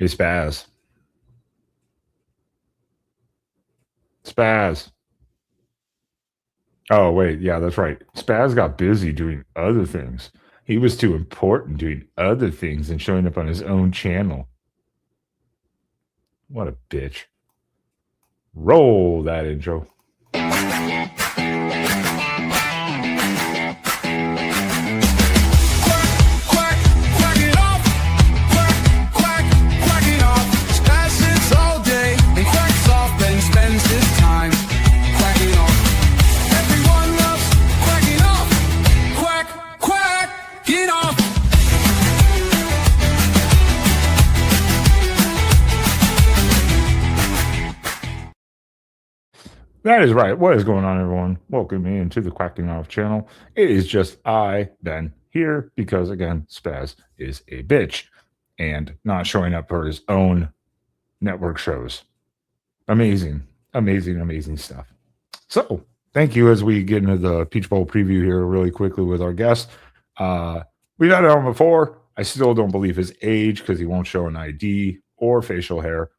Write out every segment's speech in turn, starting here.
Hey, Spaz. Spaz. Oh, wait. Yeah, that's right. Spaz got busy doing other things. He was too important doing other things and showing up on his own channel. What a bitch. Roll that intro. That is right. What is going on, everyone? Welcome in to the Quacking Off channel. It is just I, Ben, here because, again, Spaz is a bitch and not showing up for his own network shows. Amazing, amazing, amazing stuff. So, thank you as we get into the Peach Bowl preview here really quickly with our guest. We've had it on before. I still don't believe his age because he won't show an ID or facial hair.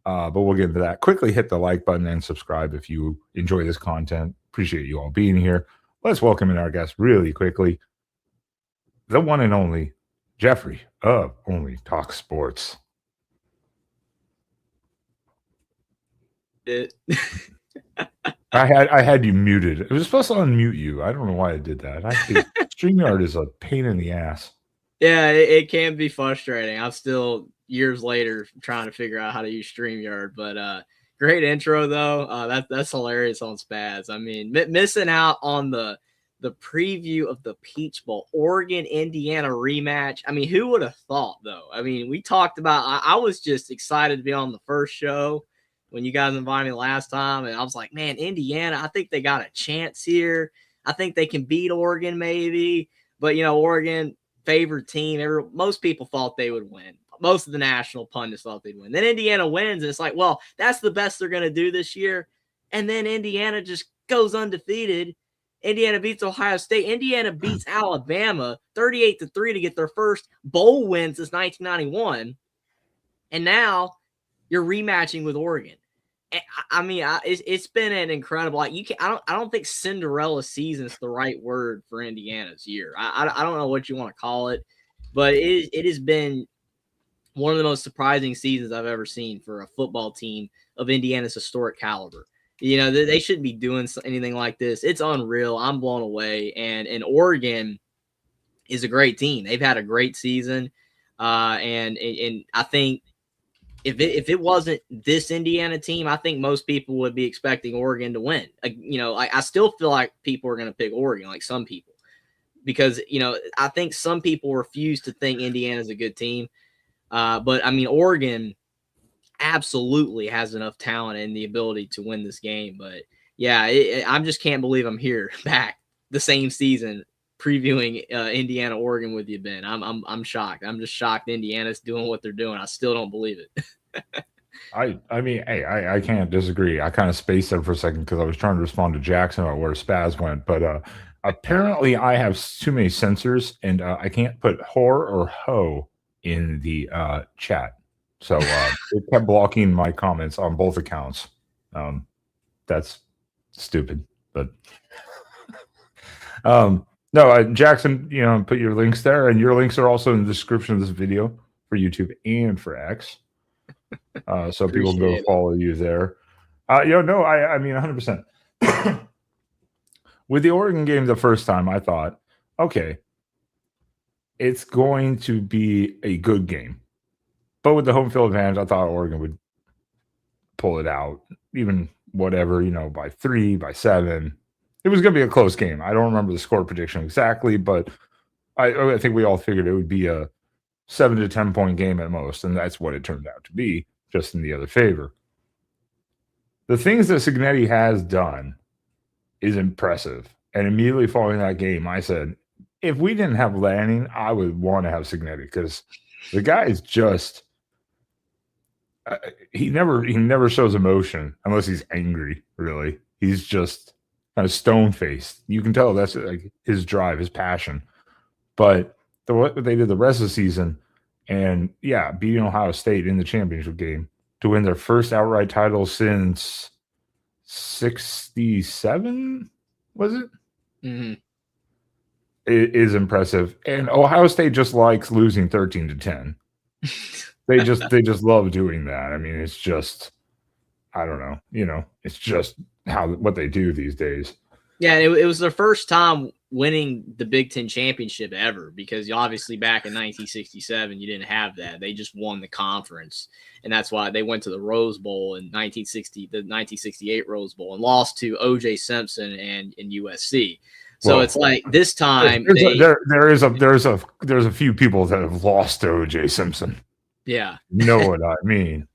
But we'll get into that. Quickly hit the like button and subscribe if you enjoy this content. Appreciate you all being here. Let's welcome in our guest really quickly. The one and only Jeffrey of Only Talk Sports. I had you muted. It was supposed to unmute you. I don't know why I did that. StreamYard is a pain in the ass. Yeah, it can be frustrating. I'm still years later trying to figure out how to use StreamYard, but great intro though. That's hilarious on Spaz. I mean, missing out on the preview of the Peach Bowl, Oregon Indiana rematch. I mean, who would have thought though? I mean, we talked about. I was just excited to be on the first show when you guys invited me last time, and I was like, man, Indiana. I think they got a chance here. I think they can beat Oregon maybe, but Oregon, favorite team. Most people thought they would win. Most of the national pundits thought they'd win. Then Indiana wins, and it's like, well, that's the best they're going to do this year. And then Indiana just goes undefeated. Indiana beats Ohio State. Indiana beats Alabama 38-3 to get their first bowl win since 1991. And now you're rematching with Oregon. I mean, it's been an incredible. Like I don't think Cinderella season is the right word for Indiana's year. I don't know what you want to call it, but it has been one of the most surprising seasons I've ever seen for a football team of Indiana's historic caliber. They shouldn't be doing anything like this. It's unreal. I'm blown away. And Oregon is a great team. They've had a great season, and I think. If it wasn't this Indiana team, I think most people would be expecting Oregon to win. I still feel like people are going to pick Oregon, like some people, because, I think some people refuse to think Indiana's a good team. But, I mean, Oregon absolutely has enough talent and the ability to win this game. But, yeah, I just can't believe I'm here back the same season previewing Indiana Oregon with you, Ben. I'm shocked. I'm just shocked Indiana's doing what they're doing. I still don't believe it. I mean, hey, I can't disagree. I kind of spaced there for a second because I was trying to respond to Jackson about where Spaz went, but apparently I have too many censors and I can't put whore or hoe in the chat, so it kept blocking my comments on both accounts. That's stupid, but no, Jackson, put your links there, and your links are also in the description of this video for YouTube and for X. So people can go follow you there. I mean, 100%. With the Oregon game the first time, I thought, okay, it's going to be a good game. But with the home field advantage, I thought Oregon would pull it out, even whatever, by 3, by 7. It was going to be a close game. I don't remember the score prediction exactly, but I think we all figured it would be a 7 to 10 point game at most, and that's what it turned out to be, just in the other favor. The things that Cignetti has done is impressive, and immediately following that game, I said, if we didn't have Lanning, I would want to have Cignetti, because the guy is just he never shows emotion unless he's angry. Really, he's just kind of stone faced. You can tell that's like his drive, his passion. But what they did the rest of the season, and yeah, beating Ohio State in the championship game to win their first outright title since 67, was it? Mm-hmm. It is impressive. And Ohio State just likes losing 13-10. They just love doing that. I mean, it's just I don't know, it's just what they do these days. Yeah, it was their first time winning the Big Ten championship ever, because obviously back in 1967 you didn't have that. They just won the conference, and that's why they went to the Rose Bowl in 1960, the 1968 Rose Bowl, and lost to O.J. Simpson and USC. So Well, it's like this time there's a few people that have lost to O.J. Simpson. Yeah. You know what I mean?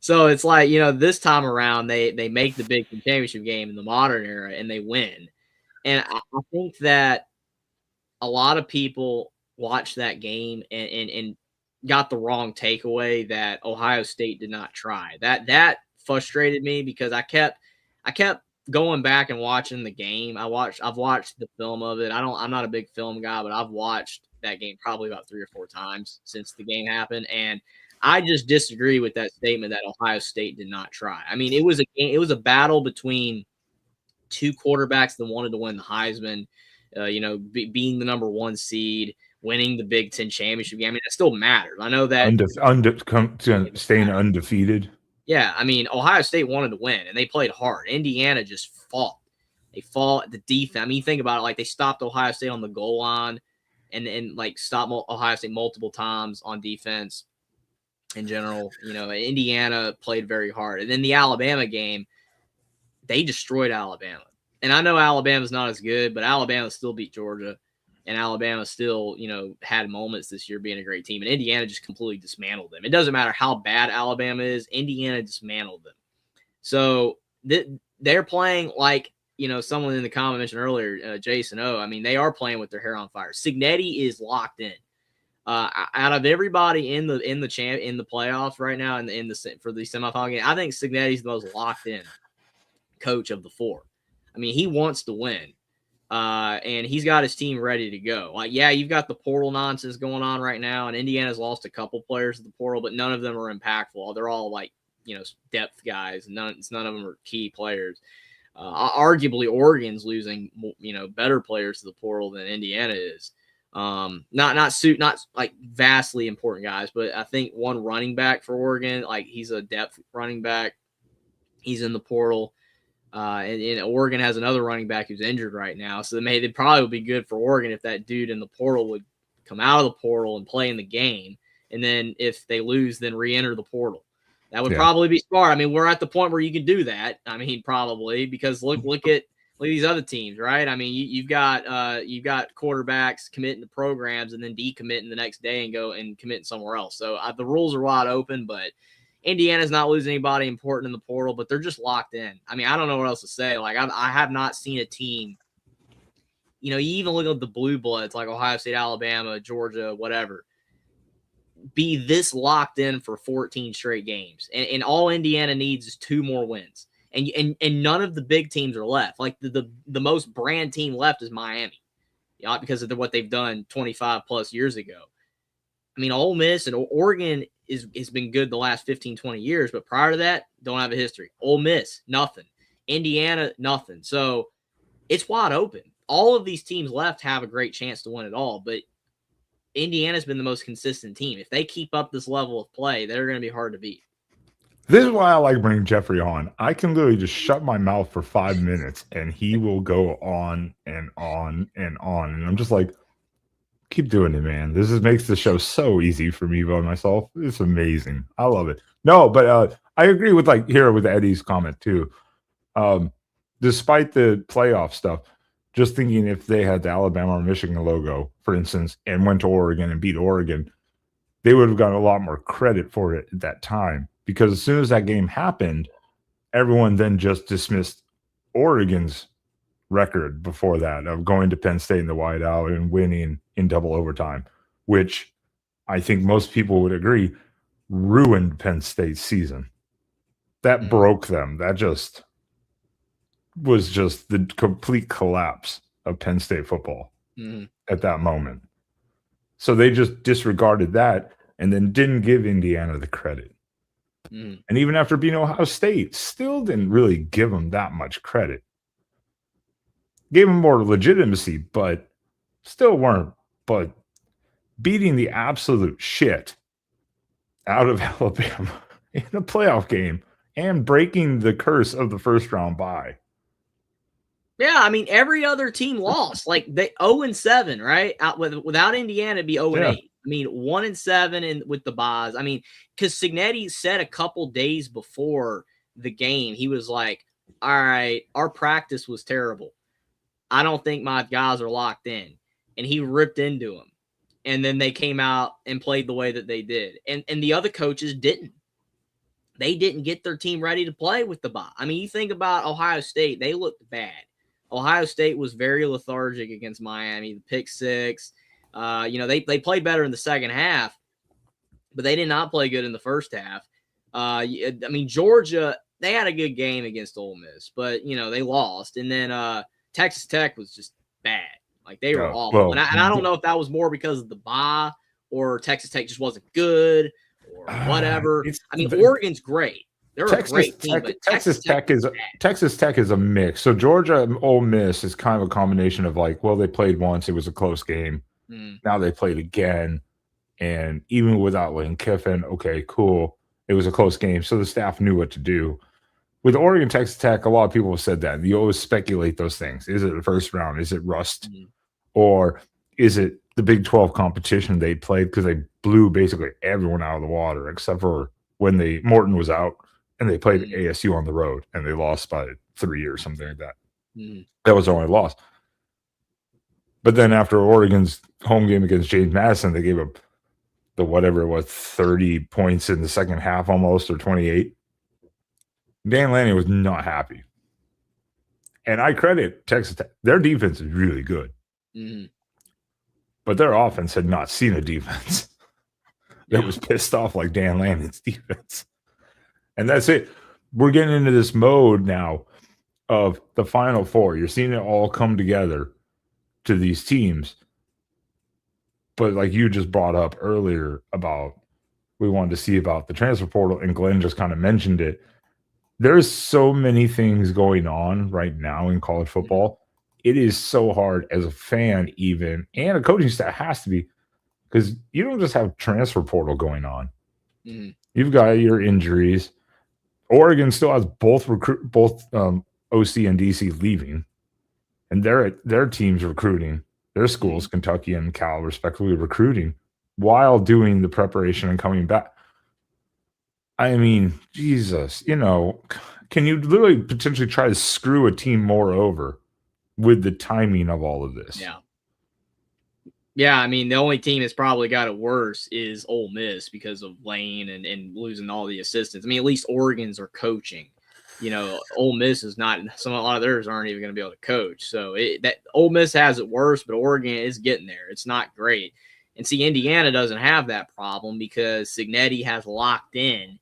So it's like, this time around they make the Big Ten championship game in the modern era and they win. And I think that a lot of people watched that game and got the wrong takeaway that Ohio State did not try. That frustrated me because I kept going back and watching the game. I've watched the film of it. I'm not a big film guy, but I've watched that game probably about 3 or 4 times since the game happened, and I just disagree with that statement that Ohio State did not try. I mean, it was a battle between two quarterbacks that wanted to win the Heisman, being the number 1 seed, winning the Big Ten championship game. I mean, it still matters. I know that staying undefeated. Yeah, I mean, Ohio State wanted to win, and they played hard. Indiana just fought. They fought the defense. I mean, you think about it, like they stopped Ohio State on the goal line, and like stopped Ohio State multiple times on defense. In general, Indiana played very hard, and then the Alabama game, they destroyed Alabama. And I know Alabama's not as good, but Alabama still beat Georgia, and Alabama still, had moments this year being a great team. And Indiana just completely dismantled them. It doesn't matter how bad Alabama is, Indiana dismantled them. So they're playing like, someone in the comment mentioned earlier, Jason O. I mean, they are playing with their hair on fire. Cignetti is locked in. Out of everybody in the playoffs right now, for the semifinal game, I think Cignetti's the most locked in coach of the 4. I mean, he wants to win, and he's got his team ready to go. Like, yeah, you've got the portal nonsense going on right now, and Indiana's lost a couple players to the portal, but none of them are impactful. They're all like, depth guys. None of them are key players. Arguably, Oregon's losing, better players to the portal than Indiana is. Not like vastly important guys, but I think one running back for Oregon, like he's a depth running back. He's in the portal. And Oregon has another running back who's injured right now. So they'd probably be good for Oregon if that dude in the portal would come out of the portal and play in the game. And then if they lose, then re-enter the portal. That would probably be smart. I mean, we're at the point where you can do that. I mean, probably, because look at these other teams, right? I mean, you've got quarterbacks committing to programs and then decommitting the next day and go and committing somewhere else. So the rules are wide open, but Indiana's not losing anybody important in the portal, but they're just locked in. I mean, I don't know what else to say. Like, I have not seen a team, you even look at the blue bloods like Ohio State, Alabama, Georgia, whatever, be this locked in for 14 straight games. And all Indiana needs is 2 more wins. And none of the big teams are left. Like the most brand team left is Miami, because of what they've done 25 plus years ago. I mean, Ole Miss and Oregon has been good the last 15, 20 years, but prior to that, don't have a history. Ole Miss, nothing. Indiana, nothing. So it's wide open. All of these teams left have a great chance to win it all, but Indiana's been the most consistent team. If they keep up this level of play, they're going to be hard to beat. This is why I like bringing Jeffrey on. I can literally just shut my mouth for 5 minutes and he will go on and on and on. And I'm just like, keep doing it, man. This makes the show so easy for me by myself. It's amazing. I love it. No, but I agree with with Eddie's comment too. Despite the playoff stuff, just thinking if they had the Alabama or Michigan logo, for instance, and went to Oregon and beat Oregon, they would have gotten a lot more credit for it at that time. Because as soon as that game happened, everyone then just dismissed Oregon's record before that of going to Penn State in the whiteout and winning in double overtime, which I think most people would agree ruined Penn State's season. That broke them. That was just the complete collapse of Penn State football at that moment. So they just disregarded that and then didn't give Indiana the credit. Mm. And even after beating Ohio State, still didn't really give them that much credit. Gave them more legitimacy, but still weren't. But beating the absolute shit out of Alabama in a playoff game and breaking the curse of the first round bye. Yeah, I mean every other team lost. Like they 0-7, right? Without Indiana, it'd be 0-8. Yeah. I mean 1-7 and with the buys. I mean, because Signetti said a couple days before the game, he was like, "All right, our practice was terrible. I don't think my guys are locked in," and he ripped into them. And then they came out and played the way that they did, and the other coaches didn't. They didn't get their team ready to play with the bye. I mean, you think about Ohio State, they looked bad. Ohio State was very lethargic against Miami, the pick six. They played better in the second half, but they did not play good in the first half. I mean, Georgia, they had a good game against Ole Miss, but, they lost. And then Texas Tech was just bad. Like, they were awful. And I don't know if that was more because of the bye or Texas Tech just wasn't good or whatever. I mean, Oregon's great. They're a great team, but Texas Tech is a mix. So Georgia and Ole Miss is kind of a combination of like, well, they played once, it was a close game. Now they played again, and even without Lane Kiffin, okay, cool, it was a close game. So the staff knew what to do. With Oregon, Texas Tech, a lot of people have said that. You always speculate those things. Is it the first round? Is it rust? Or is it the Big 12 competition they played because they blew basically everyone out of the water except for when Morton was out and they played ASU on the road and they lost by 3 or something like that. That was the only loss. But then after Oregon's home game against James Madison, they gave up the whatever it was, 30 points in the second half almost, or 28. Dan Lanning was not happy. And I credit Texas Tech. Their defense is really good. But their offense had not seen a defense that was pissed off like Dan Lanning's defense. And that's it. We're getting into this mode now of the Final Four. You're seeing it all come together to these teams. But like you just brought up earlier about we wanted to see about the transfer portal, and Glenn just kind of mentioned it. There's so many things going on right now in college football. It is so hard as a fan even, and a coaching staff has to be, because you don't just have transfer portal going on. You've got your injuries. Oregon still has both OC and DC leaving, and their teams recruiting. Their schools, Kentucky and Cal, respectively, recruiting while doing the preparation and coming back. I mean, Jesus, can you literally potentially try to screw a team more over with the timing of all of this? Yeah, I mean, the only team that's probably got it worse is Ole Miss because of Lane and losing all the assistants. I mean, at least Oregon's are coaching. Ole Miss is not. A lot of theirs aren't even going to be able to coach. So that Ole Miss has it worse, but Oregon is getting there. It's not great. And see, Indiana doesn't have that problem because Signetti has locked in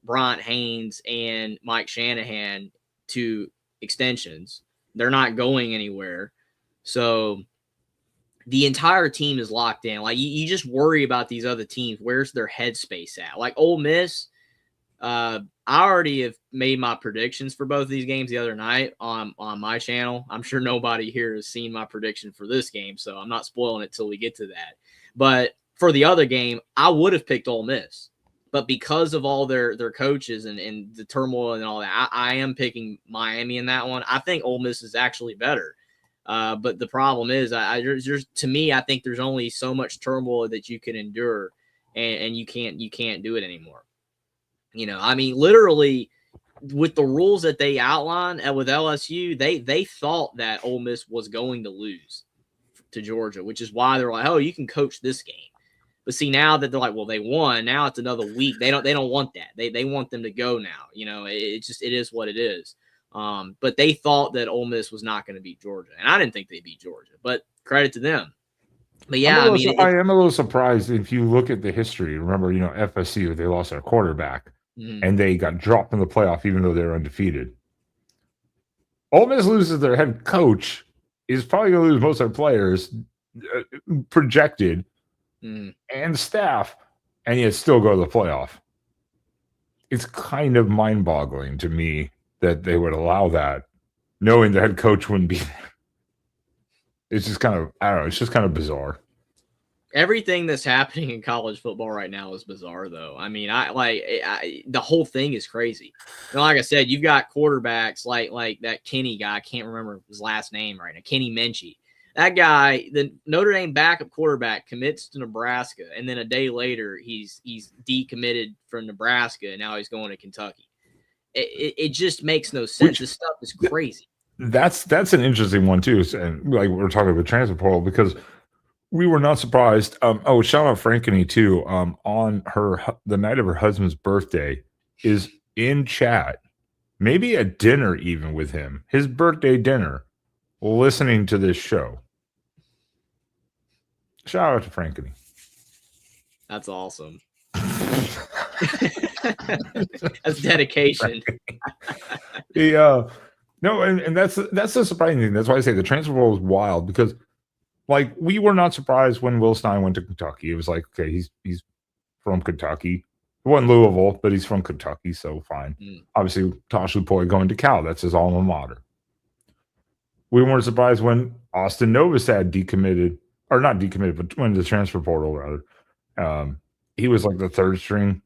Bryant Haynes and Mike Shanahan to extensions. They're not going anywhere. So the entire team is locked in. Like you just worry about these other teams. Where's their headspace at? Like Ole Miss, I already have made my predictions for both of these games the other night on my channel. I'm sure nobody here has seen my prediction for this game, so I'm not spoiling it till we get to that. But for the other game, I would have picked Ole Miss. But because of all their coaches and the turmoil and all that, I am picking Miami in that one. I think Ole Miss is actually better. But the problem is, to me, I think there's only so much turmoil that you can endure, and you can't do it anymore. I mean, literally, with the rules that they outline with LSU, they thought that Ole Miss was going to lose to Georgia, which is why they're like, oh, you can coach this game. But see, now that they're like, well, they won. Now it's another week. They don't want that. They want them to go now. It is what it is. But they thought that Ole Miss was not going to beat Georgia, and I didn't think they beat Georgia. But credit to them. But yeah, I am a little surprised if you look at the history. Remember, FSU, they lost their quarterback, and they got dropped in the playoff even though they were undefeated. Ole Miss loses their head coach, is probably going to lose most of their players projected. and staff, and yet still go to the playoff. It's kind of mind-boggling to me that they would allow that, knowing the head coach wouldn't be there. It's just kind of, I don't know, it's just kind of bizarre. Everything that's happening in college football right now is bizarre, though. I mean, the whole thing is crazy. And like I said, you've got quarterbacks like that Kenny guy. I can't remember his last name right now. Kenny Minchie. That guy, the Notre Dame backup quarterback, commits to Nebraska, and then a day later he's decommitted from Nebraska, and now he's going to Kentucky. It just makes no sense. This stuff is crazy. That's an interesting one too, and like we're talking about transfer portal, because we were not surprised. Shout out Frankeny too. On the night of her husband's birthday, is in chat, maybe at dinner even with him, his birthday dinner, listening to this show. Shout out to Frankeny. That's awesome. That's dedication. No, and that's the surprising thing. That's why I say the transfer portal is wild, because like we were not surprised when Will Stein went to Kentucky. It was like, okay, he's from Kentucky. It wasn't Louisville, but he's from Kentucky, so fine. Obviously, Tosh Lupoi going to Cal. That's his alma mater. We weren't surprised when Austin Novosad decommitted, or not decommitted, but went to the transfer portal, rather. He was like the third string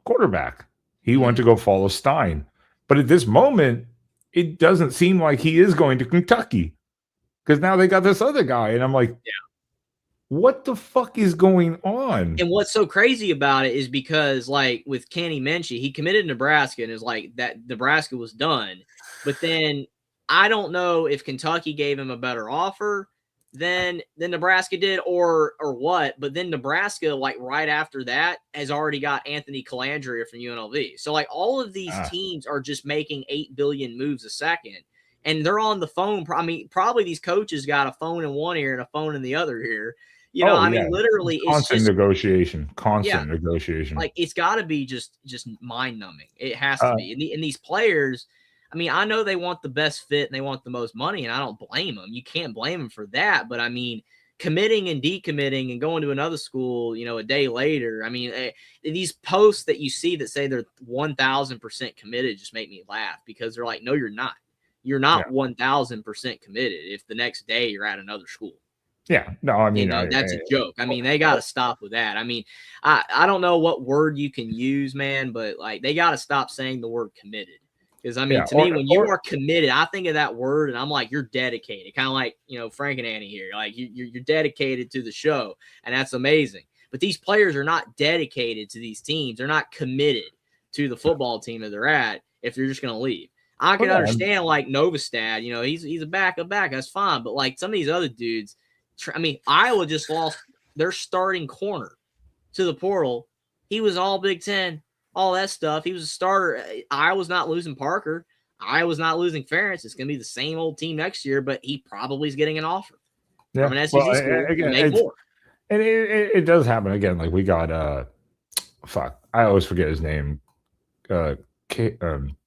quarterback. He went to go follow Stein. But at this moment, it doesn't seem like he is going to Kentucky, because now they got this other guy. And I'm like, what the fuck is going on? And what's so crazy about it is because, like, with Kenny Minchie, he committed to Nebraska and is like that Nebraska was done. But then I don't know if Kentucky gave him a better offer than Nebraska did or what. But then Nebraska, like right after that, has already got Anthony Calandria from UNLV. So like all of these teams are just making 8 billion moves a second. And they're on the phone. I mean, probably these coaches got a phone in one ear and a phone in the other ear. You know, I mean, literally, it's constant just negotiation. Negotiation. Like it's got to be just mind numbing. It has to be. And these players, I mean, I know they want the best fit and they want the most money, and I don't blame them. You can't blame them for that. But I mean, committing and decommitting and going to another school, you know, a day later. I mean, these posts that you see that say they're 1,000% committed just make me laugh, because they're like, no, you're not. You're not 1,000% committed if the next day you're at another school. Yeah, no, I mean, that's a joke. I mean, they got to stop with that. I mean, I don't know what word you can use, man, but like they got to stop saying the word committed. Because I mean, to me, when you are committed, I think of that word and I'm like, you're dedicated. Kind of like, you know, Frank and Annie here. Like you're dedicated to the show, and that's amazing. But these players are not dedicated to these teams. They're not committed to the football team that they're at if they're just going to leave. I can understand like Novostad, you know, he's a backup back. That's fine. But like some of these other dudes, I mean, Iowa just lost their starting corner to the portal. He was all Big Ten, all that stuff. He was a starter. Iowa's not losing Parker. Iowa's not losing Ferentz. It's going to be the same old team next year, but he probably is getting an offer from an SEC school to make more. And it does happen again. Like we got I always forget his name.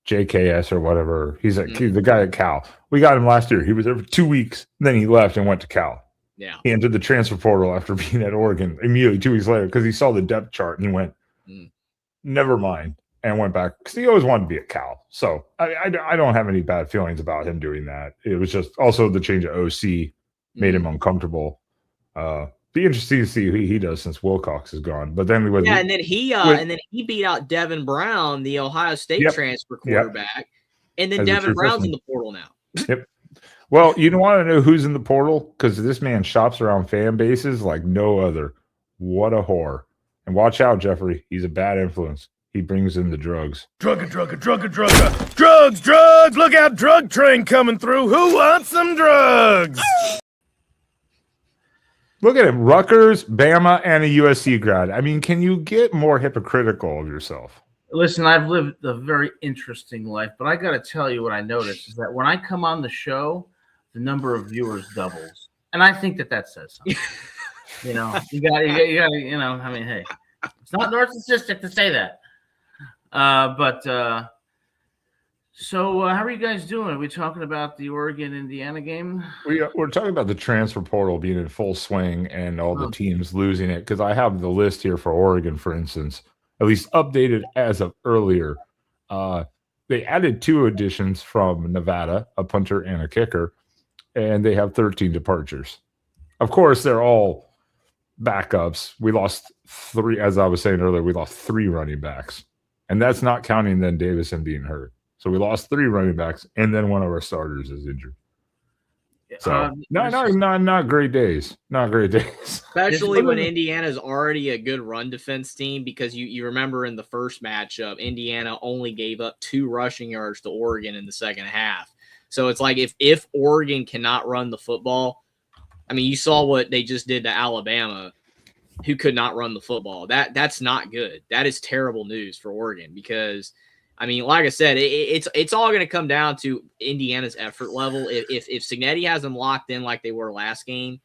JKS or whatever. He's the guy at Cal. We got him last year. He was there for 2 weeks. Then he left and went to Cal. Yeah. He entered the transfer portal after being at Oregon immediately 2 weeks later, because he saw the depth chart and he went, never mind, and went back, because he always wanted to be at Cal. So I don't have any bad feelings about him doing that. It was just also the change of OC made him uncomfortable. Be interesting to see who he does since Wilcox is gone. But then and then he beat out Devin Brown, the Ohio State transfer quarterback, and then Devin Brown's in the portal now. Yep. Well, you don't want to know who's in the portal, because this man shops around fan bases like no other. What a whore. And watch out, Jeffrey. He's a bad influence. He brings in the drugs. Drugs. Look out, drug train coming through. Who wants some drugs? Look at him. Rutgers, Bama, and a USC grad. I mean, can you get more hypocritical of yourself? Listen, I've lived a very interesting life, but I got to tell you what I noticed is that when I come on the show, the number of viewers doubles. And I think that says something. You know, you got, you know, I mean, hey, it's not narcissistic to say that. But So, how are you guys doing? Are we talking about the Oregon-Indiana game? We're talking about the transfer portal being in full swing and all the Oh. teams losing it, because I have the list here for Oregon, for instance, at least updated as of earlier. They added 2 additions from Nevada, a punter and a kicker, and they have 13 departures. Of course, they're all backups. We lost 3, as I was saying earlier, we lost 3 running backs, and that's not counting then Davison being hurt. So we lost 3 running backs, and then one of our starters is injured. So not great days. Not great days. Especially when Indiana's already a good run defense team, because you remember in the first matchup, Indiana only gave up 2 rushing yards to Oregon in the second half. So it's like if Oregon cannot run the football, I mean, you saw what they just did to Alabama, who could not run the football. That's not good. That is terrible news for Oregon, because I mean, like I said, it's all going to come down to Indiana's effort level. If Cignetti has them locked in like they were last game,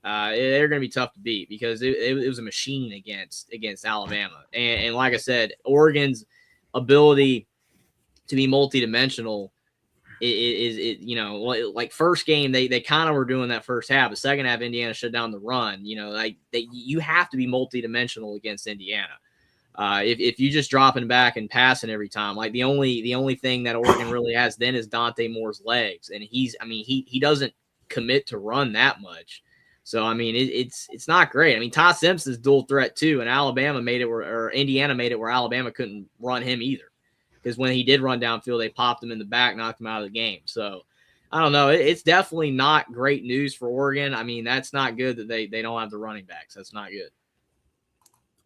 they're going to be tough to beat, because it was a machine against Alabama. And like I said, Oregon's ability to be multidimensional is like first game they kind of were doing that first half. The second half, Indiana shut down the run. You have to be multidimensional against Indiana. If you just dropping back and passing every time, like the only thing that Oregon really has then is Dante Moore's legs, and he doesn't commit to run that much. So I mean it's not great. I mean, Todd Simpson's dual threat too, and Indiana made it where Alabama couldn't run him either, because when he did run downfield, they popped him in the back, knocked him out of the game. So I don't know. It's definitely not great news for Oregon. I mean, that's not good that they don't have the running backs. That's not good.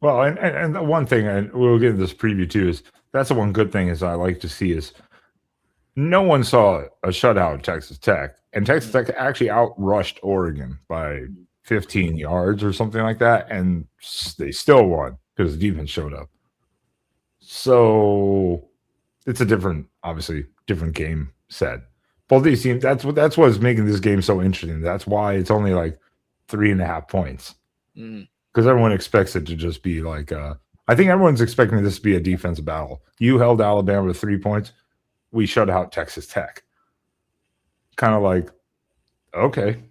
Well, and the one thing, and we'll get into this preview too, is that's the one good thing is I like to see is no one saw a shutout at Texas Tech, and Texas Tech actually outrushed Oregon by 15 yards or something like that, and they still won because the defense showed up. So it's obviously different game set. Both these teams, that's what's making this game so interesting. That's why it's only like 3.5 points. Because everyone expects it to just be like I think everyone's expecting this to be a defensive battle. You held Alabama to 3 points. We shut out Texas Tech. Kind of like, okay,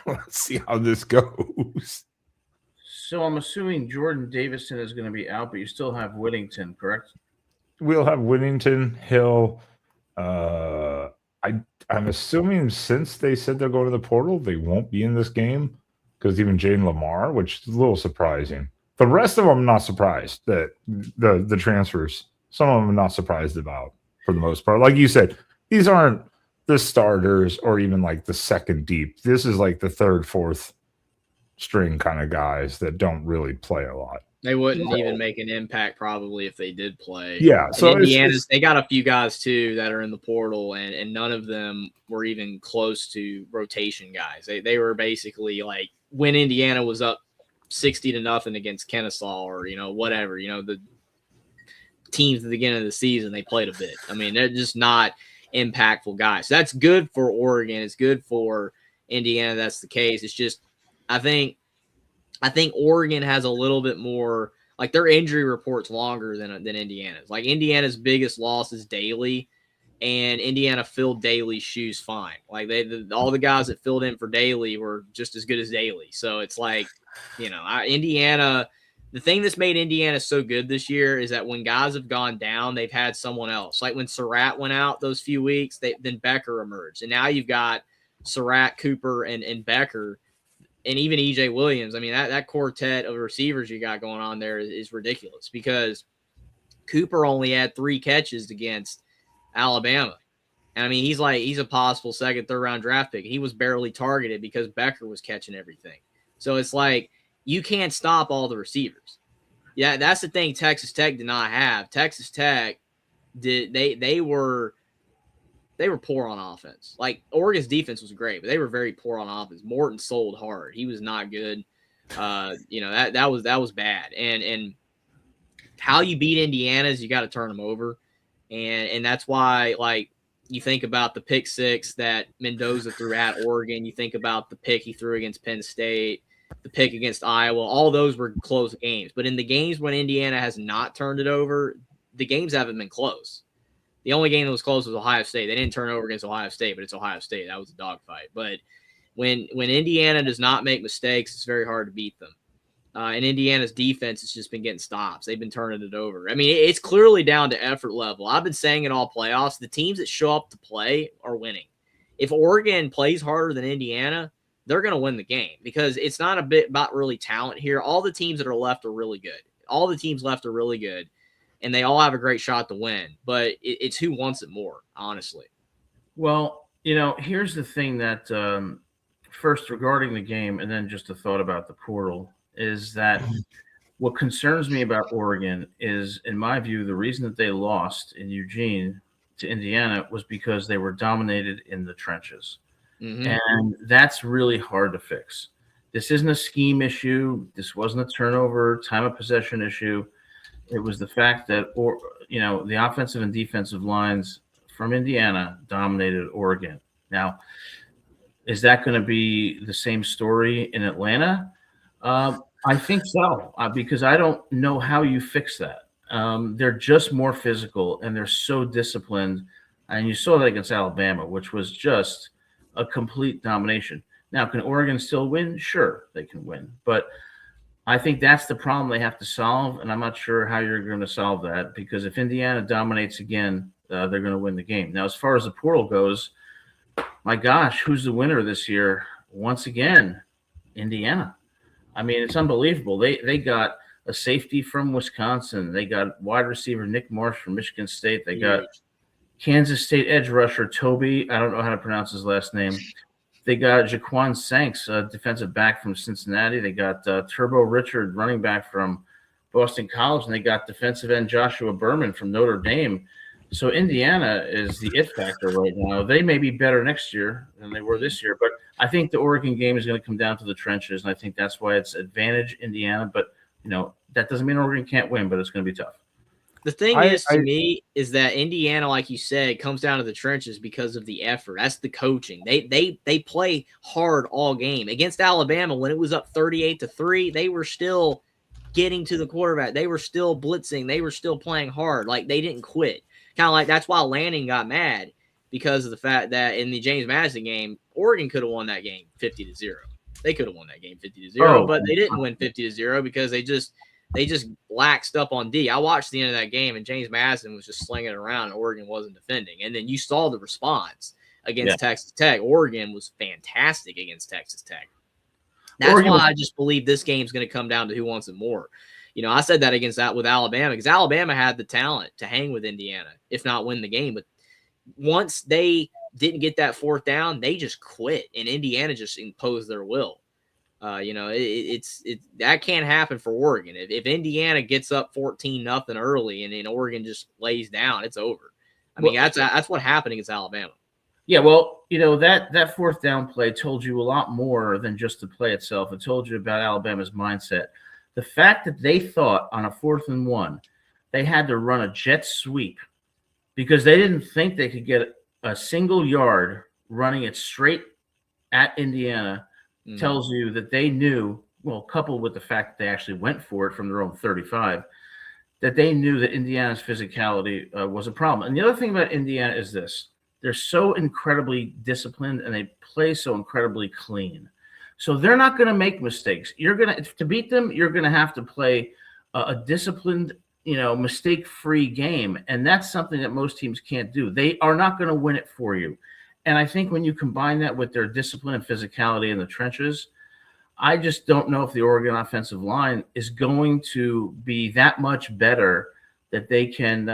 let's see how this goes. So I'm assuming Jordan Davison is going to be out, but you still have Whittington, correct? We'll have Whittington, Hill. I'm assuming since they said they're going to the portal, they won't be in this game, because even Jaden Lamar, which is a little surprising. The rest of them, I'm not surprised that the transfers, some of them I'm not surprised about for the most part. Like you said, these aren't the starters or even like the second deep. This is like the third, fourth string kind of guys that don't really play a lot. They wouldn't even make an impact probably if they did play. Yeah. So Indiana's, they got a few guys too that are in the portal, and none of them were even close to rotation guys. They were basically like when Indiana was up 60-0 against Kennesaw or whatever, the teams at the beginning of the season, they played a bit. I mean, they're just not impactful guys. So that's good for Oregon. It's good for Indiana. That's the case. It's just I think Oregon has a little bit more, like their injury report's longer than Indiana's. Like Indiana's biggest loss is Daly, and Indiana filled Daly's shoes fine. Like all the guys that filled in for Daly were just as good as Daly. So it's like, Indiana, the thing that's made Indiana so good this year is that when guys have gone down, they've had someone else. Like when Surratt went out those few weeks, then Becker emerged. And now you've got Surratt, Cooper, and Becker, and even EJ Williams. I mean, that quartet of receivers you got going on there is ridiculous, because Cooper only had 3 catches against Alabama. And I mean, he's a possible second, third round draft pick. He was barely targeted because Becker was catching everything. So it's like, you can't stop all the receivers. Yeah, that's the thing Texas Tech did not have. Texas Tech they were poor on offense. Like Oregon's defense was great, but they were very poor on offense. Morton sold hard. He was not good. That was bad. And how you beat Indiana is you got to turn them over. And that's why, like, you think about the pick 6 that Mendoza threw at Oregon. You think about the pick he threw against Penn State, the pick against Iowa. All those were close games. But in the games when Indiana has not turned it over, the games haven't been close. The only game that was close was Ohio State. They didn't turn over against Ohio State, but it's Ohio State. That was a dogfight. But when Indiana does not make mistakes, it's very hard to beat them. And Indiana's defense has just been getting stops. They've been turning it over. I mean, it's clearly down to effort level. I've been saying it all playoffs. The teams that show up to play are winning. If Oregon plays harder than Indiana, they're going to win the game because it's not a bit about really talent here. All the teams that are left are really good. All the teams left are really good, and they all have a great shot to win. But it's who wants it more, honestly. Well, here's the thing that first regarding the game, and then just a thought about the portal, is that what concerns me about Oregon is, in my view, the reason that they lost in Eugene to Indiana was because they were dominated in the trenches. Mm-hmm. And that's really hard to fix. This isn't a scheme issue. This wasn't a turnover, time of possession issue. It was the fact that, the offensive and defensive lines from Indiana dominated Oregon. Now, is that going to be the same story in Atlanta? I think so, because I don't know how you fix that. They're just more physical, and they're so disciplined. And you saw that against Alabama, which was just a complete domination. Now, can Oregon still win? Sure, they can win. But I think that's the problem they have to solve, and I'm not sure how you're going to solve that, because if Indiana dominates again, they're going to win the game. Now, as far as the portal goes, my gosh, who's the winner this year? Once again, Indiana. I mean, it's unbelievable. They got a safety from Wisconsin. They got wide receiver Nick Marsh from Michigan State. They got Kansas State edge rusher Toby. I don't know how to pronounce his last name. They got Jaquan Sanks, defensive back from Cincinnati. They got Turbo Richard, running back from Boston College. And they got defensive end Joshua Berman from Notre Dame. So Indiana is the it factor right now. They may be better next year than they were this year. But I think the Oregon game is going to come down to the trenches, and I think that's why it's advantage Indiana. But, that doesn't mean Oregon can't win, but it's going to be tough. The thing to me is that Indiana, like you said, comes down to the trenches because of the effort. That's the coaching. They play hard all game. Against Alabama, when it was up 38-3, they were still getting to the quarterback. They were still blitzing. They were still playing hard. Like, they didn't quit. Kind of like that's why Lanning got mad, because of the fact that in the James Madison game, Oregon could have won that game 50-0. They could have won that game 50-0, but they didn't win 50-0 because they just laxed up on D. I watched the end of that game, and James Madison was just slinging it around, and Oregon wasn't defending. And then you saw the response against Texas Tech. Oregon was fantastic against Texas Tech. That's why I just believe this game's going to come down to who wants it more. I said that with Alabama, because Alabama had the talent to hang with Indiana, if not win the game. But once they didn't get that fourth down, they just quit, and Indiana just imposed their will. That can't happen for Oregon. If Indiana gets up 14-0 early and then Oregon just lays down, it's over. I mean, that's what happened against Alabama. Yeah, well, that fourth down play told you a lot more than just the play itself. It told you about Alabama's mindset. The fact that they thought on a 4th and 1, they had to run a jet sweep because they didn't think they could get a single yard running it straight at Indiana tells you that they knew, well, coupled with the fact that they actually went for it from their own 35, that they knew that Indiana's physicality was a problem. And the other thing about Indiana is this. They're so incredibly disciplined, and they play so incredibly clean. So they're not going to make mistakes. To beat them, you're going to have to play a disciplined, mistake-free game, and that's something that most teams can't do. They are not going to win it for you. And I think when you combine that with their discipline and physicality in the trenches, I just don't know if the Oregon offensive line is going to be that much better that they can,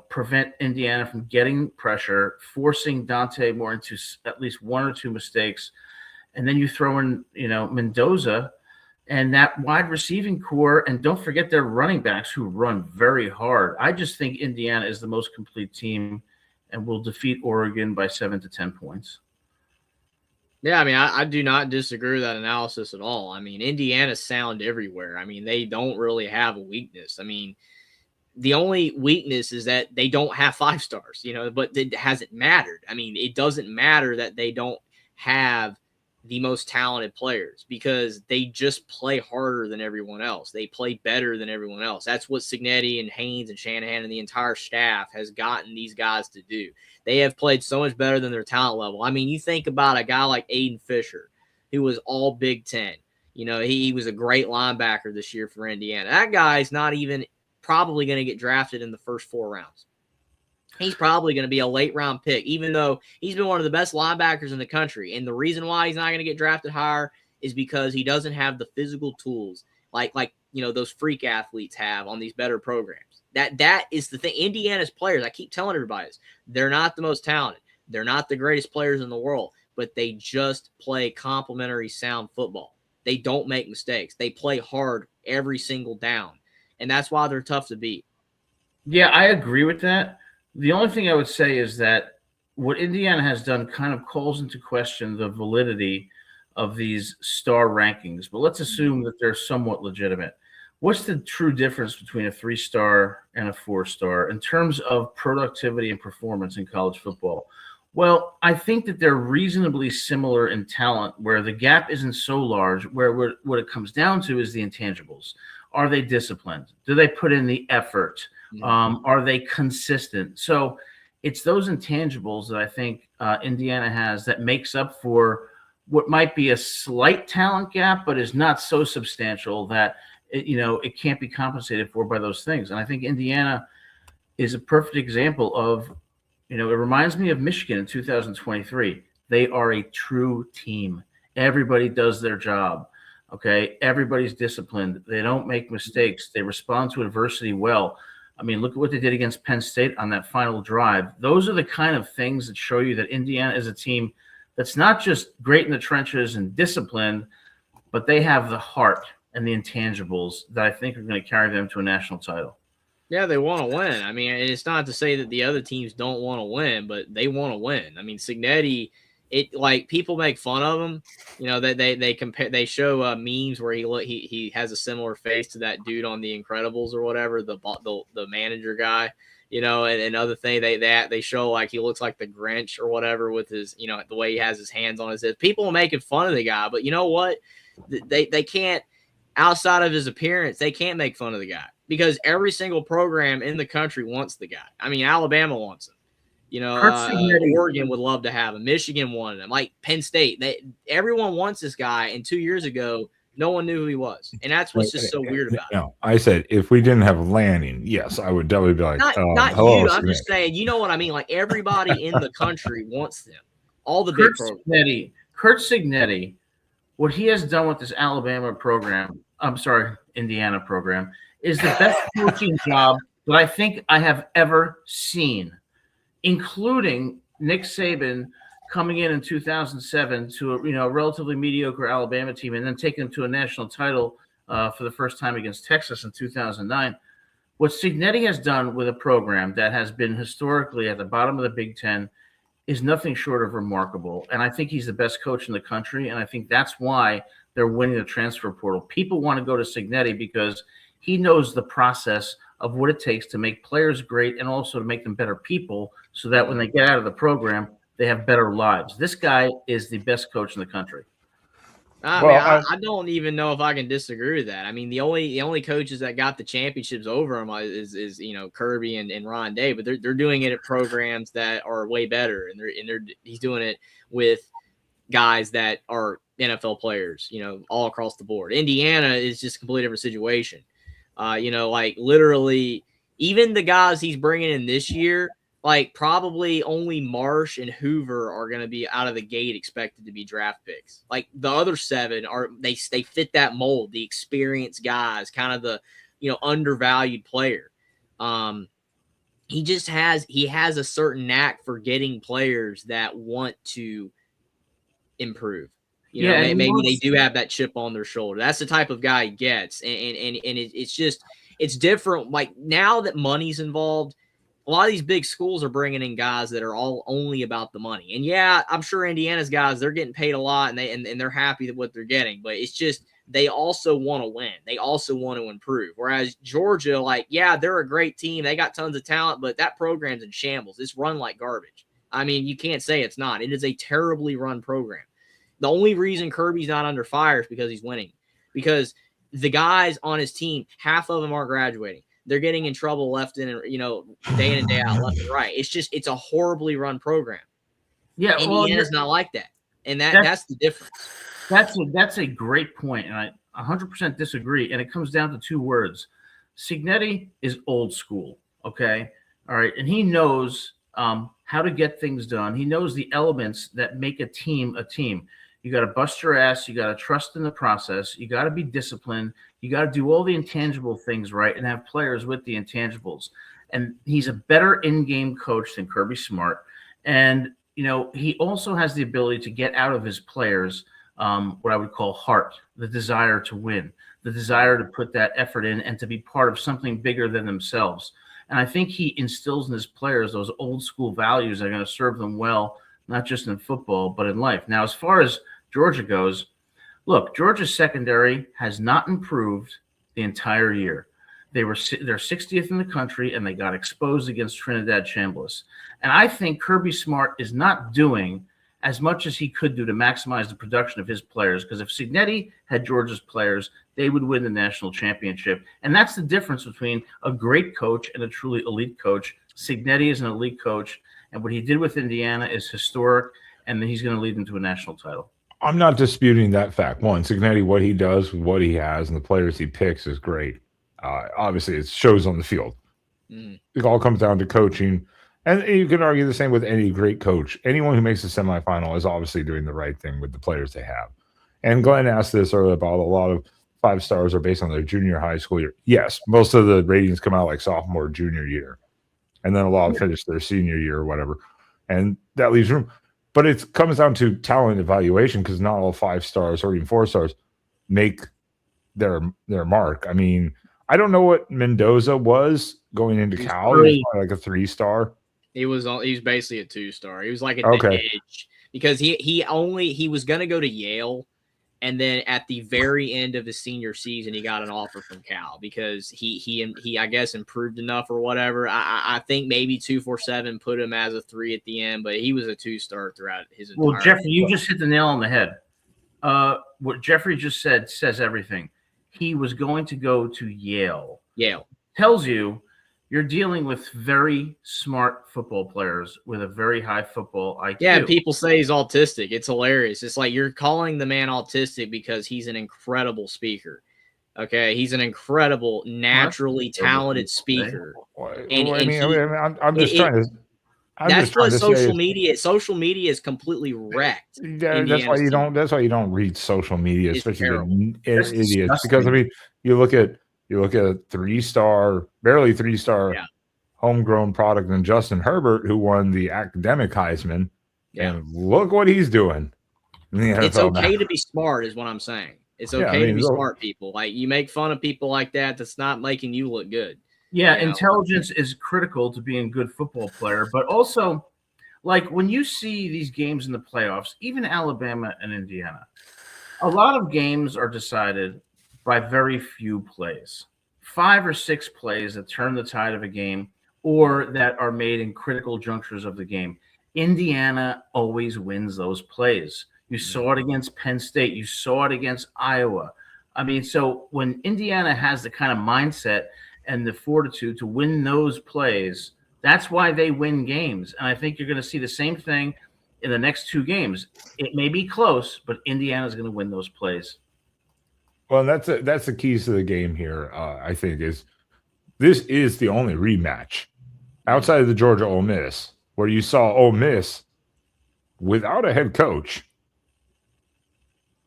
prevent Indiana from getting pressure, forcing Dante Moore into at least one or two mistakes. And then you throw in, Mendoza and that wide receiving core. And don't forget their running backs who run very hard. I just think Indiana is the most complete team and will defeat Oregon by 7 to 10 points. Yeah, I mean, I do not disagree with that analysis at all. I mean, Indiana's sound everywhere. I mean, they don't really have a weakness. I mean, the only weakness is that they don't have 5 stars, but it hasn't mattered. I mean, it doesn't matter that they don't have the most talented players because they just play harder than everyone else. They play better than everyone else. That's what Signetti and Haynes and Shanahan and the entire staff has gotten these guys to do. They have played so much better than their talent level. I mean, you think about a guy like Aiden Fisher, who was all Big Ten. You know, he was a great linebacker this year for Indiana. That guy's not even probably going to get drafted in the first 4 rounds. He's probably going to be a late round pick, even though he's been one of the best linebackers in the country. And the reason why he's not going to get drafted higher is because he doesn't have the physical tools like those freak athletes have on these better programs. That is the thing. Indiana's players, I keep telling everybody this, they're not the most talented. They're not the greatest players in the world, but they just play complementary sound football. They don't make mistakes. They play hard every single down. And that's why they're tough to beat. Yeah, I agree with that. The only thing I would say is that what Indiana has done kind of calls into question the validity of these star rankings. But let's assume that they're somewhat legitimate. What's the true difference between a 3-star and a 4-star in terms of productivity and performance in college football? Well, I think that they're reasonably similar in talent, where the gap isn't so large, where what it comes down to is the intangibles. Are they disciplined? Do they put in the effort? Are they consistent? So it's those intangibles that I think Indiana has that makes up for what might be a slight talent gap, but is not so substantial that it can't be compensated for by those things. And I think Indiana is a perfect example of, it reminds me of Michigan in 2023. They are a true team. Everybody does their job. Okay. Everybody's disciplined. They don't make mistakes. They respond to adversity well. I mean, look at what they did against Penn State on that final drive. Those are the kind of things that show you that Indiana is a team that's not just great in the trenches and disciplined, but they have the heart and the intangibles that I think are going to carry them to a national title. Yeah, they want to win. I mean, it's not to say that the other teams don't want to win, but they want to win. I mean, Signetti, people make fun of him. They compare, they show memes where he has a similar face to that dude on The Incredibles or whatever, the manager guy. And other thing they show like he looks like the Grinch or whatever with his the way he has his hands on his head. People are making fun of the guy, but you know what? They can't, outside of his appearance, they can't make fun of the guy because every single program in the country wants the guy. I mean, Alabama wants him. Oregon would love to have him. Michigan wanted him. Like Penn State, everyone wants this guy. And 2 years ago, no one knew who he was, and that's what's just so weird about it. I said if we didn't have Lanning, yes, I would definitely be like, not hello, you. I'm just saying, you know what I mean. Like everybody in the country wants them. All the big programs. Kurt Signetti, what he has done with this Indiana program, is the best coaching job that I think I have ever seen, including Nick Saban coming in 2007 to a relatively mediocre Alabama team and then taking them to a national title for the first time against Texas in 2009. What Signetti has done with a program that has been historically at the bottom of the Big Ten is nothing short of remarkable. And I think he's the best coach in the country. And I think that's why they're winning the transfer portal. People want to go to Signetti because he knows the process of what it takes to make players great and also to make them better people so that when they get out of the program, they have better lives. This guy is the best coach in the country. I don't even know if I can disagree with that. I mean, the only coaches that got the championships over him is Kirby and Ron Day, but they're doing it at programs that are way better, and he's doing it with guys that are NFL players, all across the board. Indiana is just a completely different situation. Like literally, even the guys he's bringing in this year, like probably only Marsh and Hoover are going to be out of the gate expected to be draft picks. Like the other 7 they fit that mold, the experienced guys, kind of the, undervalued player. He has a certain knack for getting players that want to improve. Maybe they do have that chip on their shoulder. That's the type of guy he gets. And it's different. Like now that money's involved, a lot of these big schools are bringing in guys that are all only about the money. And yeah, I'm sure Indiana's guys, they're getting paid a lot and they're happy with what they're getting, but it's just, they also want to win. They also want to improve. Whereas Georgia, they're a great team. They got tons of talent, but that program's in shambles. It's run like garbage. I mean, you can't say it's not. It is a terribly run program. The only reason Kirby's not under fire is because he's winning. Because the guys on his team, half of them aren't graduating. They're getting in trouble left in, day in and day out, left and right. It's a horribly run program. Yeah, Indiana's not like that, and that's the difference. That's a great point, and I 100% disagree. And it comes down to two words: Cignetti is old school. Okay, all right, and he knows how to get things done. He knows the elements that make a team a team. You got to bust your ass. You got to trust in the process. You got to be disciplined. You got to do all the intangible things right and have players with the intangibles. And he's a better in-game coach than Kirby Smart. And, he also has the ability to get out of his players what I would call heart, the desire to win, the desire to put that effort in and to be part of something bigger than themselves. And I think he instills in his players those old school values that are going to serve them well, not just in football, but in life. Now, as far as Georgia goes, look, Georgia's secondary has not improved the entire year. They're 60th in the country, and they got exposed against Trinidad Chambliss. And I think Kirby Smart is not doing as much as he could do to maximize the production of his players, because if Cignetti had Georgia's players, they would win the national championship. And that's the difference between a great coach and a truly elite coach. Cignetti is an elite coach, and what he did with Indiana is historic, and then he's going to lead them to a national title. I'm not disputing that fact. One, Cignetti, what he does with what he has and the players he picks is great. Obviously, it shows on the field. It all comes down to coaching. And you can argue the same with any great coach. Anyone who makes a semifinal is obviously doing the right thing with the players they have. And Glenn asked this earlier about a lot of 5 stars are based on their junior high school year. Yes, most of the ratings come out like sophomore, junior year. And then a lot finish their senior year or whatever. And that leaves room. But it comes down to talent evaluation, because not all 5 stars or even 4 stars make their mark. I mean, I don't know what Mendoza was going into Cal. He was like a 3-star. He was basically a 2-star. He was like at the edge, because he was going to go to Yale, and then at the very end of his senior season, he got an offer from Cal because he I guess improved enough or whatever. I think maybe 247 put him as a 3 at the end, but he was a 2-star throughout his entire. Well, Jeffrey, you just hit the nail on the head. What Jeffrey just said says everything. He was going to go to Yale. Yale tells you you're dealing with very smart football players with a very high football IQ. Yeah, people say he's autistic. It's hilarious. It's like you're calling the man autistic because he's an incredible speaker. Okay, he's an incredible, naturally talented speaker. I'm just trying to. That's what social media. Social media is completely wrecked. Yeah, that's why you don't. That's why you don't read social media, especially idiots. Because I mean, you look at a 3-star, barely 3-star, homegrown product than Justin Herbert, who won the academic Heisman, and look what he's doing. It's okay to be smart, is what I'm saying. It's okay to be smart, people. Like, you make fun of people like that. That's not making you look good. Yeah, intelligence is critical to being a good football player, but also, like, when you see these games in the playoffs, even Alabama and Indiana, a lot of games are decided by very few plays, 5 or 6 plays that turn the tide of a game or that are made in critical junctures of the game. Indiana always wins those plays. You saw it against Penn State. You saw it against Iowa. I mean, so when Indiana has the kind of mindset and the fortitude to win those plays, that's why they win games. And I think you're going to see the same thing in the next 2 games. It may be close, but Indiana's going to win those plays. Well, that's the keys to the game here. I think this is the only rematch outside of the Georgia Ole Miss, where you saw Ole Miss without a head coach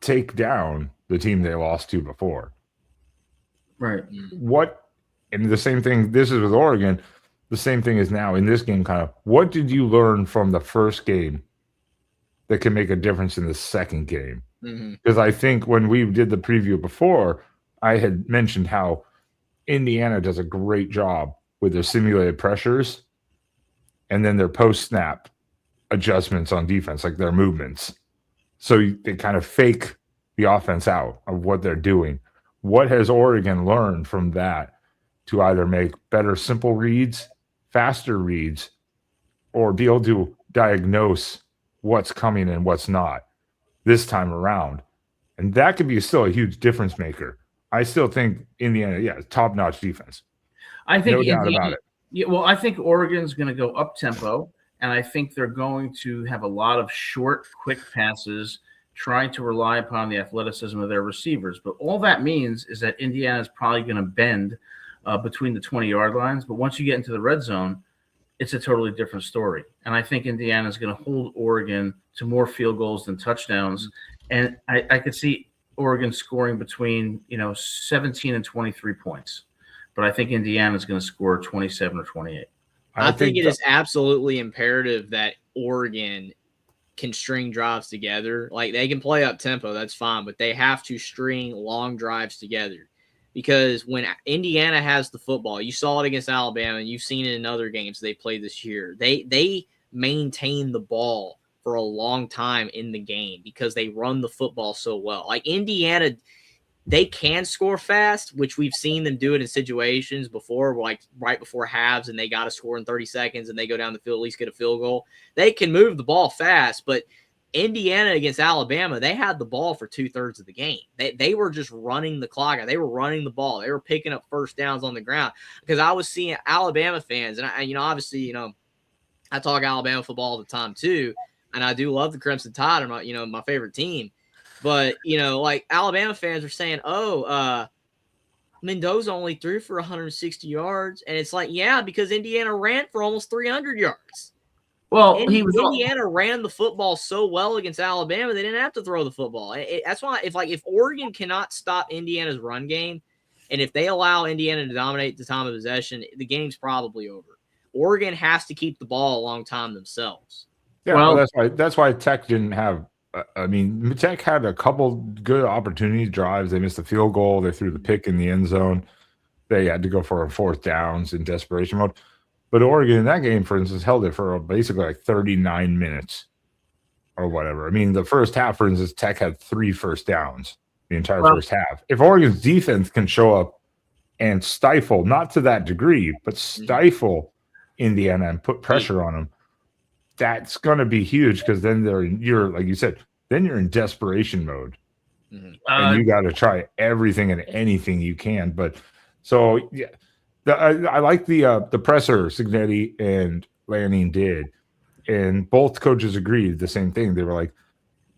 take down the team they lost to before. Right. And the same thing. This is with Oregon. The same thing is now in this game. Kind of, what did you learn from the first game that can make a difference in the second game? Because I think when we did the preview before, I had mentioned how Indiana does a great job with their simulated pressures and then their post-snap adjustments on defense, like their movements. So they kind of fake the offense out of what they're doing. What has Oregon learned from that to either make better simple reads, faster reads, or be able to diagnose what's coming and what's not? this time around. And that could be still a huge difference maker. I still think Indiana, top-notch defense. I think No doubt Indiana, about it. Yeah, well, I think Oregon's going to go up tempo, and I think they're going to have a lot of short, quick passes, trying to rely upon the athleticism of their receivers. But all that means is that Indiana is probably going to bend between the 20-yard lines. But once you get into the red zone, it's a totally different story. And I think Indiana is going to hold Oregon to more field goals than touchdowns. And I could see Oregon scoring between 17 and 23 points. But I think Indiana is going to score 27 or 28. I think it is absolutely imperative that Oregon can string drives together. Like, they can play up tempo, that's fine, but they have to string long drives together. Because when Indiana has the football, you saw it against Alabama, and you've seen it in other games they played this year. They maintain the ball for a long time in the game because they run the football so well. Like, Indiana, they can score fast, which we've seen them do it in situations before, like right before halves, and they got to score in 30 seconds, and they go down the field, at least get a field goal. They can move the ball fast, but Indiana against Alabama, they had the ball for 2/3 of the game. They were just running the clock out. They were running the ball. They were picking up first downs on the ground, because I was seeing Alabama fans, and obviously, I talk Alabama football all the time too, and I do love the Crimson Tide, and my favorite team. But, like, Alabama fans are saying, Mendoza only threw for 160 yards. And it's like, yeah, because Indiana ran for almost 300 yards. Well, Indiana ran the football so well against Alabama, they didn't have to throw the football. That's why if Oregon cannot stop Indiana's run game, and if they allow Indiana to dominate the time of possession, the game's probably over. Oregon has to keep the ball a long time themselves. Yeah, well, that's why Tech didn't have. I mean, Tech had a couple good opportunity drives. They missed a field goal. They threw the pick in the end zone. They had to go for a fourth downs in desperation mode. But Oregon in that game, for instance, held it for basically like 39 minutes or whatever. I mean, the first half, for instance, Tech had 3 first downs the entire first half. If Oregon's defense can show up and stifle, not to that degree, but stifle Indiana and put pressure on them, that's going to be huge, because then you're like you said, then you're in desperation mode, and you got to try everything and anything you can. But so yeah, I like the presser Signetti and Lanning did, and both coaches agreed the same thing. They were like,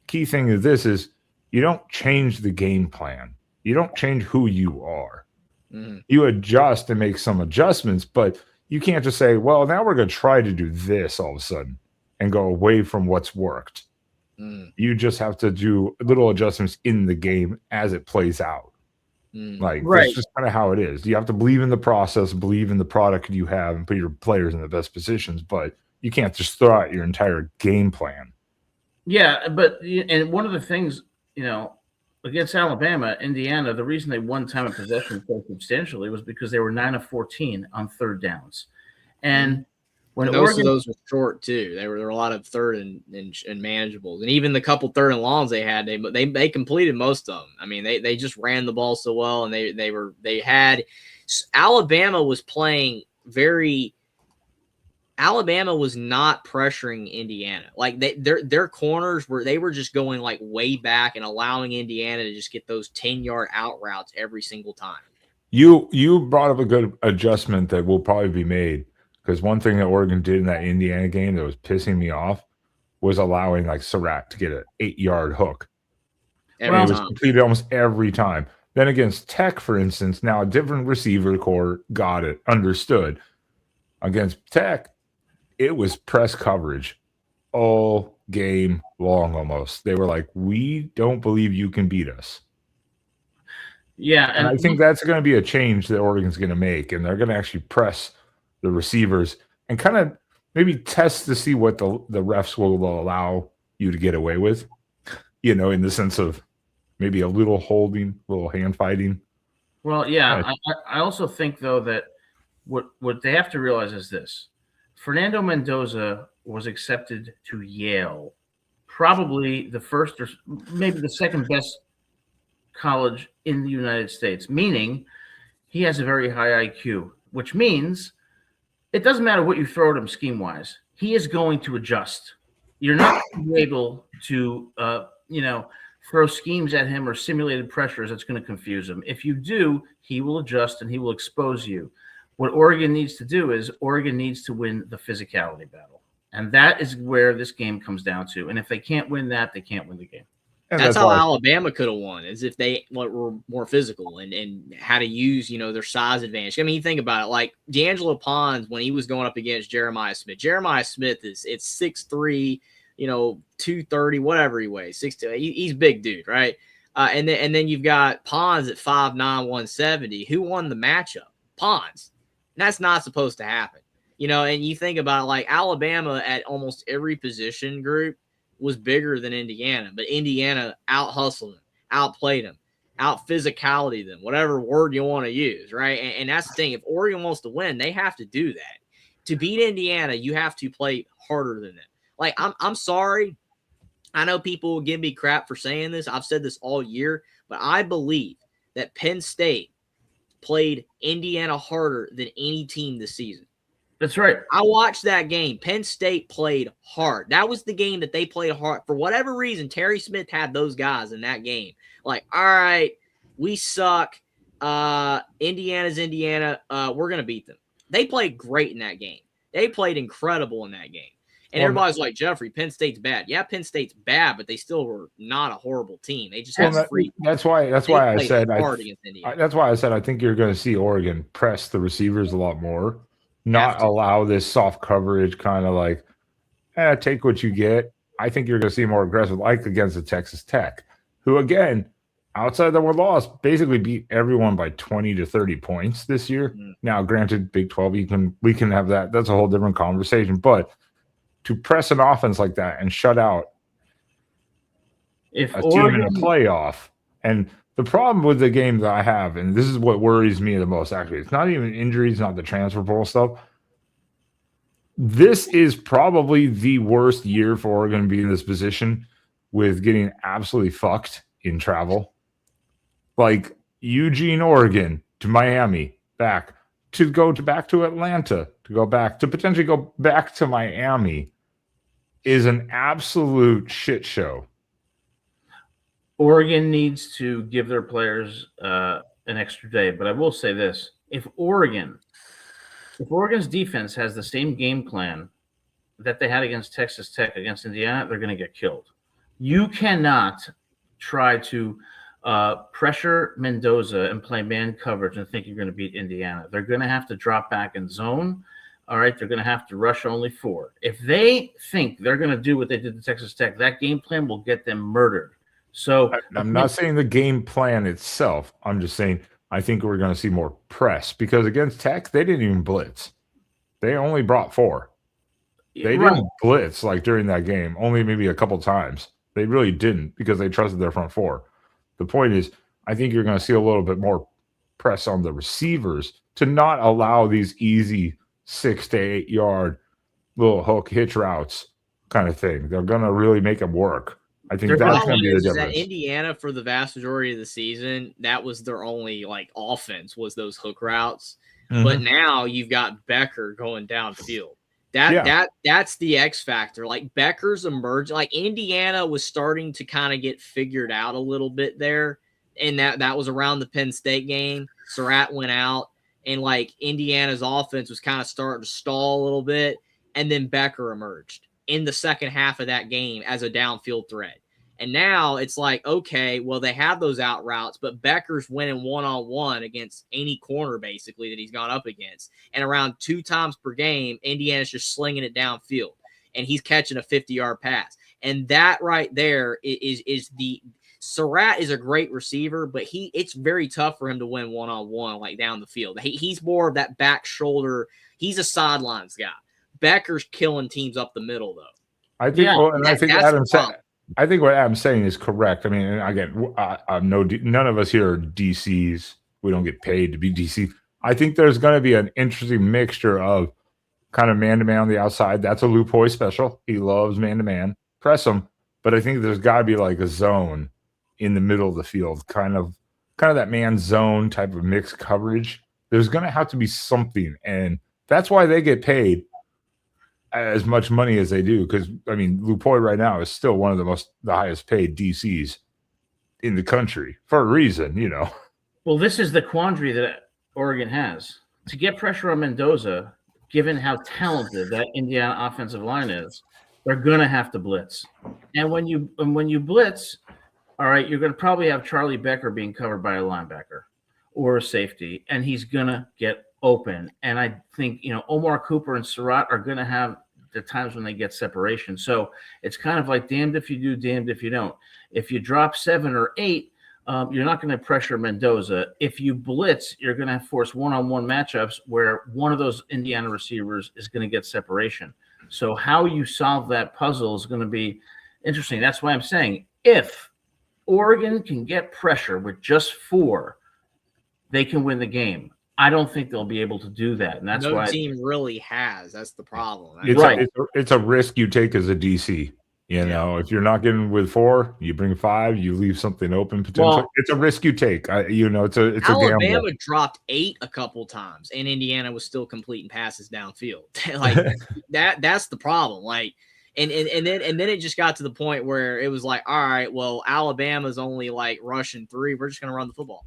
key thing is this is you don't change the game plan, you don't change who you are, you adjust and make some adjustments, but you can't just say, well, now we're going to try to do this all of a sudden and go away from what's worked. You just have to do little adjustments in the game as it plays out. That's just kind of how it is. You have to believe in the process, believe in the product you have, and put your players in the best positions, but you can't just throw out your entire game plan. Yeah, and one of the things, against Alabama, Indiana, the reason they won time of possession so substantially was because they were 9 of 14 on third downs. And when most of those were short too, there were a lot of third and manageables, and even the couple third and longs they had, they completed most of them. I mean, they just ran the ball so well, and Alabama was playing Alabama was not pressuring Indiana. Like, their corners were just going like way back and allowing Indiana to just get those 10-yard out routes every single time. You brought up a good adjustment that will probably be made, because one thing that Oregon did in that Indiana game that was pissing me off was allowing like Surratt to get an 8-yard hook. It was completed almost every time. Then against Tech, for instance, now a different receiver core got it, understood. Against Tech, it was press coverage all game long almost. They were like, we don't believe you can beat us. Yeah, and I think that's going to be a change that Oregon's going to make, and they're going to actually press the receivers and kind of maybe test to see what the refs will allow you to get away with, in the sense of maybe a little holding, a little hand fighting. Well, yeah, I also think, though, that what they have to realize is this. Fernando Mendoza was accepted to Yale, probably the first or maybe the second best college in the United States, meaning he has a very high IQ, which means it doesn't matter what you throw at him scheme-wise. He is going to adjust. You're not going to be able to throw schemes at him or simulated pressures that's going to confuse him. If you do, he will adjust and he will expose you. What Oregon needs to do is Oregon needs to win the physicality battle. And that is where this game comes down to. And if they can't win that, they can't win the game. And that's how why Alabama could have won, is if they were more physical and how to use, their size advantage. I mean, you think about it, like D'Angelo Pons, when he was going up against Jeremiah Smith it's 6'3", 230, whatever he weighs, 6'2". He's big dude, right? And then you've got Pons at 5'9", 170. Who won the matchup? Pons. And that's not supposed to happen. And you think about it, like Alabama at almost every position group was bigger than Indiana, but Indiana out-hustled them, outplayed them, out-physicality them, whatever word you want to use, right? And that's the thing. If Oregon wants to win, they have to do that. To beat Indiana, you have to play harder than them. Like, I'm sorry. I know people will give me crap for saying this. I've said this all year, but I believe that Penn State played Indiana harder than any team this season. That's right. I watched that game. Penn State played hard. That was the game that they played hard. For whatever reason, Terry Smith had those guys in that game. Like, all right, we suck. Indiana's Indiana. We're going to beat them. They played great in that game. They played incredible in that game. And everybody's like, Jeffrey, Penn State's bad. Yeah, Penn State's bad, but they still were not a horrible team. They just had free. That's why I said I think you're going to see Oregon press the receivers a lot more. Not allow this soft coverage kind of like, take what you get. I think you're going to see more aggressive, like against the Texas Tech, who, again, outside the one loss, basically beat everyone by 20 to 30 points this year. Mm-hmm. Now, granted, Big 12, we can have that. That's a whole different conversation. But to press an offense like that and shut out team in a playoff, and the problem with the game that I have, and this is what worries me the most, actually, it's not even injuries, not the transfer portal stuff. This is probably the worst year for Oregon to be in this position with getting absolutely fucked in travel. Like Eugene, Oregon to Miami, back to Atlanta, to potentially go back to Miami is an absolute shit show. Oregon needs to give their players an extra day, but I will say this: if Oregon's defense has the same game plan that they had against Texas Tech, against Indiana, they're going to get killed. You cannot try to pressure Mendoza and play man coverage and think you're going to beat Indiana. They're going to have to drop back in zone. All right, they're going to have to rush only 4. If they think they're going to do what they did to Texas Tech, that game plan will get them murdered. So I'm not saying the game plan itself. I'm just saying I think we're going to see more press, because against Tech, they didn't even blitz. They only brought 4. They didn't blitz like during that game, only maybe a couple times. They really didn't, because they trusted their front 4. The point is, I think you're going to see a little bit more press on the receivers to not allow these easy 6 to 8 yard little hook hitch routes kind of thing. They're going to really make them work. I think that's going to be the difference. That Indiana, for the vast majority of the season, that was their only offense, was those hook routes. Mm-hmm. But now you've got Becker going downfield. That's the X factor. Like, Becker's emerged. Like, Indiana was starting to kind of get figured out a little bit there, and that was around the Penn State game. Surratt went out, and Indiana's offense was kind of starting to stall a little bit, and then Becker emerged in the second half of that game as a downfield threat. And now it's like, okay, well, they have those out routes, but Becker's winning one-on-one against any corner, basically, that he's gone up against. And around 2 times per game, Indiana's just slinging it downfield, and he's catching a 50-yard pass. And that right there is the – Surratt is a great receiver, but it's very tough for him to win one-on-one, down the field. He's more of that back shoulder. He's a sidelines guy. Becker's killing teams up the middle, though. I think, I think what Adam's saying is correct. I mean, again, none of us here are DCs. We don't get paid to be DC. I think there's going to be an interesting mixture of kind of man-to-man on the outside. That's a Luke Hoy special. He loves man-to-man. Press him. But I think there's got to be a zone in the middle of the field, kind of that man zone type of mixed coverage. There's going to have to be something, and that's why they get paid. as much money as they do, because I mean, Lupoy right now is still one of the highest paid DCs in the country for a reason, you know. Well, this is the quandary that Oregon has. To get pressure on Mendoza, given how talented that Indiana offensive line is, they're going to have to blitz. And when you blitz, all right, you're going to probably have Charlie Becker being covered by a linebacker or a safety, and he's going to get open. And I think, Omar Cooper and Surratt are going to have the times when they get separation. So it's kind of like damned if you do, damned if you don't. If you drop 7 or 8, you're not going to pressure Mendoza. If you blitz, you're going to force one-on-one matchups where one of those Indiana receivers is going to get separation. So how you solve that puzzle is going to be interesting. That's why I'm saying if Oregon can get pressure with just 4, they can win the game. I don't think they'll be able to do that, and that's no why team really has. That's the problem. It's a risk you take as a DC. You know, if you're not getting with 4, you bring 5, you leave something open potentially. Well, it's a risk you take. It's a gamble. Alabama dropped 8 a couple times, and Indiana was still completing passes downfield. Like that's the problem. Like, and then it just got to the point where it was like, all right, well, Alabama's only like rushing 3. We're just going to run the football.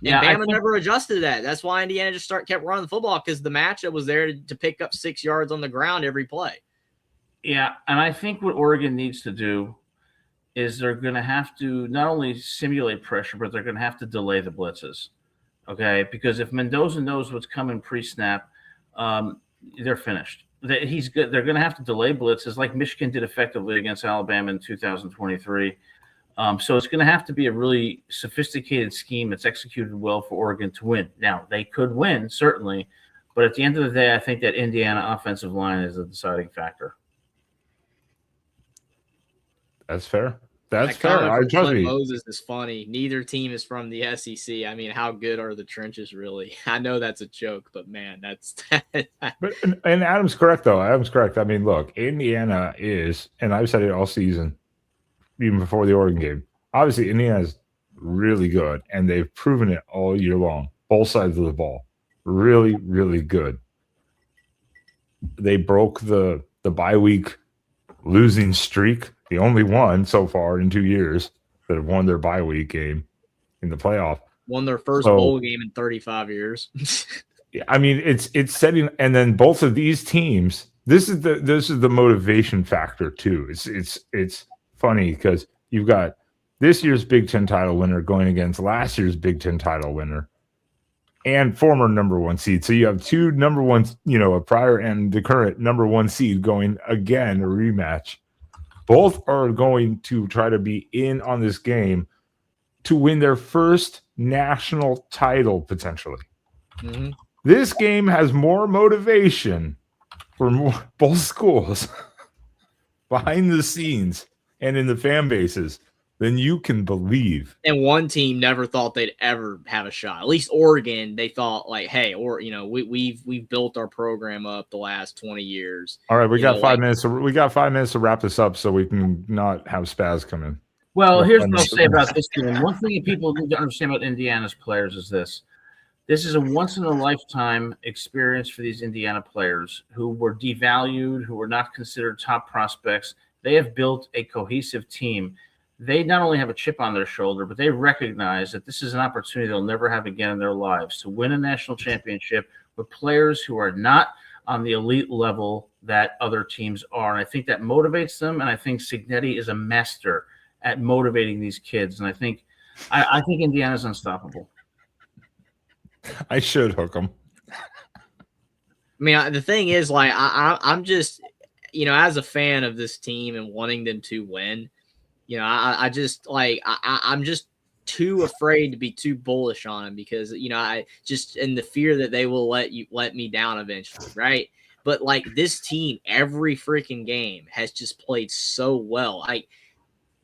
And Bama never adjusted to that. That's why Indiana just kept running the football, because the matchup was there to pick up 6 yards on the ground every play. Yeah, and I think what Oregon needs to do is they're going to have to not only simulate pressure, but they're going to have to delay the blitzes, okay? Because if Mendoza knows what's coming pre-snap, they're finished. He's good. They're going to have to delay blitzes like Michigan did effectively against Alabama in 2023. So it's going to have to be a really sophisticated scheme that's executed well for Oregon to win. Now, they could win, certainly, but at the end of the day, I think that Indiana offensive line is a deciding factor. That's fair. That's fair. I trust me. Moses is funny. Neither team is from the SEC. I mean, how good are the trenches really? I know that's a joke, but man, that's. And Adam's correct though. Adam's correct. I mean, look, Indiana is, and I've said it all season, even before the Oregon game. Obviously, Indiana is really good, and they've proven it all year long. Both sides of the ball, really, really good. They broke the bye week losing streak. The only one so far in 2 years that have won their bye week game in the playoff. Won their first bowl game in 35 years. I mean, it's setting, and then both of these teams. This is the motivation factor too. It's funny because you've got this year's Big Ten title winner going against last year's Big Ten title winner and former number 1 seed. So you have 2 number 1s, a prior and the current number 1 seed going again, a rematch. Both are going to try to be in on this game to win their first national title, potentially. Mm-hmm. This game has more motivation for both schools behind the scenes and in the fan bases than you can believe. And one team never thought they'd ever have a shot. At least Oregon, they thought like, hey, we've built our program up the last 20 years. All right, we got 5 minutes. So we got 5 minutes to wrap this up so we can not have Spaz come in. Well, here's what I'll say about this team. One thing that people need to understand about Indiana's players is this. This is a once-in-a-lifetime experience for these Indiana players who were devalued, who were not considered top prospects. They have built a cohesive team. They not only have a chip on their shoulder, but they recognize that this is an opportunity they'll never have again in their lives to win a national championship with players who are not on the elite level that other teams are. And I think that motivates them, and I think Cignetti is a master at motivating these kids. And I think Indiana's unstoppable. I should hook them. I mean, the thing is, like, I'm just, as a fan of this team and wanting them to win, I just like I'm just too afraid to be too bullish on them because I just in the fear that they will let me down eventually, right? But like this team, every freaking game has just played so well.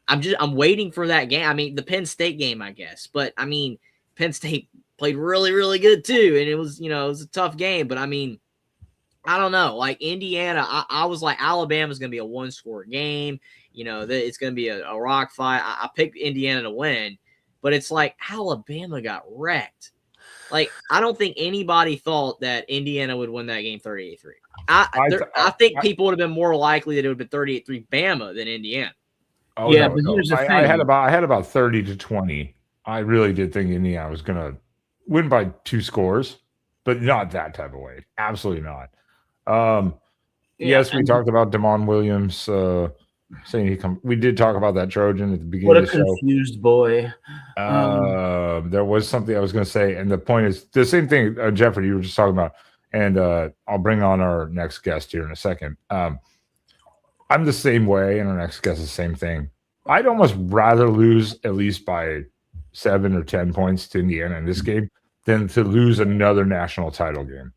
I'm waiting for that game. I mean, the Penn State game, I guess, but I mean, Penn State played really, really good too, and it was a tough game. But I mean, I don't know. Like Indiana, I was like Alabama's going to be a 1-score game. It's going to be a rock fight. I picked Indiana to win, but it's like Alabama got wrecked. Like, I don't think anybody thought that Indiana would win that game 38-3. I think people would have been more likely that it would have been 38-3 Bama than Indiana. Oh, Yeah, no, but no. here's the I had thing. about 30-20. I really did think Indiana was gonna win by 2 scores, but not that type of way. Absolutely not. Yes, we and talked about Damon Williams saying we did talk about that Trojan at the beginning what a of the show. confused boy. There was something I was going to say, and the point is the same thing, Jeffrey, you were just talking about, and I'll bring on our next guest here in a second. I'm the same way, and our next guest is the same thing. I'd almost rather lose at least by 7 or 10 points to Indiana in this game than to lose another national title game.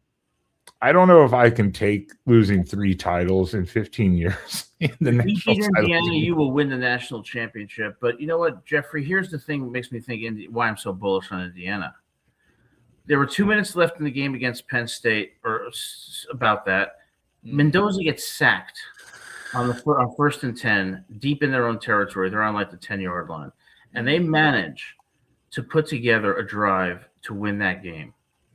I don't know if I can take losing 3 titles in 15 years in the If you national beat title Indiana, game. you will win the national championship. But you know what, Jeffrey? Here's the thing that makes me think why I'm so bullish on Indiana. There were 2 minutes left in the game against Penn State, or about that. Mendoza gets sacked on 1st and 10, deep in their own territory. They're on like the 10-yard line, and they manage to put together a drive to win that game.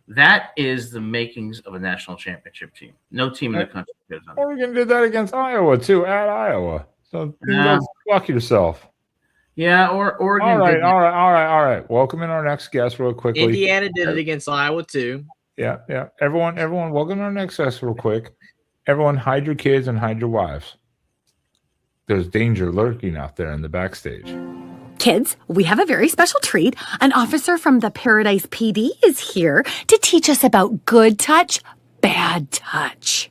That is the makings of a national championship team. No team in the country could have done it. Oregon did that against Iowa too, at Iowa. So you guys fuck yourself. Yeah, or Oregon. All right. Welcome in our next guest real quickly. Indiana did it against Iowa too. Yeah. Everyone, welcome our next guest real quick. Everyone, hide your kids and hide your wives. There's danger lurking out there in the backstage. Kids, we have a very special treat. An officer from the Paradise PD is here to teach us about good touch, bad touch.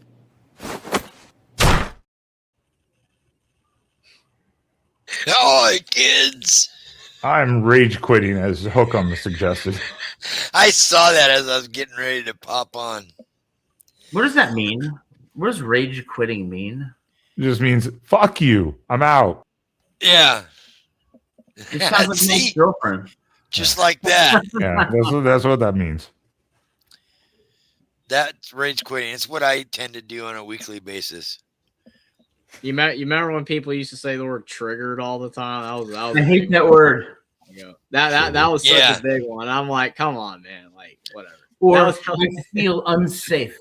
Hi, kids. I'm rage quitting, as Hookem suggested. I saw that as I was getting ready to pop on. What does that mean? What does rage quitting mean? It just means, fuck you. I'm out. Yeah. It sounds like my girlfriend. Just like that. Yeah, that's what that means. That's rage quitting. It's what I tend to do on a weekly basis. You remember when people used to say the word "triggered" all the time? That was I hate that word. That was such a big one. I'm like, come on, man. Like, whatever. Or I feel unsafe.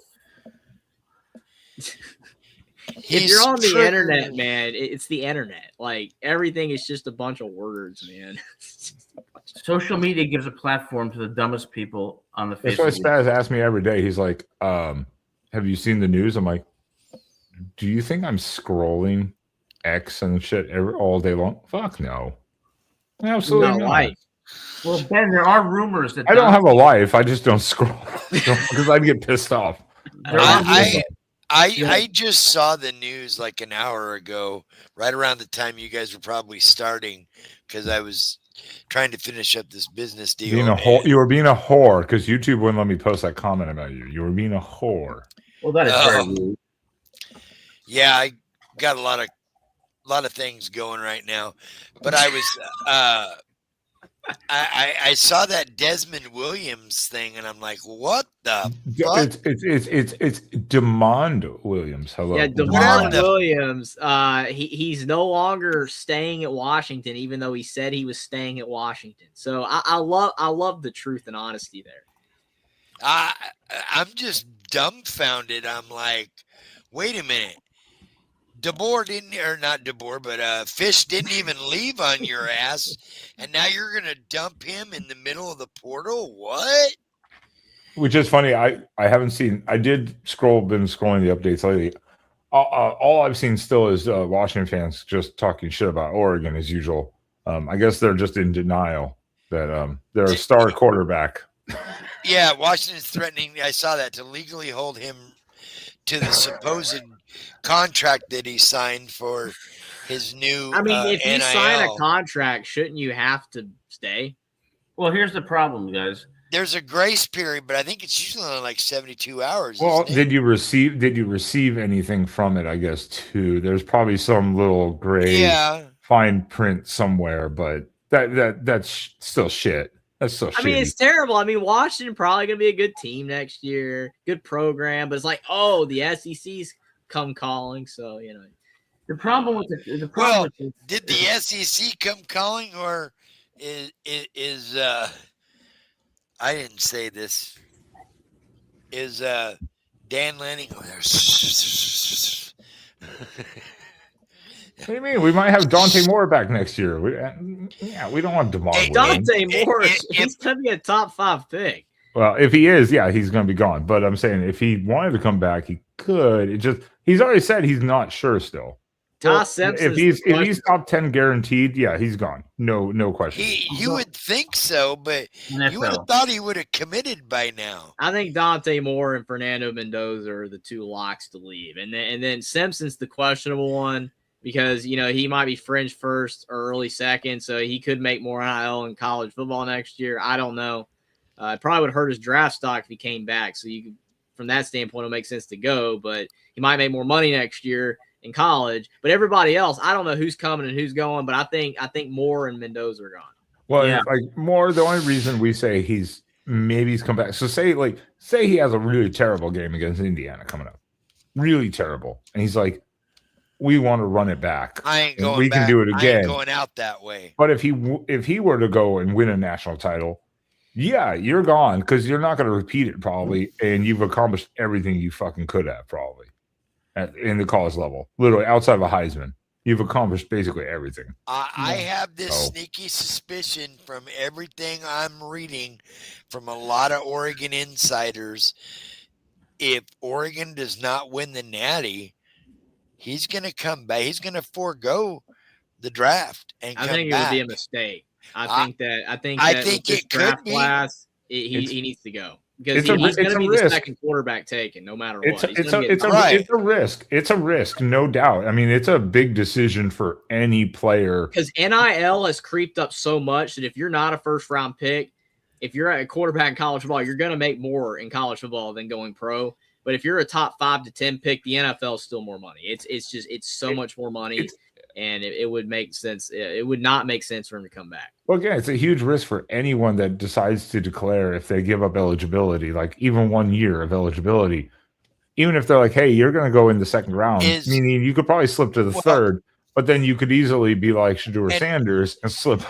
If you're on the internet, man, it's the internet. Like, everything is just a bunch of words, man. Social media gives a platform to the dumbest people on the face. That's why Spaz asks me every day. He's like, have you seen the news? I'm like, do you think I'm scrolling X and shit all day long? Fuck no. Absolutely not. Well, Ben, there are rumors that I don't have a life. I just don't scroll because I'd get pissed off. I just saw the news like an hour ago, right around the time you guys were probably starting, because I was trying to finish up this business deal. You were being a whore because YouTube wouldn't let me post that comment about you. You were being a whore. Well, that is very rude. Yeah, I got a lot of things going right now, but I was I saw that Desmond Williams thing, and I'm like, what the fuck? It's Demond Williams. Hello. Yeah, Demond Williams. He's no longer staying at Washington, even though he said he was staying at Washington. So I love the truth and honesty there. I'm just dumbfounded. I'm like, wait a minute. Fish didn't even leave on your ass, and now you're gonna dump him in the middle of the portal? What? Which is funny. I haven't seen. I did been scrolling the updates lately. All I've seen still is Washington fans just talking shit about Oregon as usual. I guess they're just in denial that they're a star quarterback. Yeah, Washington's threatening. I saw that to legally hold him to the supposed contract that he signed for his new. I mean, if you NIL. sign a contract, shouldn't you have to stay? Well, here's the problem, guys. There's a grace period, but I think it's usually only like 72 hours. Well, did you receive anything from it? I guess too. There's probably some little gray fine print somewhere, but that's still shit. That's so shitty. I mean, it's terrible. I mean, Washington probably going to be a good team next year, good program, but it's like, oh, the SEC's come calling, so you know. The problem with did the SEC come calling, or is I didn't say this. Is Dan Lanning over there? What do you mean? We might have Dante Moore back next year. We don't want DeMar Hey, Williams. Dante Moore, if- he's going to be a top 5 pick. Well, if he is, yeah, he's going to be gone. But I'm saying if he wanted to come back, he could. He's already said he's not sure still. Ty Simpson. If he's top 10 guaranteed, yeah, he's gone. No question. You would think so, but you would have thought he would have committed by now. I think Dante Moore and Fernando Mendoza are the 2 locks to leave, and then Simpson's the questionable one because he might be fringe first or early second, so he could make more NIL in college football next year. I don't know. It probably would hurt his draft stock if he came back. So from that standpoint, it'll make sense to go, but he might make more money next year in college. But everybody else, I don't know who's coming and who's going, but I think Moore and Mendoza are gone. Well, yeah. Like Moore, the only reason we say he's come back. So say he has a really terrible game against Indiana coming up, really terrible, and he's like, we want to run it back. I ain't going. We can do it again. I ain't going out that way. But if he were to go and win a national title, yeah, you're gone because you're not going to repeat it probably, and you've accomplished everything you fucking could have probably in the college level. Literally outside of a Heisman, you've accomplished basically everything. I have this sneaky suspicion from everything I'm reading from a lot of Oregon insiders. If Oregon does not win the Natty, he's going to come back. He's going to forego the draft and come think back. It would be a mistake. I think it could be. Class, he needs to go because he's going to be the second quarterback taken, no matter what. It's a risk. It's a risk, no doubt. I mean, it's a big decision for any player because NIL has creeped up so much that if you're not a first round pick, if you're a quarterback in college football, you're going to make more in college football than going pro. But if you're a top 5 to 10 pick, the NFL is still more money. It's so much more money. And it would make sense. It would not make sense for him to come back. Well, again, it's a huge risk for anyone that decides to declare if they give up eligibility, like even 1 year of eligibility. Even if they're like, hey, you're going to go in the second round, meaning you could probably slip to the third, but then you could easily be like Shedeur Sanders and slip to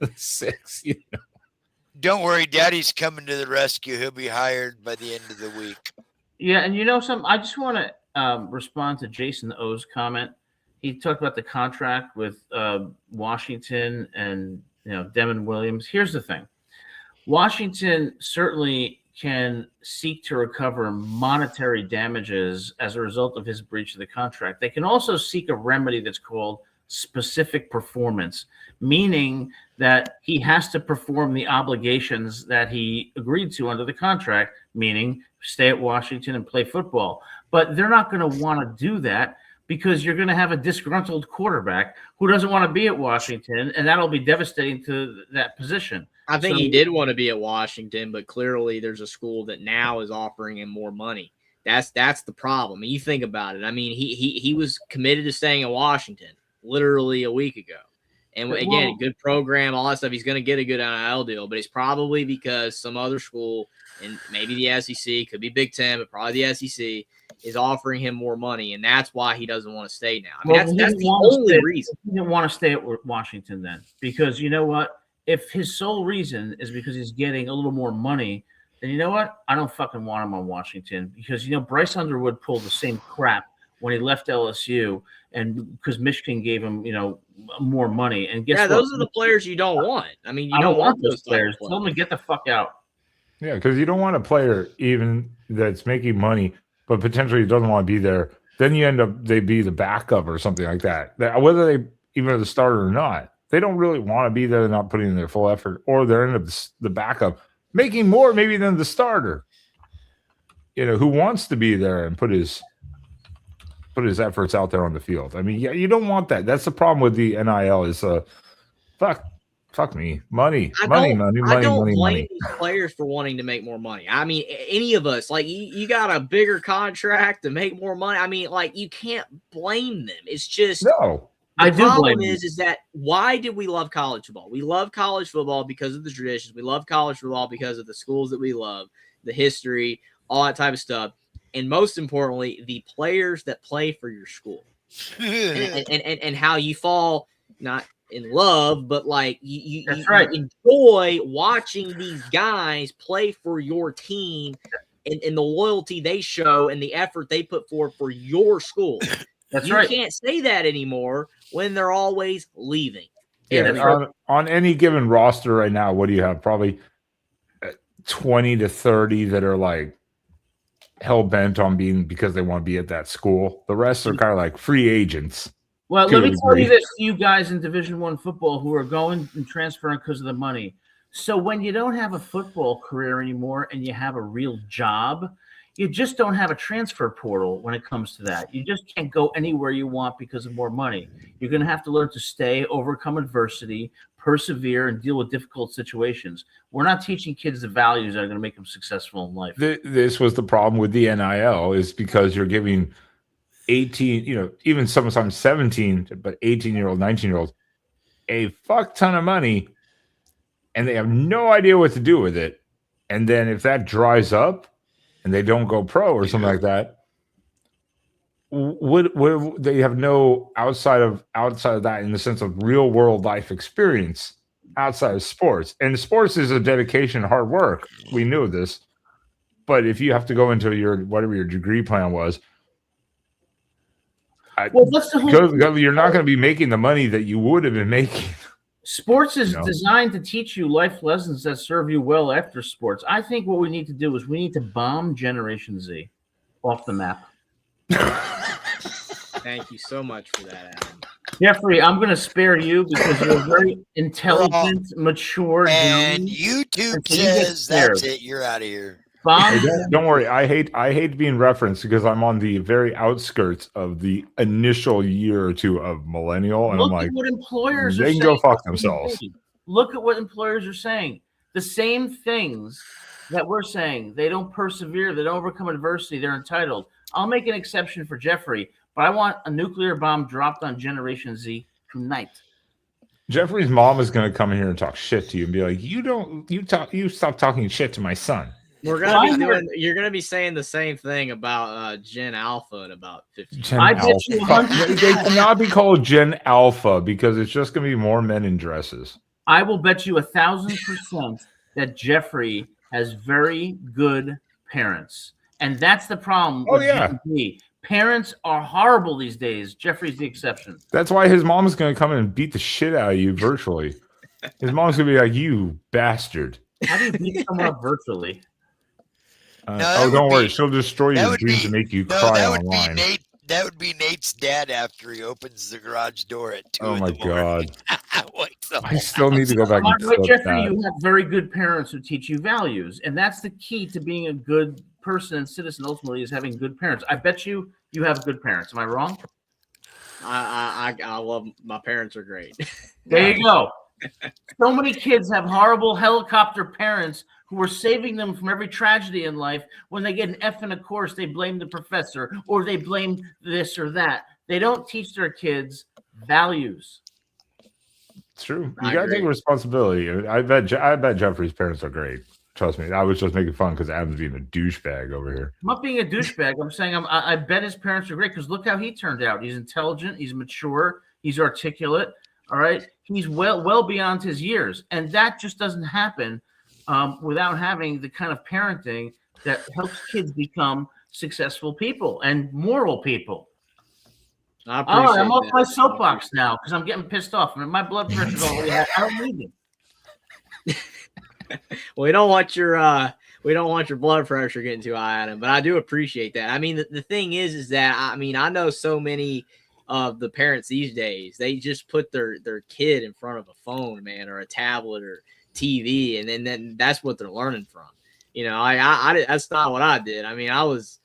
the 6th. Don't worry, Daddy's coming to the rescue. He'll be hired by the end of the week. Yeah, and I just want to respond to Jason O's comment. He talked about the contract with Washington and Demon Williams. Here's the thing: Washington certainly can seek to recover monetary damages as a result of his breach of the contract. They can also seek a remedy that's called specific performance, meaning that he has to perform the obligations that he agreed to under the contract, meaning stay at Washington and play football. But they're not going to want to do that, because you're going to have a disgruntled quarterback who doesn't want to be at Washington, and that'll be devastating to that position. I think he did want to be at Washington, but clearly there's a school that now is offering him more money. That's the problem. And you think about it. I mean, he was committed to staying in Washington literally a week ago. And again, good program, all that stuff. He's going to get a good NIL deal, but it's probably because some other school, and maybe the SEC, could be Big Ten, but probably the SEC, is offering him more money, and that's why he doesn't want to stay now. I mean, that's the only reason. He didn't want to stay at Washington then, because you know what? If his sole reason is because he's getting a little more money, then you know what? I don't fucking want him on Washington, because Bryce Underwood pulled the same crap when he left LSU, and because Michigan gave him more money. And guess what? Those are the players you don't want. I mean, you don't want those players. Tell them to get the fuck out. Yeah, because you don't want a player even that's making money, but potentially doesn't want to be there. Then you end up they be the backup or something like that. Whether they even are the starter or not, they don't really want to be there. They're not putting in their full effort, or they're end up the backup, making more maybe than the starter. Who wants to be there and put his efforts out there on the field. I mean, yeah, you don't want that. That's the problem with the NIL is fuck me. Money. I don't blame these players for wanting to make more money. I mean, any of us, like you got a bigger contract to make more money. I mean, like you can't blame them. It's just no. The problem is that why did we love college football? We love college football because of the traditions. We love college football because of the schools that we love, the history, all that type of stuff. And most importantly, the players that play for your school and how you fall, not in love, but like you That's right. enjoy watching these guys play for your team and the loyalty they show and the effort they put forth for your school. That's you right. can't say that anymore when they're always leaving. Yeah, And on any given roster right now, what do you have? Probably 20 to 30 that are like hell bent on being because they want to be at that school. The rest are kind of like free agents. Well, to let a me tell you degree. this, you guys in Division I football who are going and transferring because of the money. So when you don't have a football career anymore and you have a real job, you just don't have a transfer portal when it comes to that. You just can't go anywhere you want because of more money. You're going to have to learn to stay, overcome adversity, persevere, and deal with difficult situations. We're not teaching kids the values that are going to make them successful in life. This was the problem with the NIL is because you're giving 18, even sometimes 17, but 18-year-old, 19-year-olds a fuck ton of money and they have no idea what to do with it. And then if that dries up and they don't go pro or something like that, would they have no outside of that in the sense of real world life experience outside of sports? And sports is a dedication, hard work. We knew this. But if you have to go into your whatever your degree plan was, Well, that's the whole you're not going to be making the money that you would have been making. Sports is designed to teach you life lessons that serve you well after sports. I think what we need to do is we need to bomb Generation Z off the map. thank you so much for that, Adam. Jeffrey, I'm going to spare you because you're a very intelligent, mature And dude. YouTube So you get says scared. that's it. You're out of here. Bomb. Hey, don't worry. I hate being referenced because I'm on the very outskirts of the initial year or two of millennial, and Look I'm like, at what employers are they saying. can go fuck themselves. Look at what employers are saying. The same things that we're saying. They don't persevere. They don't overcome adversity. They're entitled. I'll make an exception for Jeffrey, but I want a nuclear bomb dropped on Generation Z tonight. Jeffrey's mom is going to come here and talk shit to you and be like, you stop talking shit to my son. We're gonna be doing. You're gonna be saying the same thing about Gen Alpha in about 15. Gen I bet Alpha. you 100. They cannot be called Gen Alpha because it's just going to be more men in dresses. I will bet you 1,000% that Jeffrey has very good parents, and that's the problem. Oh, yeah. Gen Z. Parents are horrible these days. Jeffrey's the exception. That's why his mom's going to come in and beat the shit out of you virtually. His mom's going to be like, you bastard. How do you beat someone up virtually? Don't worry. She'll destroy your dreams and make you cry online. That would be Nate's dad after he opens the garage door at 2 Oh, in my the morning. God. I still need to go back and Right, clip Jeffrey, that. you have very good parents who teach you values, and that's the key to being a good person and citizen. Ultimately, is having good parents. I bet you have good parents. Am I wrong? I love my parents are great. There you go. So many kids have horrible helicopter parents who are saving them from every tragedy in life. When they get an F in a course, they blame the professor or they blame this or that. They don't teach their kids values. It's true. I You got to agree. take responsibility. I bet Jeffrey's parents are great. Trust me. I was just making fun because Adam's being a douchebag over here. I'm not being a douchebag. I'm saying I bet his parents are great because look how he turned out. He's intelligent. He's mature. He's articulate. All right. He's well beyond his years. And that just doesn't happen without having the kind of parenting that helps kids become successful people and moral people. I All right, I'm appreciate off that. my soapbox now because I'm getting pissed off. My blood pressure's already high. I don't need it. Well, we don't want your blood pressure getting too high, Adam. But I do appreciate that. I mean, the thing is that I know so many of the parents these days. They just put their kid in front of a phone, man, or a tablet or TV, and then that's what they're learning from. I that's not what I did. I mean, I was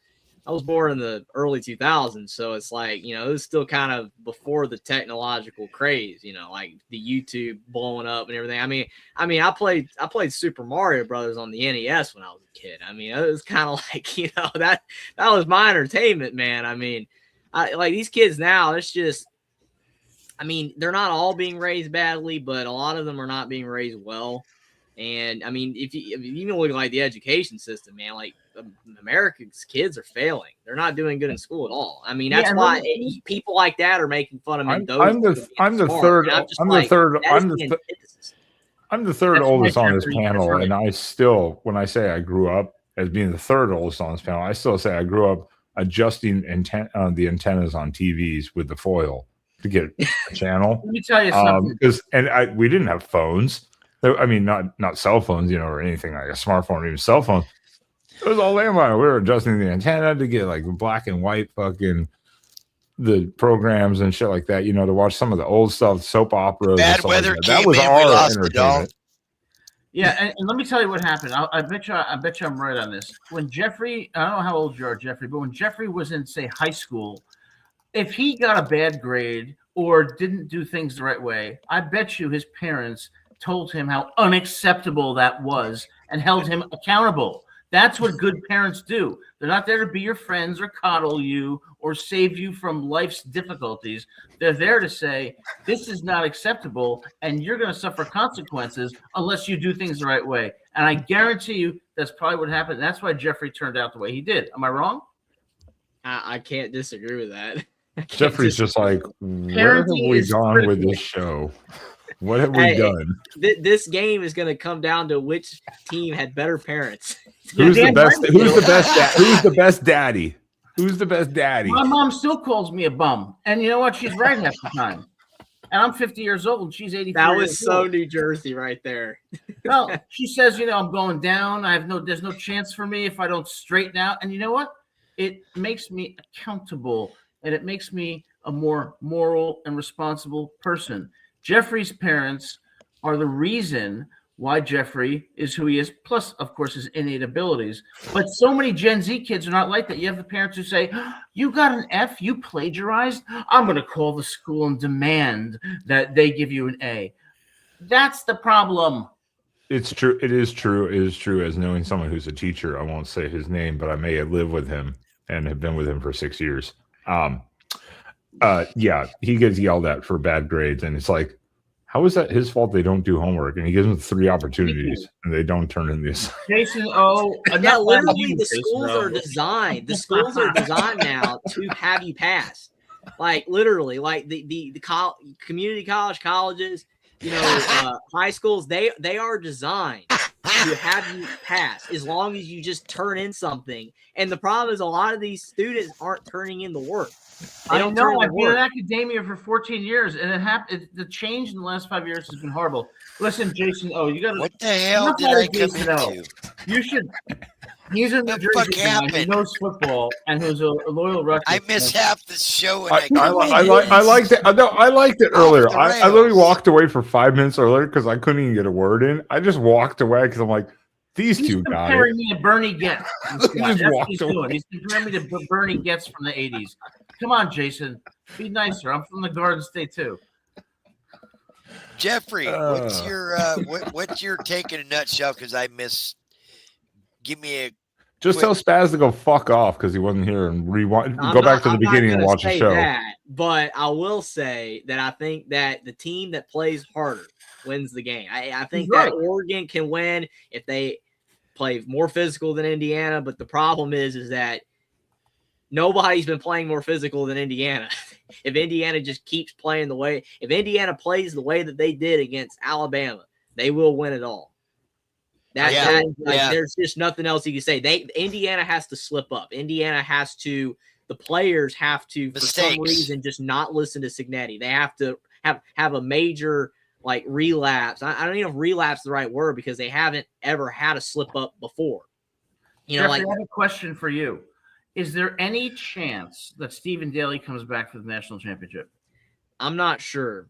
born in the early 2000s, so it's like, it was still kind of before the technological craze, like the YouTube blowing up and everything. I mean, I played Super Mario Brothers on the NES when I was a kid. I mean, it was kind of like, that was my entertainment, man. I mean, like these kids now, it's just, I mean, they're not all being raised badly, but a lot of them are not being raised well. And I mean, if you even look at like the education system, man, like America's kids are failing. They're not doing good in school at all. I mean, that's why people like that are making fun of Mendoza. I'm the third oldest on this panel, and I still, when I say I grew up as being the third oldest on this panel, I still say I grew up adjusting the antennas on TVs with the foil to get a channel. Let me tell you something. We didn't have phones. I mean, not cell phones, or anything like a smartphone or even cell phone. It was all landline. We were adjusting the antenna to get like black and white fucking the programs and shit like that, to watch some of the old stuff, soap operas. Bad weather like came that was in, our we lost entertainment. Yeah, and let me tell you what happened. I bet you I'm right on this. When Jeffrey, I don't know how old you are, Jeffrey, but when Jeffrey was in, say, high school, if he got a bad grade or didn't do things the right way, I bet you his parents told him how unacceptable that was and held him accountable. That's what good parents do. They're not there to be your friends or coddle you or save you from life's difficulties. They're there to say, this is not acceptable, and you're going to suffer consequences unless you do things the right way. And I guarantee you that's probably what happened. That's why Jeffrey turned out the way he did. Am I wrong? I can't disagree with that. Jeffrey's just like, where have we gone with this show? What have we done? This game is going to come down to which team had better parents. Who's the best? Who's the best? Who's the best daddy? Who's the best daddy? My mom still calls me a bum, and you know what? She's right half the time. And I'm 50 years old, and she's 84. That was so New Jersey right there. Well, she says, I'm going down. There's no chance for me if I don't straighten out. And you know what? It makes me accountable, and it makes me a more moral and responsible person. Jeffrey's parents are the reason why Jeffrey is who he is, plus, of course, his innate abilities. But so many Gen Z kids are not like that. You have the parents who say, you got an F, you plagiarized? I'm going to call the school and demand that they give you an A. That's the problem. It's true. It is true. It is true. As knowing someone who's a teacher, I won't say his name, but I may have lived with him and have been with him for 6 years. Yeah, he gets yelled at for bad grades, and it's like, how is that his fault? They don't do homework, and he gives them 3 opportunities, and they don't turn in this. Jason, yeah, literally, the schools are designed. The schools are designed now to have you pass. Like literally, like the community colleges, high schools. They are designed to have you pass as long as you just turn in something. And the problem is, a lot of these students aren't turning in the work. I don't know. I've been in academia for 14 years, and the change in the last 5 years has been horrible. Listen, Jason, you got to. What the hell did I come into? You should. He's a New Jersey guy. He knows football, and who's a loyal Rutgers. I missed half the show. I liked it. No, I liked it earlier. I literally walked away for 5 minutes earlier because I couldn't even get a word in. I just walked away because I'm like, these two guys. He's comparing me to Bernie Getz. That's what he's doing. He's comparing me to Bernie Getz from the 80s. Come on, Jason. Be nicer. I'm from the Garden State, too. Jeffrey, what's your take in a nutshell? Because I missed. Give me a. Just tell Spaz to go fuck off because he wasn't here and go back to the beginning and watch the show. But I will say that I think that the team that plays harder wins the game. I think that Oregon can win if they play more physical than Indiana. But the problem is that nobody's been playing more physical than Indiana. If Indiana just keeps playing if Indiana plays the way that they did against Alabama, they will win it all. There's just nothing else you can say. Indiana has to slip up. Indiana has to. The players have to, for some reason, just not listen to Cignetti. They have to have a major relapse. I don't even know if relapse is the right word because they haven't ever had a slip up before. Jeffrey, I have a question for you. Is there any chance that Stephen Daly comes back for the national championship? I'm not sure.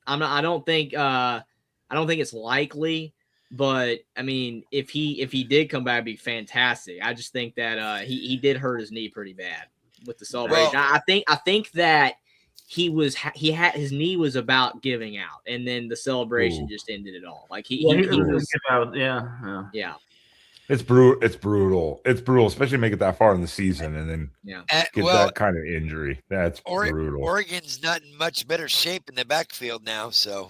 I don't think it's likely. But I mean, if he did come back, it'd be fantastic. I just think that he did hurt his knee pretty bad with the celebration. I think that his knee was about giving out, and then the celebration just ended it all. Like he was about yeah. It's brutal. It's brutal, especially make it that far in the season and then get that kind of injury. That's brutal. Oregon's not in much better shape in the backfield now, so.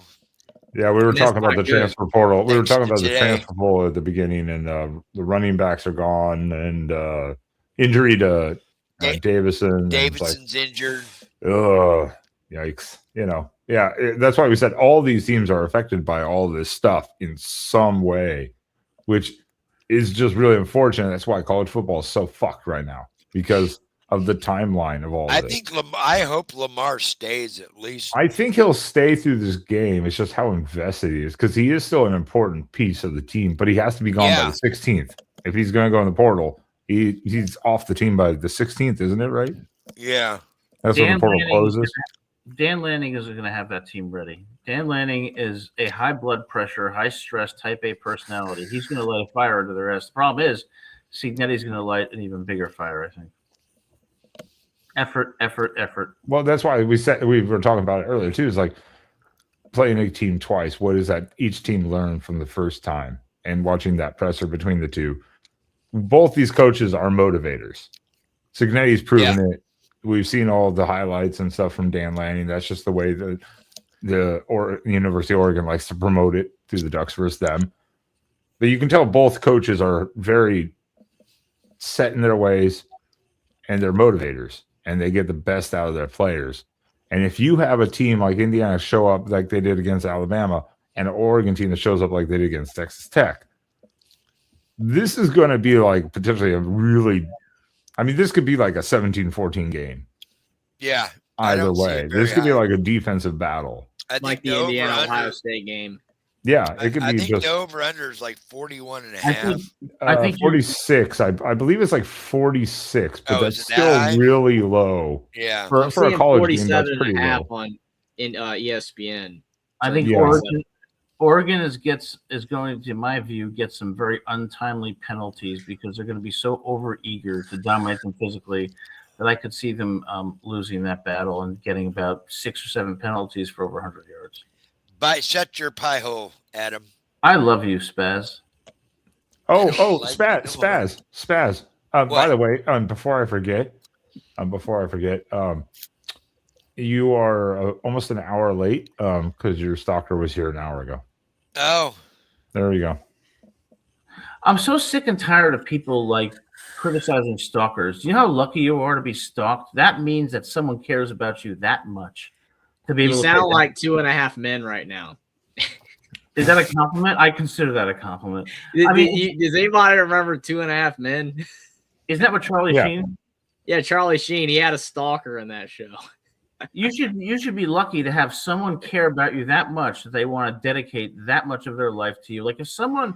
Yeah, we were And that's talking about not the good. transfer portal. We were Thanks talking to about the today. transfer portal at the beginning, and the running backs are gone, and injury to Davison. And it's like, Davidson's injured. ugh, yikes. That's why we said all these teams are affected by all this stuff in some way, which is just really unfortunate. That's why college football is so fucked right now because of the timeline of all I this. think I hope Lamar stays at least. I think he'll stay through this game. It's just how invested he is because he is still an important piece of the team, but he has to be gone by the 16th. If he's going to go in the portal, he's off the team by the 16th, isn't it, right? Yeah. That's when the portal closes. Dan Lanning is going to have that team ready. Dan Lanning is a high blood pressure, high stress, type A personality. He's going to light a fire under the rest. The problem is, Cignetti's going to light an even bigger fire, I think. Effort. Well, that's why we were talking about it earlier too. Is like playing a team twice. What is that each team learned from the first time? And watching that presser between the two. Both these coaches are motivators. Cignetti's proven it. We've seen all the highlights and stuff from Dan Lanning. That's just the way the University of Oregon likes to promote it through the Ducks versus them. But you can tell both coaches are very set in their ways and they're motivators and they get the best out of their players. And if you have a team like Indiana show up like they did against Alabama and an Oregon team that shows up like they did against Texas Tech, this is going to be like potentially this could be like a 17-14 game. Yeah. Either way. This could be like a defensive battle. Like the Indiana-Ohio State game. Yeah, it could be think just the over-under is like 41.5. I think 46. I believe it's like 46, but that's is it still that high? really low. Yeah. For a college game, that's 47 pretty and a half low. on ESPN. I think Yeah. Oregon is going to, in my view, get some very untimely penalties because they're going to be so overeager to dominate them physically that I could see them losing that battle and getting about 6 or 7 penalties for over 100 yards. Shut your pie hole, Adam. I love you, Spaz. Spaz. By the way, before I forget, you are almost an hour late because your stalker was here an hour ago. Oh. There we go. I'm so sick and tired of people like criticizing stalkers. Do you know how lucky you are to be stalked? That means that someone cares about you that much. To be You able to sound like 2.5 men right now. Is that a compliment? I consider that a compliment. Does anybody remember 2.5 Men? Isn't that what Charlie Sheen? Yeah, Charlie Sheen. He had a stalker in that show. You should be lucky to have someone care about you that much that they want to dedicate that much of their life to you. Like if someone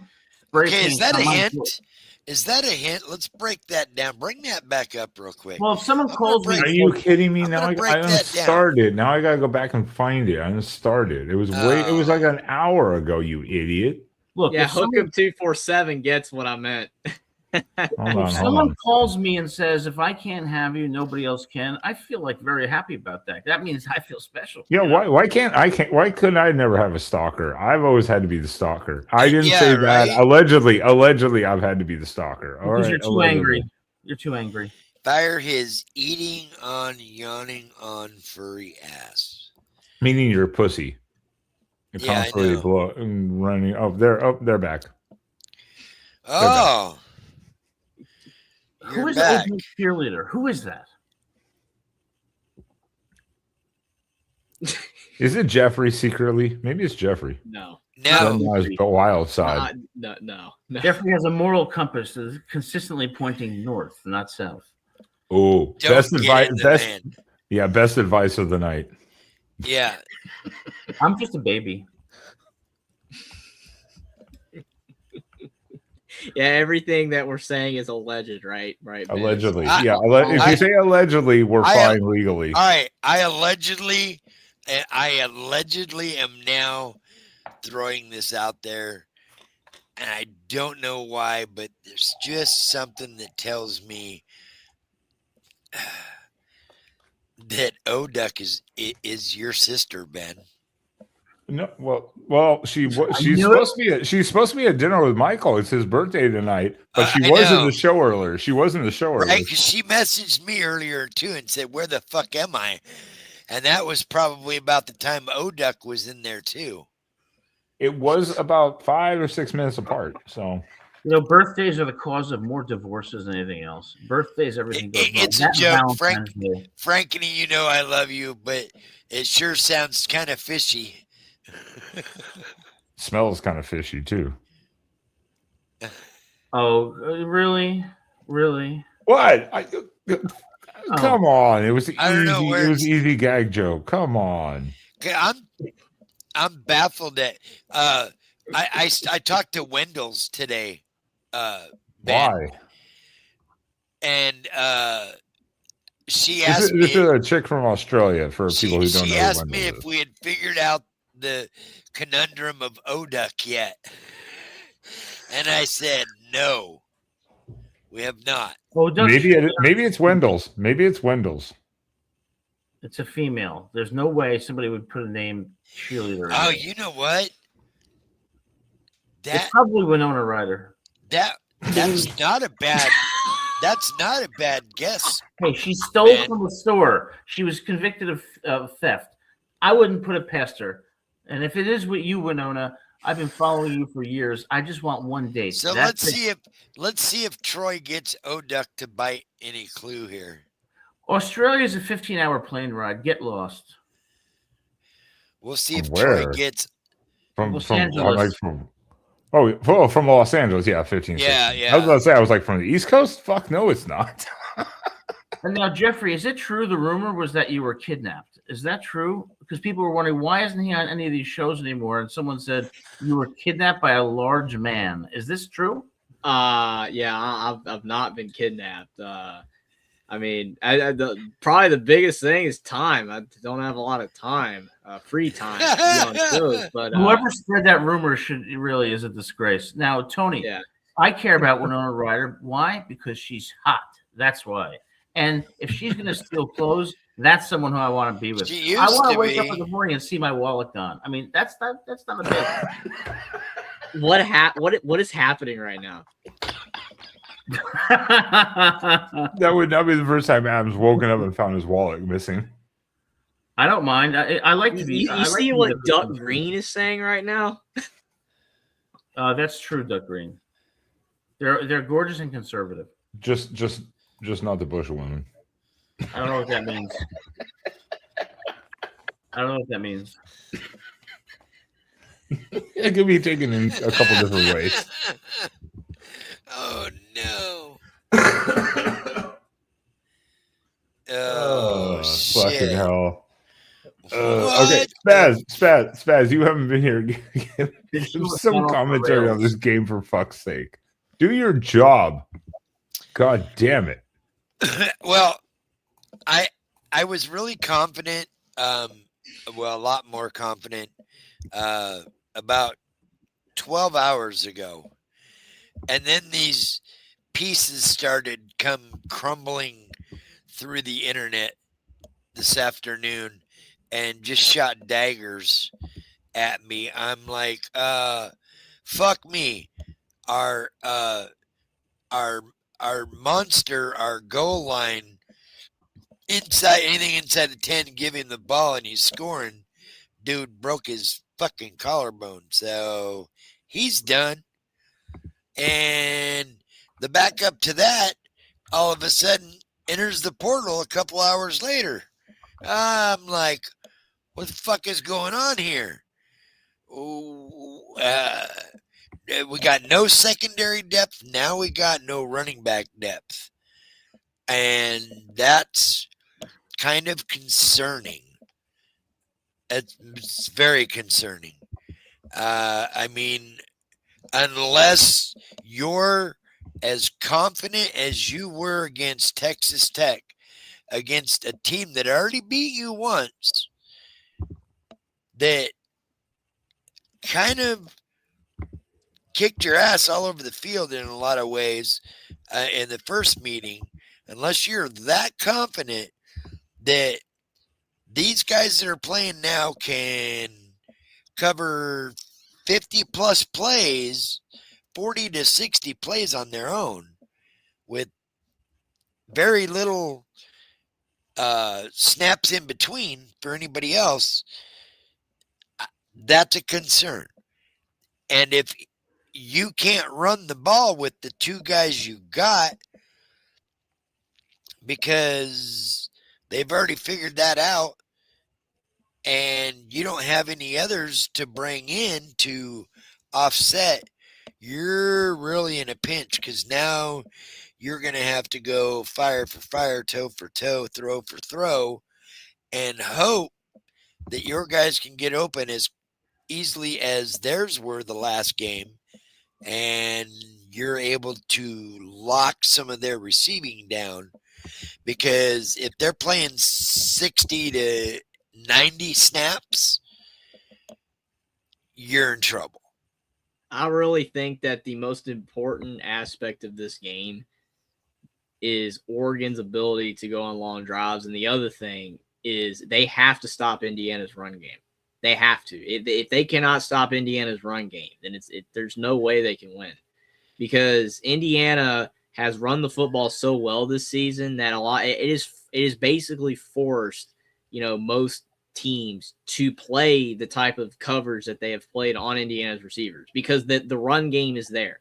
is that a hint? Is that a hint? Let's break that down. Bring that back up real quick. Well, if someone calls me, are you kidding me? Now I unstarted. Now I gotta go back and find it. I unstarted. It was it was like an hour ago. You idiot. Look, yeah, Hookup 247 gets what I meant. If someone calls me and says, if I can't have you, nobody else can, I feel like very happy about that. That means I feel special. Yeah, why couldn't I never have a stalker? I've always had to be the stalker. I didn't say that. Allegedly, I've had to be the stalker. All right, you're too angry. You're too angry. Fire his eating on, yawning on, furry ass. Meaning you're a pussy. You're constantly running. Oh, they're back. Oh. Who is the ultimate cheerleader? Who is that? Is it Jeffrey secretly? Maybe it's Jeffrey. No. It's the wild side. No. Jeffrey has a moral compass that is consistently pointing north, not south. Oh, best advice. Best advice of the night. Yeah. I'm just a baby. Yeah, everything that we're saying is alleged, right? Right. Allegedly. If you say allegedly, we're fine legally. All right. I allegedly am now throwing this out there. And I don't know why, but there's just something that tells me that O-Duck is your sister, Ben. No, well, she's supposed to be at dinner with Michael. It's his birthday tonight, but she was in the show earlier. She was in the show earlier. Right, because she messaged me earlier too and said, "Where the fuck am I?" And that was probably about the time O-Duck was in there too. It was about 5 or 6 minutes apart. So Birthdays are the cause of more divorces than anything else. Birthdays, everything goes wrong. It's a That and joke, Valentine's Day. Frankeny. You know I love you, but it sure sounds kind of fishy. smells kind of fishy too. Oh, really? Really? What? Come Oh, on! It was I don't know easy. where It was it's- easy gag joke. Come on. Okay, I'm baffled at. I talked to Wendell's today, Ben, Why? and she This asked is me. a chick from Australia for people who don't She know asked when me it if is. we had figured out the conundrum of Oduck yet, and I said no, we have not. well, Maybe it's Wendell's. Maybe it's Wendell's. It's a female. There's no way somebody would put a name cheerleader. Oh, in it. you know what? It's That probably Winona Ryder. that's not a bad. That's not a bad guess. Hey, she stole Man. from the store. She was convicted of theft. I wouldn't put it past her. And if it is with you, Winona, I've been following you for years. I just want one date. So That's let's see if Troy gets Oduck to bite any clue here. Australia is a 15-hour plane ride. Get lost. We'll see From if where? Troy gets. From Los from Angeles. like from from Los Angeles. Yeah, 15. Yeah, 16. yeah. I was about to say I was like from the East Coast. Fuck no, it's not. And now, Jeffrey, is it true the rumor was that you were kidnapped? Is that true? Because people were wondering, why isn't he on any of these shows anymore? And someone said you were kidnapped by a large man. Is this true? Yeah, I've not been kidnapped. I mean, probably the biggest thing is time. I don't have a lot of time, free time to be on shows. But Whoever spread that rumor really is a disgrace. Now, Tony, yeah, I care about Winona Ryder. Why? Because she's hot. That's why. And if she's going to steal clothes, that's someone who I want to be with. She I used want to to wake up in be. the morning and see my wallet gone. I mean, that's not a big. what is happening right now? That would not be the first time Adam's woken up and found his wallet missing. I don't mind. I like to be. You see what Duck Green is saying right now? That's true, Duck Green. They're gorgeous and conservative. Just not the Bush women. I don't know what that means. I don't know what that means. It could be taken in a couple different ways. Oh no. Oh, fucking shit. hell. What Okay, Spaz, you haven't been here. Give some commentary on this game for fuck's sake. Do your job. God damn it. Well, I was really confident, a lot more confident, about 12 hours ago. And then these pieces started crumbling through the internet this afternoon and just shot daggers at me. I'm like, fuck me. Our monster, our goal line, anything inside the 10, give him the ball and he's scoring. Dude broke his fucking collarbone, so he's done. And the backup to that, all of a sudden, enters the portal a couple hours later. I'm like, what the fuck is going on here? We got no secondary depth. Now we got no running back depth. And that's kind of concerning. It's very concerning. I mean, unless you're as confident as you were against Texas Tech, against a team that already beat you once, that kind of kicked your ass all over the field in a lot of ways in the first meeting, unless you're that confident that these guys that are playing now can cover 50 plus plays, 40 to 60 plays on their own with very little snaps in between for anybody else, that's a concern. And if you can't run the ball with the two guys you got, because they've already figured that out, and you don't have any others to bring in to offset, you're really in a pinch, because now you're going to have to go fire for fire, toe for toe, throw for throw, and hope that your guys can get open as easily as theirs were the last game, and you're able to lock some of their receiving down. Because if they're playing 60 to 90 snaps, you're in trouble. I really think that the most important aspect of this game is Oregon's ability to go on long drives. And the other thing is they have to stop Indiana's run game. They have to. If they cannot stop Indiana's run game, then there's no way they can win. Because Indiana has run the football so well this season that it is basically forced, most teams to play the type of covers that they have played on Indiana's receivers, because the run game is there.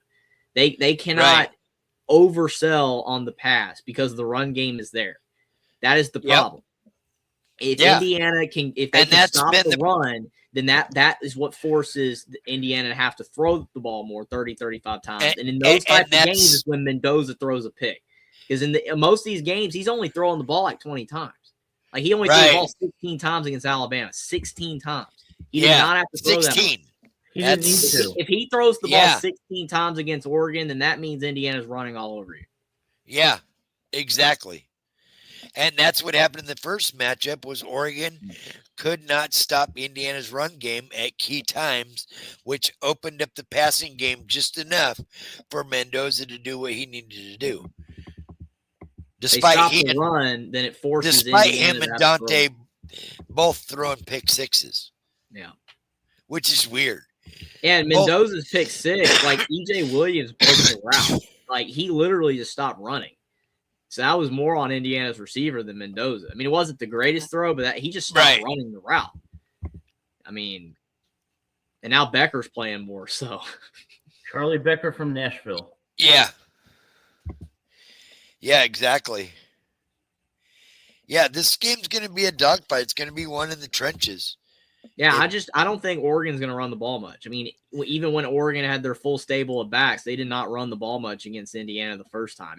They cannot oversell on the pass because the run game is there. That is the problem. If Indiana can, if they can stop the run, then that is what forces Indiana to have to throw the ball more, 30, 35 times. And in those types of games is when Mendoza throws a pick. Because in most of these games, he's only throwing the ball like 20 times. Like, he only threw the ball 16 times against Alabama. 16 times. He did not have to throw 16. He didn't need to. If he throws the ball 16 times against Oregon, then that means Indiana's running all over you. Yeah, exactly. And that's what happened in the first matchup, was Oregon could not stop Indiana's run game at key times, which opened up the passing game just enough for Mendoza to do what he needed to do. Despite the run, then it forces despite Indiana him and Dante both throwing pick sixes. Yeah. Which is weird. And Mendoza's pick six, like EJ Williams broke the route. Like, he literally just stopped running. So that was more on Indiana's receiver than Mendoza. I mean, it wasn't the greatest throw, but he just stopped running the route. I mean, and now Becker's playing more, so. Charlie Becker from Nashville. Yeah. Yeah, exactly. Yeah, this game's going to be a dogfight. It's going to be one in the trenches. Yeah, I don't think Oregon's going to run the ball much. I mean, even when Oregon had their full stable of backs, they did not run the ball much against Indiana the first time.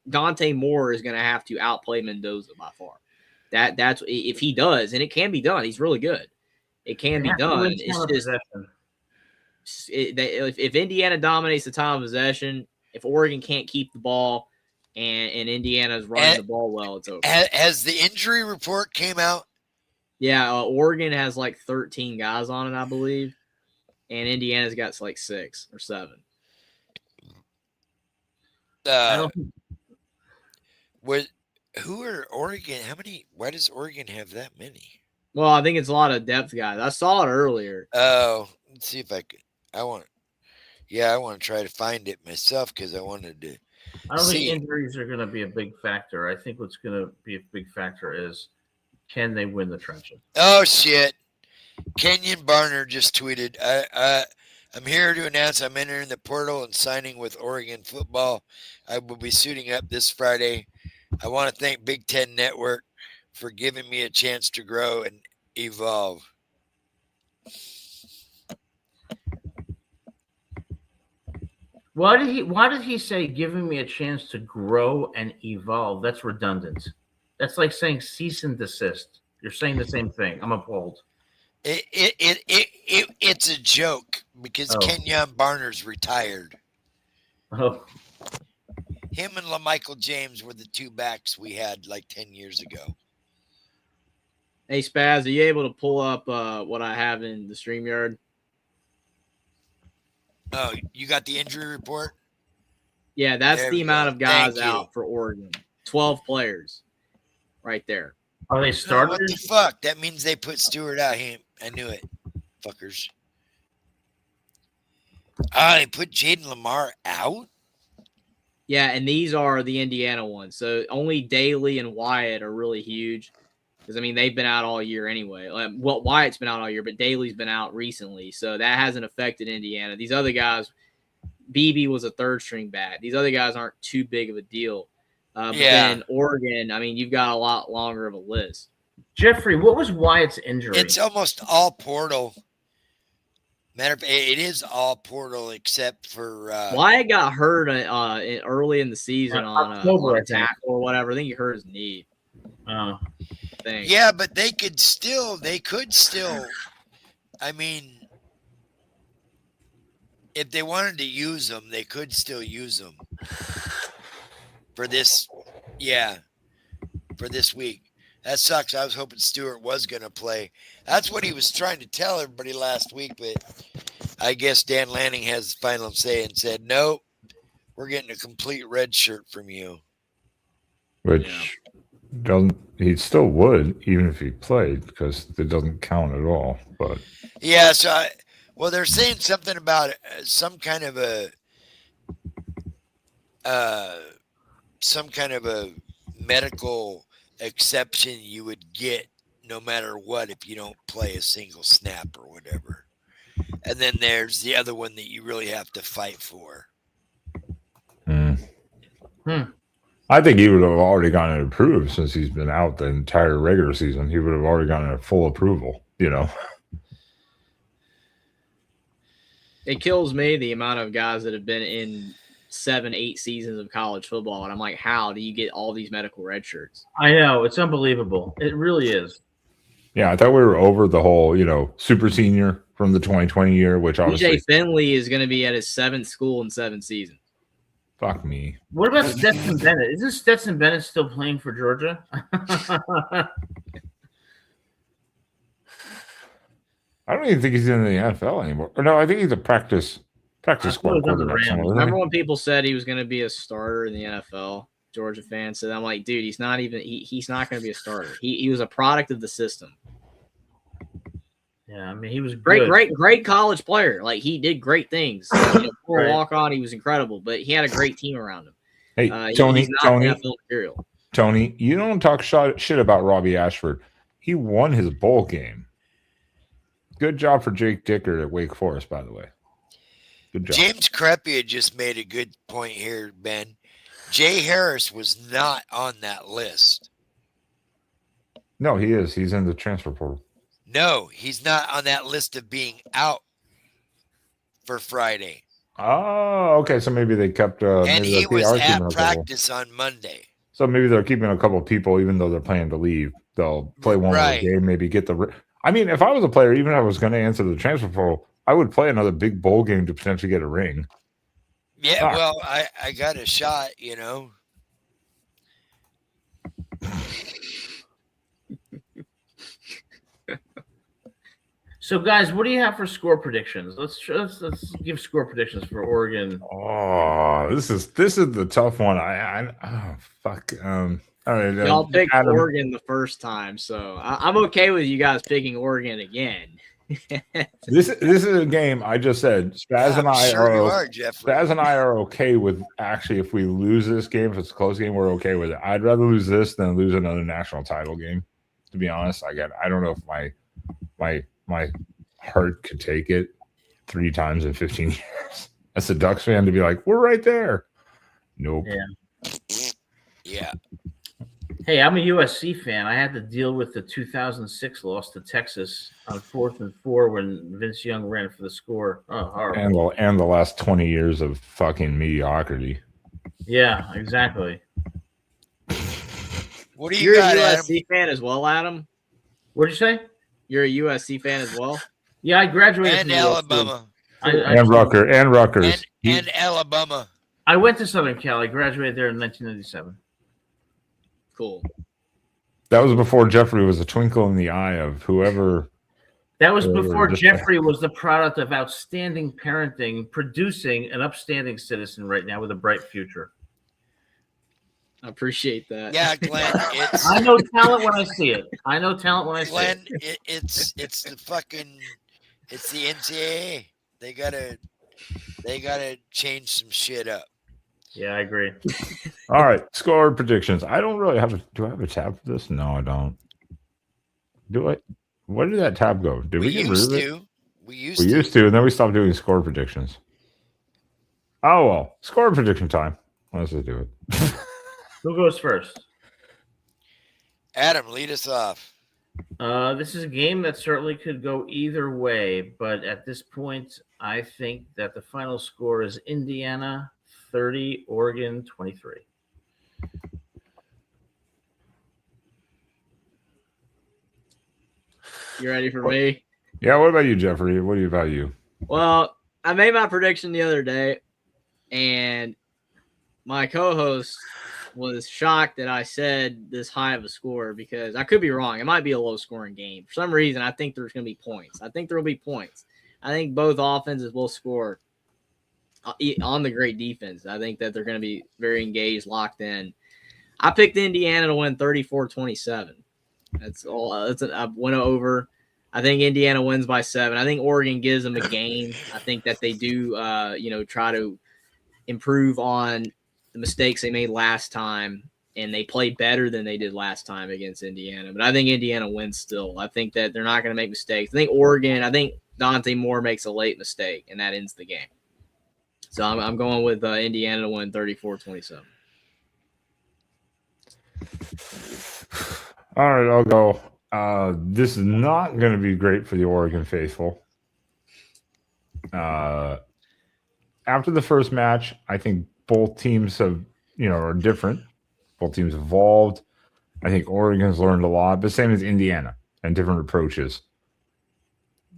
Dante Moore is going to have to outplay Mendoza by far. That's if he does, and it can be done. He's really good. It can be done. It's just if Indiana dominates the time of possession, if Oregon can't keep the ball, and Indiana's running the ball well, it's over. Has the injury report came out? Yeah, Oregon has like 13 guys on it, I believe, and Indiana's got like 6 or 7. Who are Oregon? How many? Why does Oregon have that many? Well, I think it's a lot of depth guys. I saw it earlier. Oh, let's see if I could. I want to try to find it myself, because I wanted to. I don't think injuries are going to be a big factor. I think what's going to be a big factor is, can they win the trenches? Oh, shit. Kenyon Barner just tweeted, I'm here to announce I'm entering the portal and signing with Oregon football. I will be suiting up this Friday. I want to thank Big Ten Network for giving me a chance to grow and evolve. Why did he say giving me a chance to grow and evolve? That's redundant. That's like saying cease and desist. You're saying the same thing. I'm appalled. It's a joke, because Kenyon Barner's retired. Oh. Him and LaMichael James were the two backs we had like 10 years ago. Hey, Spaz, are you able to pull up what I have in the StreamYard? Oh, you got the injury report? Yeah, that's the amount of guys out for Oregon. 12 players right there. Are they started? What the fuck? That means they put Stewart out. I knew it. Fuckers. They put Jaden Lamar out? Yeah, and these are the Indiana ones. So only Daly and Wyatt are really huge. Because, I mean, they've been out all year anyway. Well, Wyatt's been out all year, but Daly's been out recently. So that hasn't affected Indiana. These other guys, BB was a third-string bat. These other guys aren't too big of a deal. But then Oregon, I mean, you've got a lot longer of a list. Jeffrey, what was Wyatt's injury? It's almost all portal. Matter of fact, it is all portal except for Wyatt got hurt early in the season on a tackle or whatever. I think he hurt his knee. Yeah, but they could still. I mean, if they wanted to use them, they could still use them for this. Yeah, for this week. That sucks. I was hoping Stewart was going to play. That's what he was trying to tell everybody last week, but I guess Dan Lanning has the final say and said, "No, we're getting a complete red shirt from you." Which doesn't, he still would, even if he played, because it doesn't count at all. But yeah, so they're saying something about some kind of a medical exception you would get no matter what if you don't play a single snap or whatever. And then there's the other one that you really have to fight for. I think he would have already gotten it approved since he's been out the entire regular season. He would have already gotten a full approval, you know. It kills me the amount of guys that have been in 7-8 seasons of college football, and I'm like, how do you get all these medical red shirts? I know, it's unbelievable. It really is. Yeah, I thought we were over the whole, super senior from the 2020 year, which obviously DJ Finley is going to be at his 7th school in 7 seasons. Fuck me. What about Stetson Bennett? Isn't Stetson Bennett still playing for Georgia? I don't even think he's in the NFL anymore. Or no, I think he's a practice squad quarterback somewhere. Remember when people said he was going to be a starter in the NFL? Georgia fans said, I'm like, dude, he's not even. He's not going to be a starter. He was a product of the system. Yeah, I mean, he was good. Great college player. Like, he did great things. For a walk-on, he was incredible, but he had a great team around him. Hey, Tony, you don't talk shit about Robbie Ashford. He won his bowl game. Good job for Jake Dicker at Wake Forest, by the way. Good job. James Crepea just made a good point here, Ben. Jay Harris was not on that list. No, he is. He's in the transfer portal. No, he's not on that list of being out for Friday. Oh, okay. So maybe they kept. And he was at practice on Monday. So maybe they're keeping a couple of people, even though they're planning to leave. They'll play one more game, maybe get the. I mean, if I was a player, even if I was going to answer the transfer portal, I would play another big bowl game to potentially get a ring. Yeah, well, I got a shot, So, guys, what do you have for score predictions? Let's give score predictions for Oregon. Oh, this is the tough one. Fuck. All right, y'all picked Oregon the first time, so I'm okay with you guys picking Oregon again. This is a game. I just said Spaz and I Spaz and I are okay with, actually, if we lose this game, if it's a close game, we're okay with it. I'd rather lose this than lose another national title game. To be honest, I don't know if my heart could take it 3 times in 15 years. As a Ducks fan, to be like, we're right there. Nope. Yeah. Hey, I'm a USC fan. I had to deal with the 2006 loss to Texas on 4th and 4 when Vince Young ran for the score. Oh, horrible. And the last 20 years of fucking mediocrity. Yeah, exactly. What do you got, a USC fan as well, Adam? What'd you say? You're a USC fan as well? Yeah, I graduated from Alabama. And Rutgers. And Alabama. I went to Southern Cal. I graduated there in 1997. Cool. That was before Jeffrey was a twinkle in the eye of whoever. That was before Jeffrey was the product of outstanding parenting, producing an upstanding citizen right now with a bright future. I appreciate that. Yeah, Glenn. I know talent when I see it. Glenn, it's the NCAA. They gotta change some shit up. Yeah, I agree. All right, score predictions. I don't really have do I have a tab for this? No, I don't. Where did that tab go? Did we get rid of it? We used We to. used to, and then we stopped doing score predictions. Oh well, score prediction time. Let's just do it. Who goes first? Adam, lead us off. This is a game that certainly could go either way, but at this point, I think that the final score is Indiana 30, Oregon 23. You ready for me? Yeah. What about you, Jeffrey? What about you? Well, I made my prediction the other day, and my co-host was shocked that I said this high of a score because I could be wrong. It might be a low-scoring game. For some reason, I think there's going to be points. I think there will be points. I think both offenses will score on the great defense. I think that they're going to be very engaged, locked in. I picked Indiana to win 34-27. That's all. I went over. I think Indiana wins by 7. I think Oregon gives them a game. I think that they do, try to improve on the mistakes they made last time, and they play better than they did last time against Indiana. But I think Indiana wins still. I think that they're not going to make mistakes. I think Dante Moore makes a late mistake, and that ends the game. So I'm going with Indiana to win 34-27. All right, I'll go. This is not going to be great for the Oregon faithful. After the first match, I think both teams are different. Both teams evolved. I think Oregon's learned a lot, but same as Indiana and different approaches.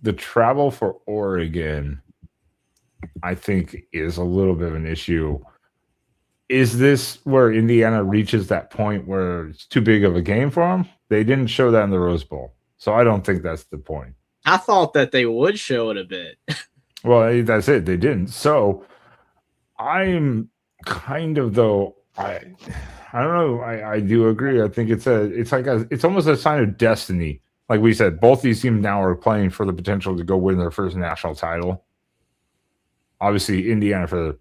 The travel for Oregon, I think, is a little bit of an issue. Is this where Indiana reaches that point where it's too big of a game for them? They didn't show that in the Rose Bowl, so I don't think that's the point. I thought that they would show it a bit. Well, that's it. They didn't. So I'm kind of, though, I don't know. I do agree. I think it's almost a sign of destiny. Like we said, both these teams now are playing for the potential to go win their first national title. Obviously, Indiana for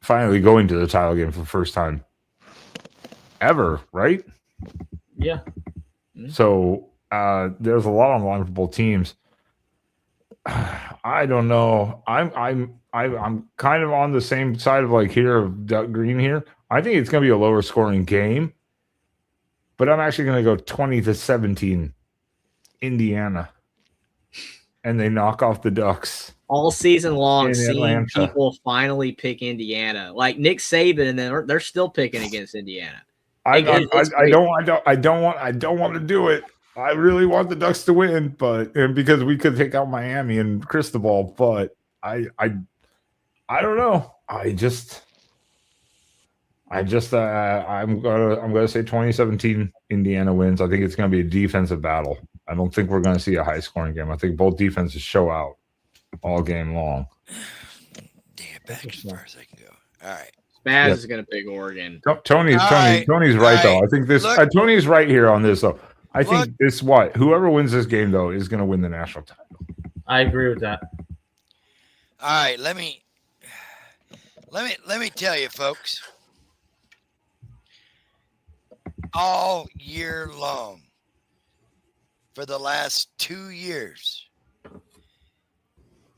finally going to the title game for the first time ever, right? Yeah. So there's a lot on the line for both teams. I don't know. I'm kind of on the same side of of Doug Green here. I think it's going to be a lower scoring game, but I'm actually going to go 20-17 Indiana, and they knock off the Ducks. All season long, In seeing Atlanta. people finally pick Indiana, like Nick Saban, and then they're still picking against Indiana. I It's don't want to do it. I really want the Ducks to win, and because we could take out Miami and Cristobal, but I don't know. I'm gonna say 2017 Indiana wins. I think it's gonna be a defensive battle. I don't think we're gonna see a high scoring game. I think both defenses show out all game long. Damn, back as far as I can go. All right. Spaz is going to pick Oregon. Tony's right though. I think this. Tony's right here on this though. I think whoever wins this game though is going to win the national title. I agree with that. All right, let me tell you, folks. All year long, for the last 2 years,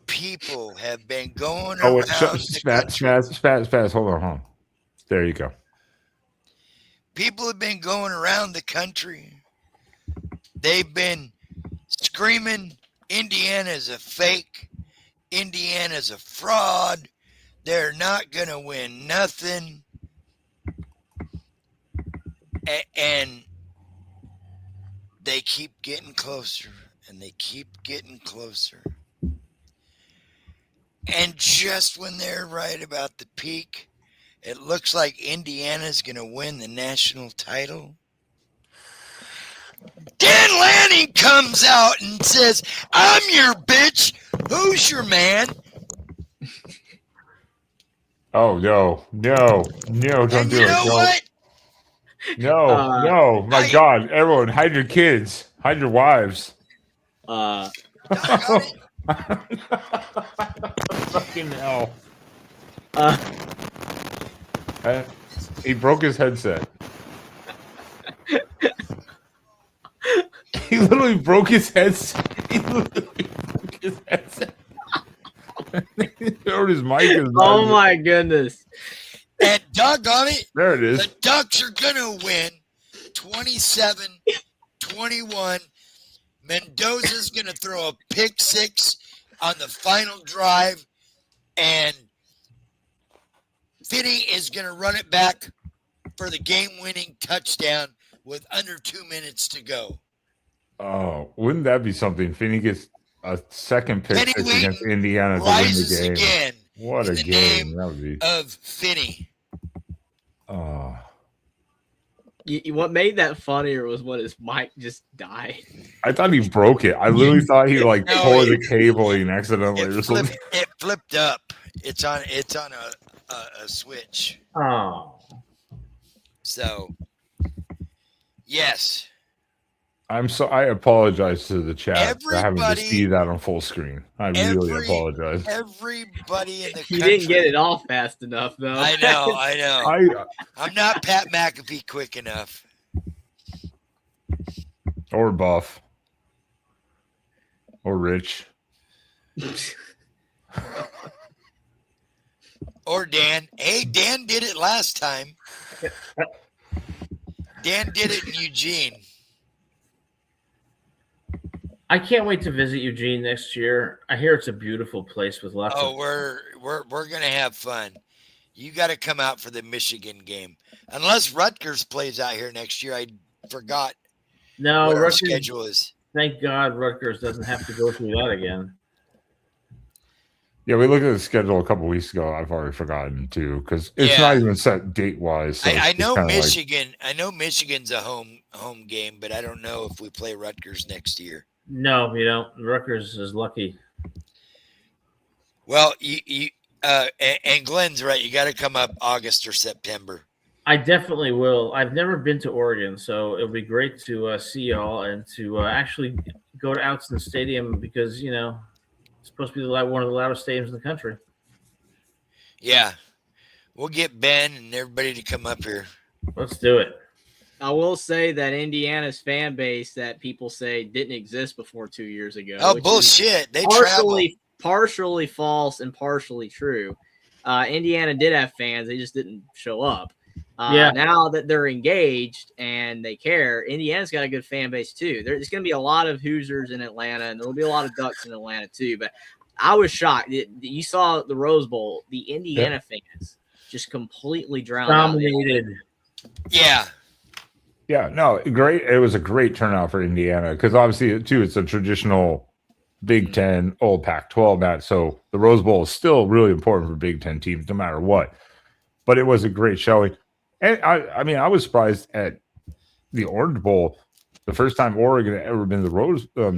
people have been going around. Spaz. Hold on. There you go. People have been going around the country. They've been screaming, Indiana's a fake. Indiana's a fraud. They're not going to win nothing. And they keep getting closer, and they keep getting closer. And just when they're right about the peak, it looks like Indiana's going to win the national title. Dan Lanning comes out and says, I'm your bitch. Who's your man? Oh, no, don't And do it. you know what? No, my God. Everyone, hide your kids. Hide your wives. Doggone it. Fucking hell. He broke his headset. He literally broke his headset. He literally broke his headset. Or his mic is Oh my goodness. And doggone it, There it is. the Ducks are going to win 27-21. Mendoza's going to throw a pick six on the final drive, and Finney is going to run it back for the game-winning touchdown with under 2 minutes to go. Oh, wouldn't that be something? Finney gets a second pick Penny six Wheaton against Indiana to win rises the game. again What in a the game name that would be. of Finney. Oh, What made that funnier was when his mic just died. I thought he broke it. I literally thought he like No, tore the cabling accidentally or something. It flipped up. It's on a switch. Oh, So, yes. I apologize to the chat for having to Everybody- see that on full screen. I really apologize. Everybody in the You country. didn't get it off fast enough, though. I know. I'm not Pat McAfee quick enough. Or Buff. Or Rich. Or Dan. Hey, Dan did it last time. Dan did it in Eugene. I can't wait to visit Eugene next year. I hear it's a beautiful place with lots Oh, of. we're gonna have fun. You got to come out for the Michigan game, unless Rutgers plays out here next year. I forgot No, what our Rutgers. schedule is. Thank God Rutgers doesn't have to go through that again. Yeah, we looked at the schedule a couple weeks ago. I've already forgotten too, because it's not even set date wise. So I it's know kinda Michigan. I know Michigan's a home game, but I don't know if we play Rutgers next year. No, you don't. Rutgers is lucky. Well, and Glenn's right. You got to come up August or September. I definitely will. I've never been to Oregon, so it'll be great to see y'all and to actually go to Outson Stadium because it's supposed to be one of the loudest stadiums in the country. Yeah, we'll get Ben and everybody to come up here. Let's do it. I will say that Indiana's fan base that people say didn't exist before 2 years ago. Oh, which is bullshit! They travel. partially false and partially true. Indiana did have fans; they just didn't show up. Now that they're engaged and they care, Indiana's got a good fan base too. There's going to be a lot of Hoosiers in Atlanta, and there'll be a lot of Ducks in Atlanta too. But I was shocked. You saw the Rose Bowl; the Indiana fans just completely drowned out. Dominated. Yeah. Yeah, no, great. It was a great turnout for Indiana because obviously, too, it's a traditional Big Ten, old Pac-12 match. So the Rose Bowl is still really important for Big Ten teams, no matter what. But it was a great showing, and I was surprised at the Orange Bowl. The first time Oregon had ever been to the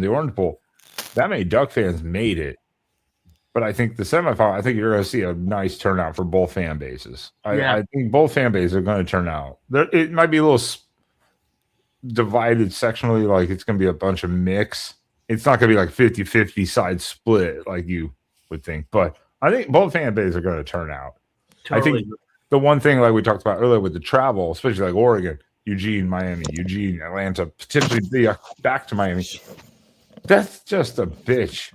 Orange Bowl, that many Duck fans made it. But I think the semifinal, I think you're going to see a nice turnout for both fan bases. I think both fan bases are going to turn out. It might be a little divided sectionally, like it's going to be a bunch of mix. It's not going to be like 50-50 side split like you would think, but I think both fan bases are going to turn out. Totally. I think the one thing like we talked about earlier with the travel, especially like Oregon, Eugene, Miami, Atlanta, potentially be back to Miami. That's just a bitch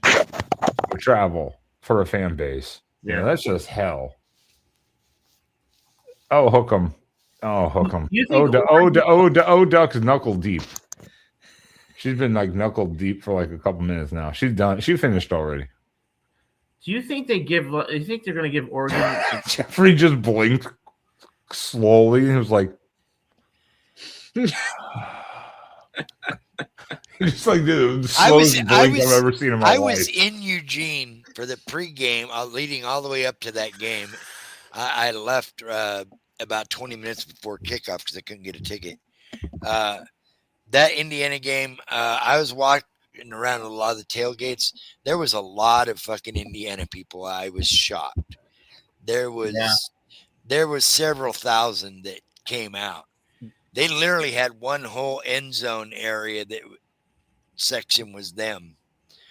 for travel for a fan base. Yeah, that's just hell. Oh, hook 'em. Oh, hook 'em. Duck's knuckle deep. She's been like knuckle deep for like a couple minutes now. She's done. She finished already. Do you think they give? You think they're going to give Oregon? Jeffrey just blinked slowly. He was like, he just like did the slowest blink I've ever seen in my life. I was in Eugene for the pregame, leading all the way up to that game. I left about 20 minutes before kickoff because I couldn't get a ticket. That Indiana game, I was walking around a lot of the tailgates. There was a lot of fucking Indiana people. I was shocked. There was several thousand that came out. They literally had one whole end zone area that section was them.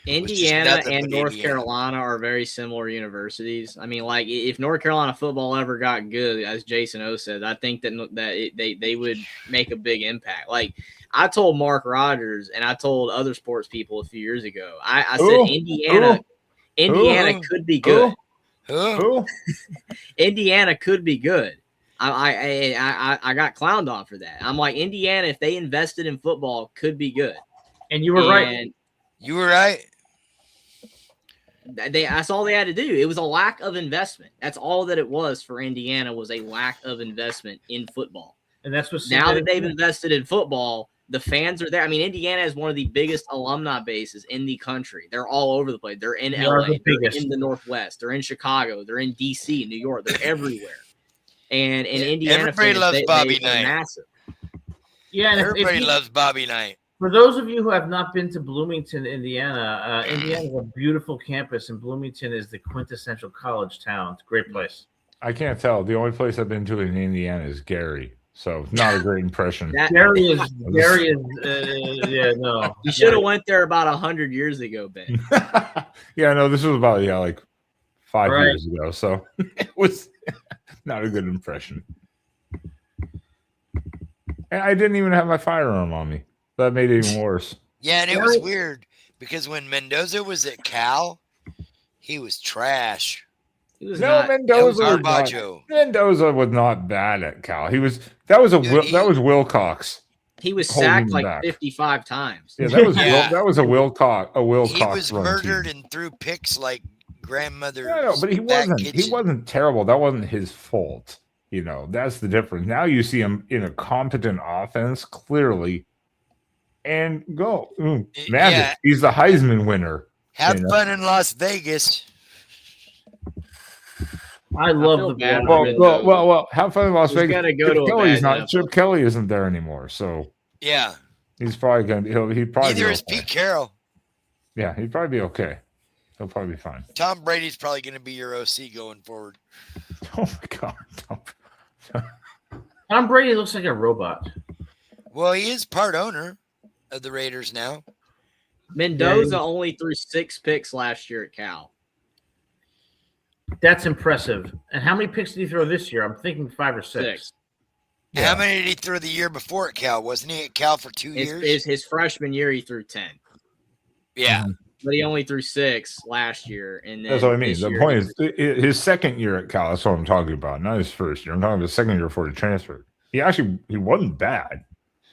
Indiana nothing and but North Indiana. Carolina are very similar universities. I mean, like if North Carolina football ever got good, as Jason O said, I think they would make a big impact. Like I told Mark Rogers and I told other sports people a few years ago. I said Indiana could be good. Who? Indiana could be good. I got clowned on for that. I'm like Indiana, if they invested in football, could be good. And you were right. You were right. That's all they had to do. It was a lack of investment. That's all that it was for Indiana, was a lack of investment in football. And that's what now that they've invested in football, the fans are there. I mean, Indiana is one of the biggest alumni bases in the country. They're all over the place. They're in LA, they're in the Northwest, they're in Chicago, they're in DC, New York, they're everywhere. And Indiana everybody fans, loves Bobby they're Knight. massive. Yeah, and everybody loves Bobby Knight. For those of you who have not been to Bloomington, Indiana, Indiana is a beautiful campus, and Bloomington is the quintessential college town. It's a great place. I can't tell. The only place I've been to in Indiana is Gary, so not a great impression. Gary is, yeah, no. You should have went there about 100 years ago, Ben. Yeah, no, this was about like 5 years ago, so it was not a good impression. And I didn't even have my firearm on me. That made it even worse. Yeah, and it was weird because when Mendoza was at Cal, he was trash. Mendoza was not bad at Cal. That was Wilcox. He was sacked like 55 times. Yeah, that was a Wilcox. He was murdered and threw picks like grandmother. No, but he wasn't terrible. That wasn't his fault. You know, that's the difference. Now you see him in a competent offense, clearly. And go. Magic. Yeah. He's the Heisman winner. Have fun in Las Vegas. I love the well, have fun in Las Vegas. Gotta go Chip Kelly isn't there anymore, so yeah, he's probably gonna. He probably neither is Pete Carroll. Yeah, he'd probably be okay. He'll probably be fine. Tom Brady's probably going to be your OC going forward. Oh my God, Tom Brady looks like a robot. Well, he is part owner of the Raiders now. Mendoza only threw 6 picks last year at Cal. That's impressive. And how many picks did he throw this year? I'm thinking 5 or 6. Yeah. How many did he throw the year before at Cal? Wasn't he at Cal for 2 years? His freshman year, he threw 10. Yeah. But he only threw 6 last year. And then that's what I mean. The point is his second year at Cal. That's what I'm talking about. Not his first year. I'm talking about his second year before he transferred. He wasn't bad.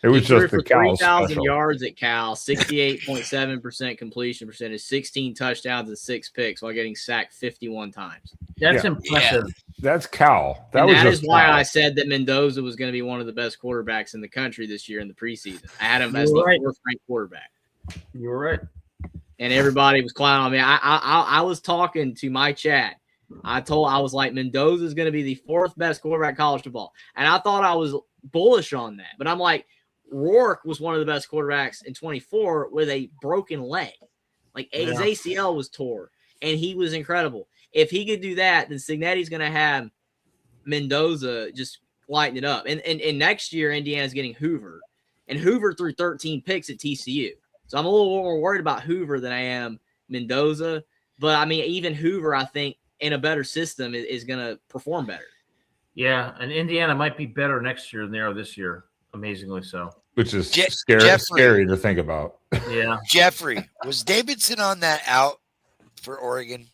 It was just the Cal 3,000 yards at Cal, 68.7% completion percentage, 16 touchdowns and 6 picks while getting sacked 51 times. That's impressive. Yeah. That's Cal. That is why I said that Mendoza was going to be one of the best quarterbacks in the country this year in the preseason. I had him as the 4th-ranked quarterback. You were right. And everybody was clowning on me. I was talking to my chat. I was like, Mendoza is going to be the 4th best quarterback in college football. And I thought I was bullish on that. But I'm like, Rourke was one of the best quarterbacks in 24 with a broken leg. Like his ACL was tore, and he was incredible. If he could do that, then Cignetti's going to have Mendoza just lighten it up. And next year, Indiana's getting Hoover, and Hoover threw 13 picks at TCU. So I'm a little more worried about Hoover than I am Mendoza. But, I mean, even Hoover, I think, in a better system is going to perform better. Yeah, and Indiana might be better next year than they are this year. Amazingly so. Which is scary to think about. Yeah. Jeffrey, was Davidson on that out for Oregon?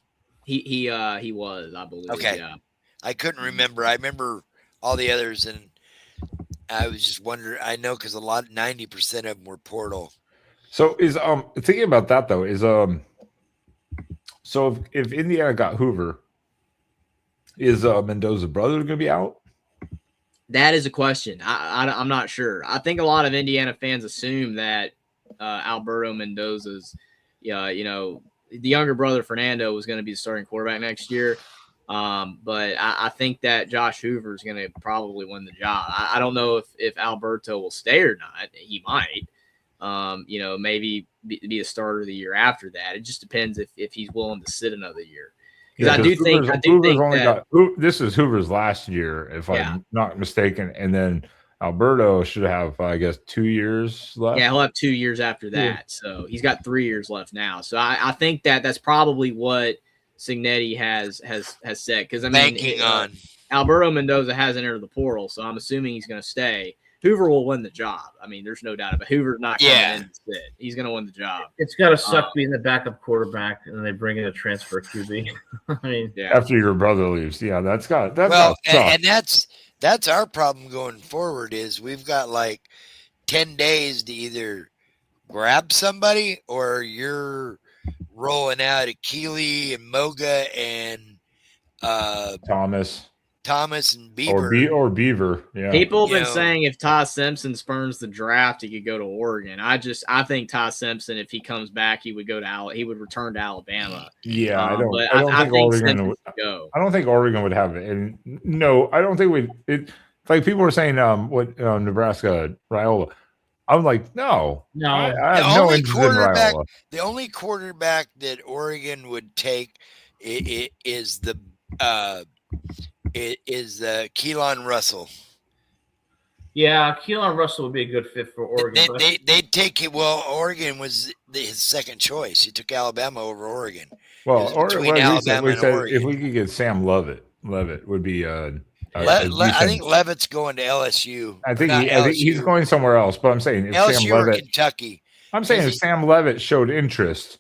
He was, I believe. Okay. Yeah. I couldn't remember. I remember all the others, and I was just wondering. I know because 90% of them were portal. So is thinking about that though is so if Indiana got Hoover, is Mendoza's brother going to be out? That is a question. I'm not sure. I think a lot of Indiana fans assume that Alberto Mendoza's, the younger brother Fernando was going to be the starting quarterback next year. But I think that Josh Hoover is going to probably win the job. I don't know if Alberto will stay or not. He might. Maybe be a starter the year after that. It just depends if he's willing to sit another year. Because I do think this is Hoover's last year, if I'm not mistaken. And then Alberto should have, I guess, 2 years left. Yeah, he'll have 2 years after that. So he's got 3 years left now. So I think that's probably what Signetti has said. Because I mean, Banking on. Alberto Mendoza hasn't entered the portal, so I'm assuming he's going to stay. Hoover will win the job. I mean, there's no doubt about it. Hoover's not coming in to sit. He's going to win the job. It's got to suck being the backup quarterback, and then they bring in a transfer QB. I mean, after your brother leaves, that's got and that's our problem going forward. Is we've got like 10 days to either grab somebody or you're rolling out a Keeley and Moga and Thomas and Bieber or Beaver. Yeah. People have been saying if Ty Simpson spurns the draft, he could go to Oregon. I think Ty Simpson, if he comes back, he would return to Alabama. Yeah, I don't think Oregon would have it. And no, I don't think it like people were saying Nebraska Raiola. I'm like, no. I have no interest in Raiola. The only quarterback that Oregon would take is Keelan Russell. Yeah, Keelan Russell would be a good fit for Oregon. They'd take it. Well, Oregon was his second choice. He took Alabama over Oregon. Well, Alabama and Oregon. If we could get Sam Leavitt would be. I think Levitt's going to LSU. I think he's going somewhere else. But I'm saying if LSU Sam Leavitt, or Kentucky. I'm saying if Sam Leavitt showed interest.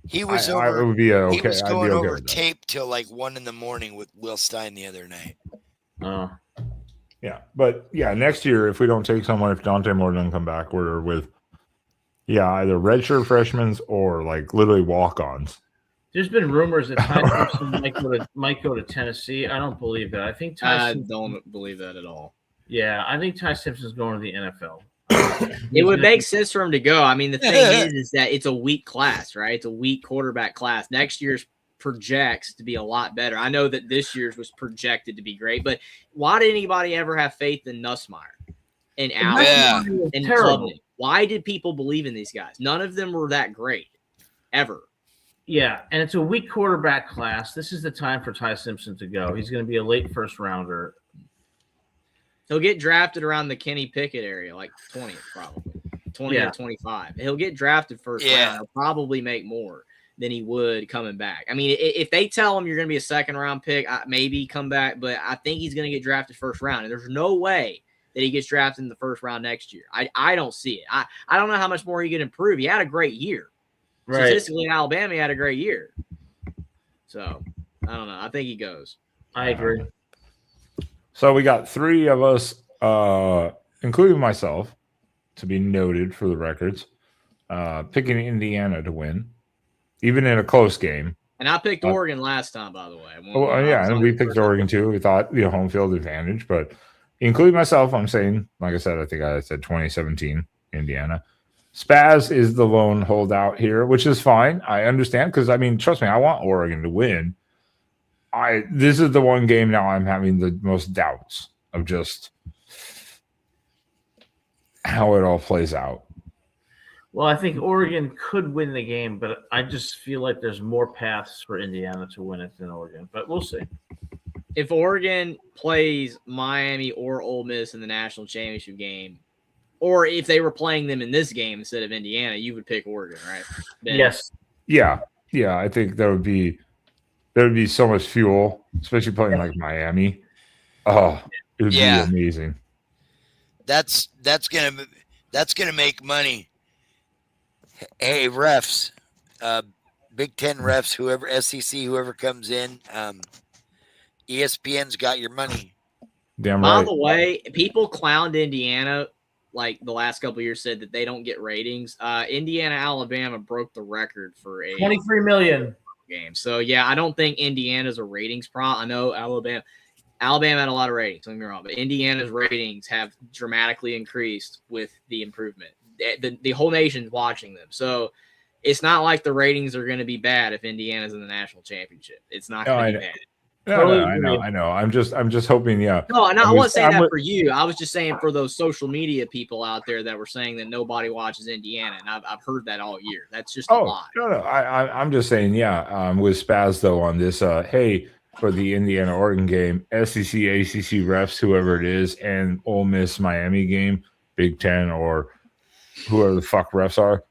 He was He was going over tape till like 1 a.m. with Will Stein the other night. Oh, yeah, but next year if we don't take someone, if Dante Moore doesn't come back, we're with either redshirt freshmen or like literally walk-ons. There's been rumors that Ty Simpson might go to Tennessee. I don't believe that. I think I don't believe that at all. Yeah, I think Ty Simpson's going to the NFL. It would make sense for him to go. I mean, the thing is that it's a weak class, right? It's a weak quarterback class. Next year's projects to be a lot better. I know that this year's was projected to be great, but why did anybody ever have faith in Nussmeier and Allen and Klubnik? Why did people believe in these guys? None of them were that great, ever. Yeah, and it's a weak quarterback class. This is the time for Ty Simpson to go. He's going to be a late first rounder. He'll get drafted around the Kenny Pickett area, like 20th probably, 20 or 25. He'll get drafted first round. He'll probably make more than he would coming back. I mean, if they tell him you're going to be a second-round pick, maybe come back, but I think he's going to get drafted first round. And there's no way that he gets drafted in the first round next year. I don't see it. I don't know how much more he can improve. He had a great year. Right. Statistically, in Alabama, he had a great year. So, I don't know. I think he goes. I agree. So we got 3 of us, including myself, to be noted for the records, picking Indiana to win, even in a close game. And I picked Oregon last time, by the way. And we picked Oregon too. We thought home field advantage, but including myself, I'm saying, like I said, I think I said 2017 Indiana. Spaz is the lone holdout here, which is fine. I understand because, I mean, trust me, I want Oregon to win. This is the one game now I'm having the most doubts of just how it all plays out. Well, I think Oregon could win the game, but I just feel like there's more paths for Indiana to win it than Oregon. But we'll see. If Oregon plays Miami or Ole Miss in the national championship game, or if they were playing them in this game instead of Indiana, you would pick Oregon, right? Ben? Yes. Yeah. I think there would be so much fuel, especially playing like Miami. Oh, it would be amazing. That's gonna make money. Hey, refs, Big Ten refs, whoever SEC, whoever comes in, ESPN's got your money. Damn right. By the way, people clowned Indiana like the last couple of years, said that they don't get ratings. Indiana, Alabama broke the record for a 23 million game. So yeah, I don't think Indiana's a ratings problem. I know Alabama had a lot of ratings, don't get me wrong, but Indiana's ratings have dramatically increased with the improvement. The whole nation's watching them. So it's not like the ratings are going to be bad if Indiana's in the national championship. It's not going to be bad. I know. I'm just hoping. Yeah. No, I wasn't saying that for you. I was just saying for those social media people out there that were saying that nobody watches Indiana, and I've heard that all year. That's just a lie. No. I'm just saying. Yeah. With Spaz though on this. Hey, for the Indiana Oregon game, SEC, ACC refs, whoever it is, and Ole Miss Miami game, Big Ten or whoever the fuck refs are,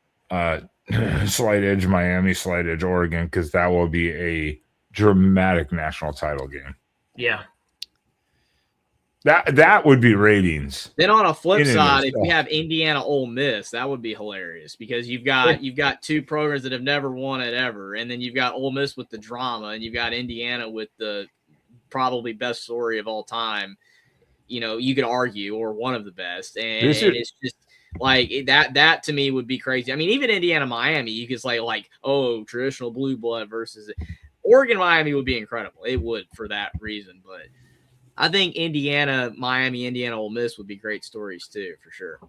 slight edge Miami, slight edge Oregon, because that will be a dramatic national title game. Yeah. That would be ratings. Then on a flip In and of side, if itself. you have Indiana Ole Miss, that would be hilarious because you've got two programs that have never won it ever, and then you've got Ole Miss with the drama, and you've got Indiana with the probably best story of all time. You know, you could argue, or one of the best, and it's just like that to me would be crazy. I mean, even Indiana Miami, you could say like, oh, traditional blue blood versus Oregon Miami would be incredible. It would for that reason, but I think Indiana, Miami, Indiana, Ole Miss would be great stories too, for sure.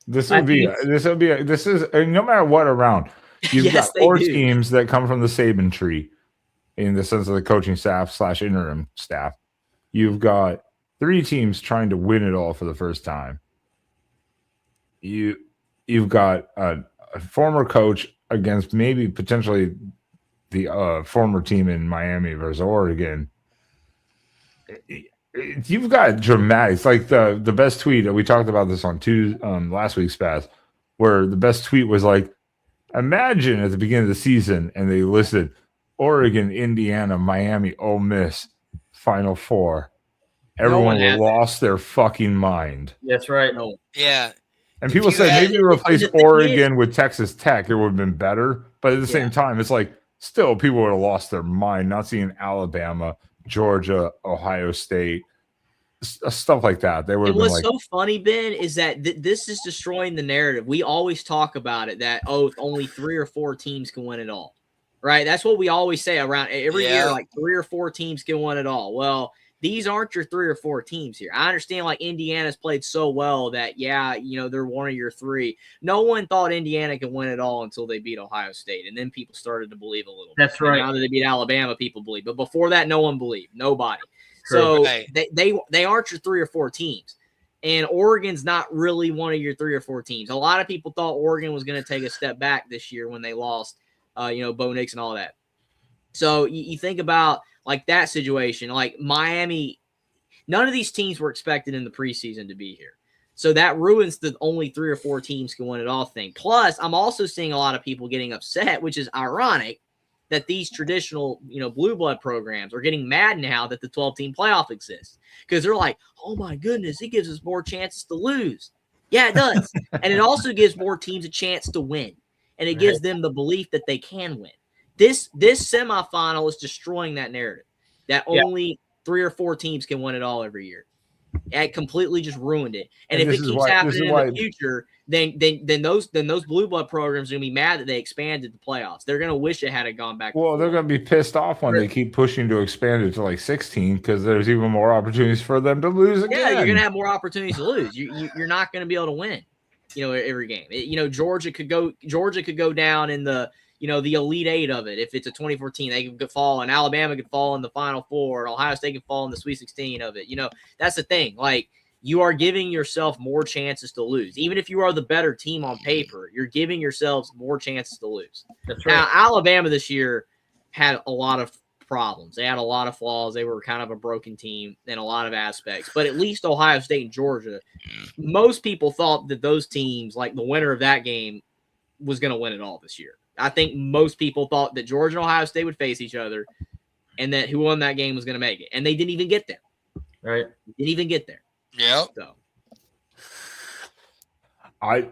This is no matter what around. You've Yes, got they 4 do. teams that come from the Saban tree in the sense of the coaching staff / interim staff. You've got 3 teams trying to win it all for the first time. You've got a former coach against maybe potentially the former team in Miami versus Oregon. You've got dramatics, like the best tweet. We talked about this on last week's Spaz, where the best tweet was like, imagine at the beginning of the season, and they listed Oregon, Indiana, Miami, Ole Miss, Final Four. Everyone would have lost their fucking mind. That's right. No. Yeah. And If people you said had- maybe replace the thing Oregon with Texas Tech, it would have been better. But at the same Yeah. time, it's like still people would have lost their mind not seeing Alabama, Georgia, Ohio State, stuff like that. They would have And been what's like, so funny, Ben, is that this is destroying the narrative. We always talk about it that only 3 or 4 teams can win it all, right? That's what we always say around every year. Like 3 or 4 teams can win it all. Well, these aren't your 3 or 4 teams here. I understand like Indiana's played so well that they're one of your 3. No one thought Indiana could win it all until they beat Ohio State, and then people started to believe a little. That's bit. right. Now that they beat Alabama, people believe, but before that, no one believed. Nobody. True. So Right. they aren't your 3 or 4 teams. And Oregon's not really one of your 3 or 4 teams. A lot of people thought Oregon was going to take a step back this year when they lost, Bo Nix and all that. So you think about like that situation, like Miami, none of these teams were expected in the preseason to be here. So that ruins the only 3 or 4 teams can win it all thing. Plus, I'm also seeing a lot of people getting upset, which is ironic, that these traditional, blue blood programs are getting mad now that the 12-team playoff exists because they're like, oh my goodness, it gives us more chances to lose. Yeah, it does. And it also gives more teams a chance to win. And it gives them the belief that they can win. This semifinal is destroying that narrative that only 3 or 4 teams can win it all every year. It completely just ruined it. And if it keeps happening in the future, then those blue blood programs are gonna be mad that they expanded the playoffs. They're gonna wish it had gone back. well, they're gonna be pissed off when they keep pushing to expand it to like 16 because there's even more opportunities for them to lose again. Yeah, you're gonna have more opportunities to lose. You're not gonna be able to win, every game. Georgia could go down in the the Elite 8 of it. If it's a 2014, they could fall, and Alabama could fall in the Final Four, and Ohio State could fall in the Sweet 16 of it. That's the thing. Like, you are giving yourself more chances to lose. Even if you are the better team on paper, you're giving yourselves more chances to lose. That's right. Now, Alabama this year had a lot of problems. They had a lot of flaws. They were kind of a broken team in a lot of aspects. But at least Ohio State and Georgia, most people thought that those teams, like the winner of that game, was going to win it all this year. I think most people thought that Georgia and Ohio State would face each other and that who won that game was going to make it. And they didn't even get there. Right. Didn't even get there. Yeah. So I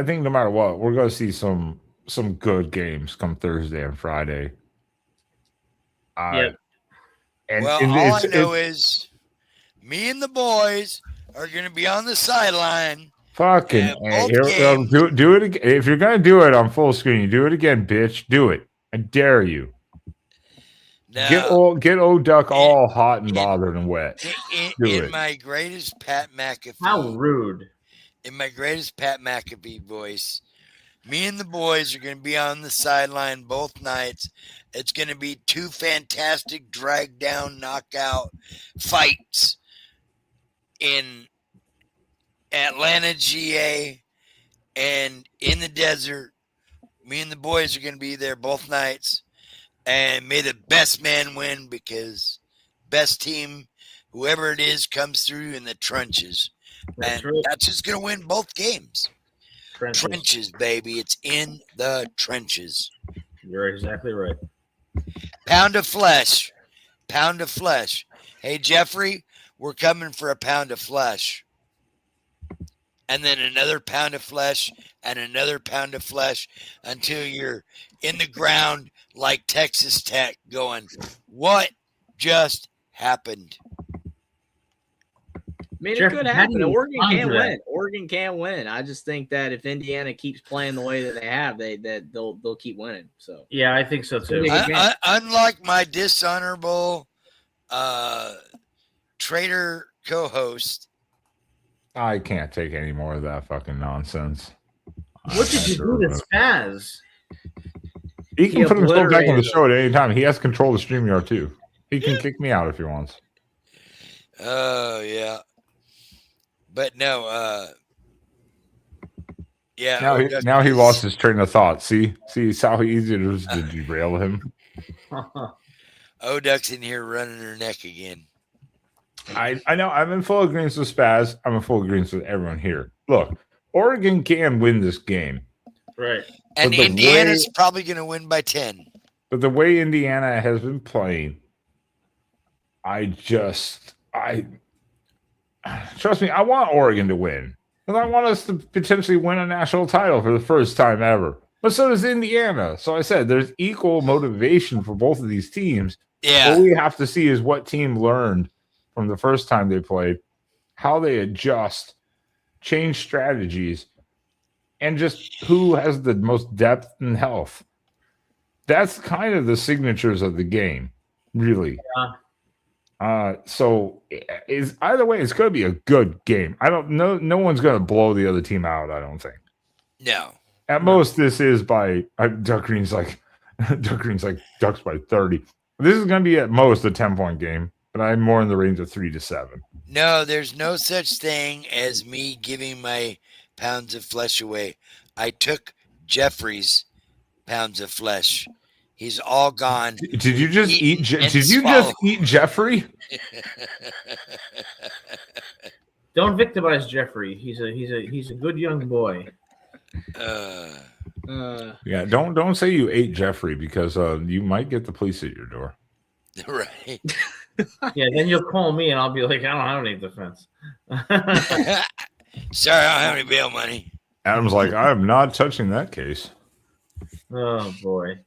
think no matter what, we're going to see some good games come Thursday and Friday. All I know is me and the boys are going to be on the sideline. Fucking do it again. If you're gonna do it on full screen, you do it again, bitch. Do it. I dare you. No, get old duck all hot and bothered and wet. In my greatest Pat McAfee. How rude. In my greatest Pat McAfee voice, me and the boys are going to be on the sideline both nights. It's going to be 2 fantastic drag down knockout fights in Atlanta, GA, and in the desert. Me and the boys are going to be there both nights. And may the best man win, because best team, whoever it is, comes through in the trenches. That's And right. that's who's going to win both games. Trenches. Trenches, baby. It's in the trenches. You're exactly right. Pound of flesh. Pound of flesh. Hey, Jeffrey, we're coming for a pound of flesh. And then another pound of flesh and another pound of flesh until you're in the ground like Texas Tech going, what just happened? I mean, Jeff, it could how do happen. you Oregon respond can to that? win. Oregon can win. I just think that if Indiana keeps playing the way that they have, they'll keep winning. So Yeah, I think so too. Unlike my dishonorable traitor co-host, I can't take any more of that fucking nonsense. What did you do to Spaz? He can He put himself back on the obliterated show at any time. He has control of the StreamYard too. He can kick me out if he wants. oh yeah, but no, yeah. Now he lost his train of thought. See how easy it is to derail him. Oduck's in here running her neck again. I know. I'm in full agreement with Spaz. I'm in full agreement with everyone here. Look, Oregon can win this game. Right. And But the Indiana's way- probably going to win by 10. But the way Indiana has been playing, trust me, I want Oregon to win. And I want us to potentially win a national title for the first time ever. But so does Indiana. So I said there's equal motivation for both of these teams. Yeah. All we have to see is what team learned from the first time they played, how they adjust, change strategies, and just who has the most depth and health. That's kind of the signatures of the game, really. So is either way, it's going to be a good game. I don't know. No one's going to blow the other team out. I don't think. No. At most, this is by Duck Green's like Ducks by 30. This is going to be at most a 10-point game, but I'm more in the range of 3 to 7. No, there's no such thing as me giving my pounds of flesh away. I took Jeffrey's pounds of flesh. He's all gone. Did you just Eaten eat? and Did you swallowed. just eat Jeffrey? Don't victimize Jeffrey. He's a good young boy. Yeah, don't say you ate Jeffrey because you might get the police at your door. Right. Yeah, then you'll call me and I'll be like, I don't have any defense. Sorry, I don't have any bail money. Adam's like, I am not touching that case. Oh boy.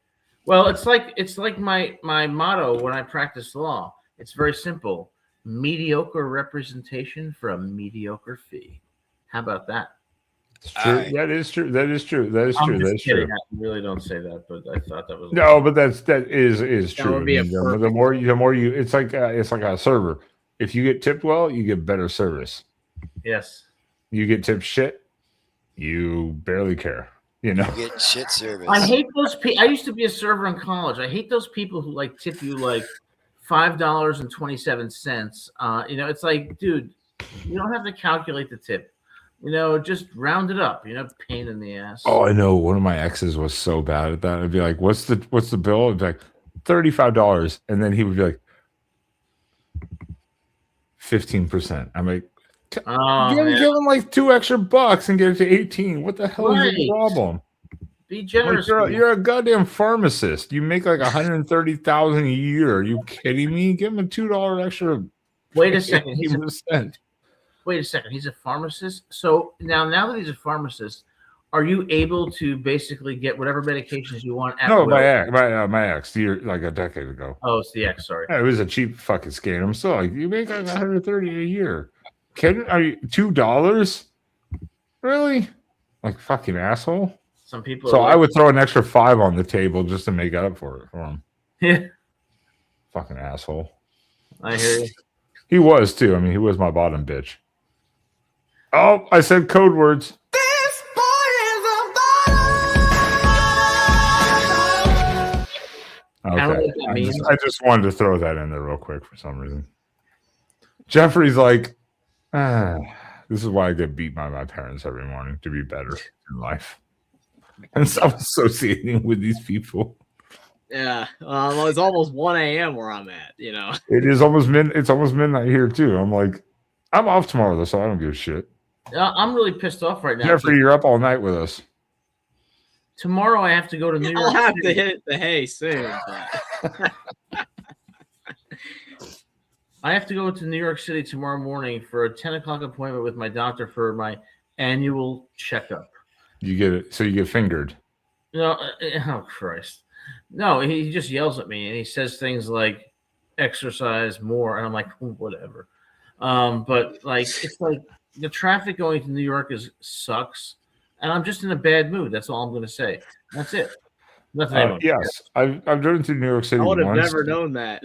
Well, it's like my motto when I practice law. It's very simple. Mediocre representation for a mediocre fee. How about that? It's true. Right. That is true. That is true. That is I'm true. just That is kidding. true. I really don't say that, but I thought that was No, but that is true. would be a The more you, it's like a server. If you get tipped well, you get better service. Yes. You get tipped shit, you barely care. You know. You get shit service. I hate those people. I used to be a server in college. I hate those people who like tip you like $5.27. It's like, dude, you don't have to calculate the tip. Just round it up. Pain in the ass. Oh, I know. One of my exes was so bad at that. I'd be like, "What's the bill?" I'd be like, $35, and then he would be like, 15%. I'm like, give him like $2 extra and get it to 18. What the hell is Right. your problem? Be generous. Like, you're a goddamn pharmacist. You make like $130,000 a year. Are you kidding me? Give him a $2 extra. Wait a second. 15%. Wait a second. He's a pharmacist. So now that he's a pharmacist, are you able to basically get whatever medications you want at No, will? my ex, like a decade ago. Oh, it's the X. Sorry. Yeah, it was a cheap fucking scam. I'm still like, you make like $130 a year. Are you $2? Really? Like fucking asshole. Some people. So I would throw an extra $5 on the table just to make up for it for him. Yeah. Fucking asshole. I hear you. He was too. I mean, he was my bottom bitch. Oh, I said code words. I don't know Okay. what that means. I just wanted to throw that in there real quick for some reason. Jeffrey's like, this is why I get beat by my parents every morning to be better in life. And stop associating with these people. Yeah, well, it's almost 1 a.m. where I'm at. You know. It is almost It's almost midnight here too. I'm like, I'm off tomorrow though, so I don't give a shit. I'm really pissed off right now. Jeffrey, you're up all night with us. Tomorrow I have to go to New I'll York have City. to hit the hay soon. But I have to go to New York City tomorrow morning for a 10 o'clock appointment with my doctor for my annual checkup. You get it, so you get fingered. No, oh Christ. No, he just yells at me and he says things like exercise more. And I'm like, whatever. But like, it's like the traffic going to New York sucks. And I'm just in a bad mood. That's all I'm going to say. That's it. Nothing. Yes, I've driven to New York City I would have once. never known that.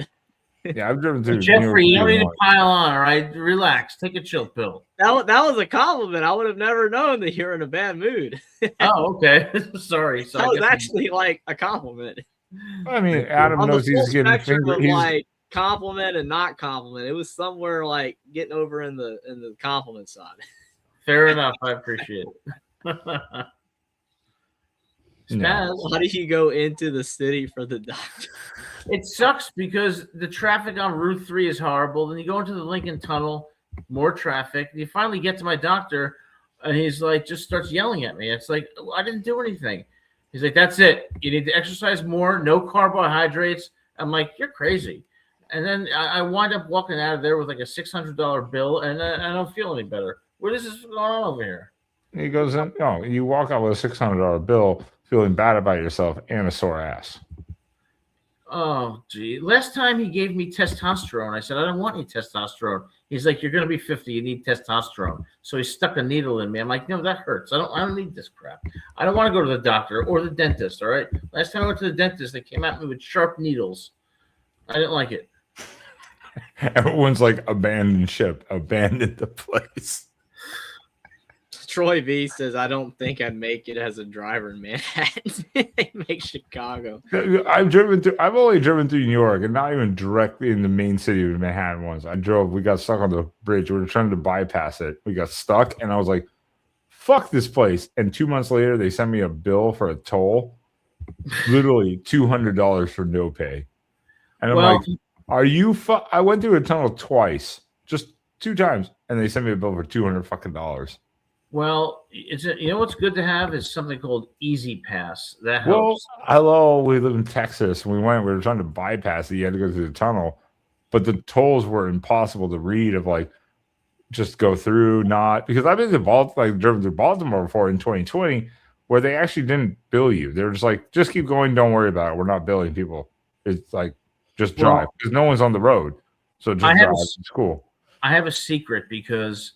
Yeah, I've driven to Jeffrey, you New York don't need City to once. pile on. All right, relax. Take a chill pill. That was a compliment. I would have never known that you're in a bad mood. Oh, okay. Sorry. So That I was guess actually like a compliment. I mean, Adam On the knows full he's getting spectrum fingered. of He's, like compliment and not compliment. It was somewhere like getting over in the compliment side. fair enough. I appreciate it. No. Spaz, How do you go into the city for the doctor? it sucks because the traffic on Route 3 is horrible. Then you go into the Lincoln Tunnel, more traffic. You finally get to my doctor, and he's like, just starts yelling at me. It's like, well, I didn't do anything. He's like, that's it. You need to exercise more, no carbohydrates. I'm like, you're crazy. And then I wind up walking out of there with like a $600 bill, and I don't feel any better. What is this going on over here? He goes in. No, you walk out with a $600 bill, feeling bad about yourself and a sore ass. Oh, gee. Last time he gave me testosterone, I said, I don't want any testosterone. He's like, you're going to be 50. You need testosterone. So he stuck a needle in me. I'm like, no, that hurts. I don't need this crap. I don't want to go to the doctor or the dentist. All right. Last time I went to the dentist, they came at me with sharp needles. I didn't like it. Everyone's like, abandoned ship, abandoned the place. Troy V says, I don't think I'd make it as a driver in Manhattan. They make Chicago. I've only driven through New York and not even directly in the main city of Manhattan once. We got stuck on the bridge. We were trying to bypass it. We got stuck and I was like, fuck this place. And 2 months later, they sent me a bill for a toll, literally $200 for no pay. And I'm like, are you I went through a tunnel twice, just 2 times, and they sent me a bill for $200 fucking dollars. Well, you know what's good to have is something called Easy Pass. That helps. Well, hello, we live in Texas. We were trying to bypass it. You had to go through the tunnel, but the tolls were impossible to read. Of like, just go through, not because I've been to driven through Baltimore before in 2020, where they actually didn't bill you. They were just like, just keep going, don't worry about it. We're not billing people. It's like just drive because no one's on the road, so just drive. It's cool. I have a secret because,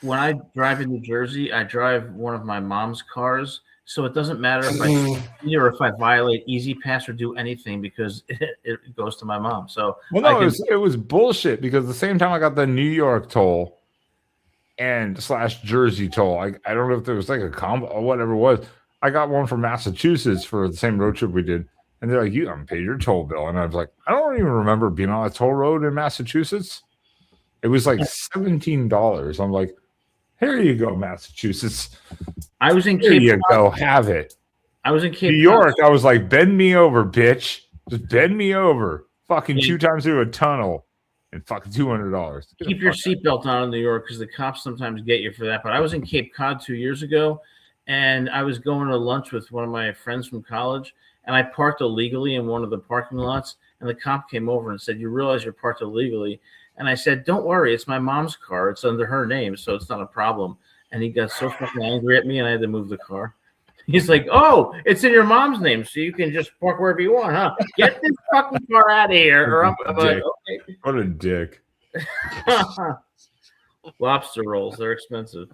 when I drive in New Jersey, I drive one of my mom's cars, so it doesn't matter if I violate Easy Pass or do anything because it goes to my mom. So it was bullshit because the same time I got the New York toll and / Jersey toll, I don't know if there was like a combo or whatever it was. I got one from Massachusetts for the same road trip we did, and they're like, "You haven't paid your toll bill," and I was like, "I don't even remember being on a toll road in Massachusetts." It was like $17. I'm like, here you go, Massachusetts. I was in Here Cape you Cod. go, have it. I was in Cape New York. I was like, bend me over, bitch. Just bend me over. Fucking 2 times through a tunnel and fucking $200. Keep your seatbelt on in New York because the cops sometimes get you for that. But I was in Cape Cod 2 years ago, and I was going to lunch with one of my friends from college, and I parked illegally in one of the parking lots, and the cop came over and said, "You realize you're parked illegally?" And I said, "Don't worry, it's my mom's car. It's under her name, so it's not a problem." And he got so fucking angry at me, and I had to move the car. He's like, "Oh, it's in your mom's name, so you can just park wherever you want, huh? Get this fucking car out of here." Or I'm like, okay. What a dick. Lobster rolls, they're expensive.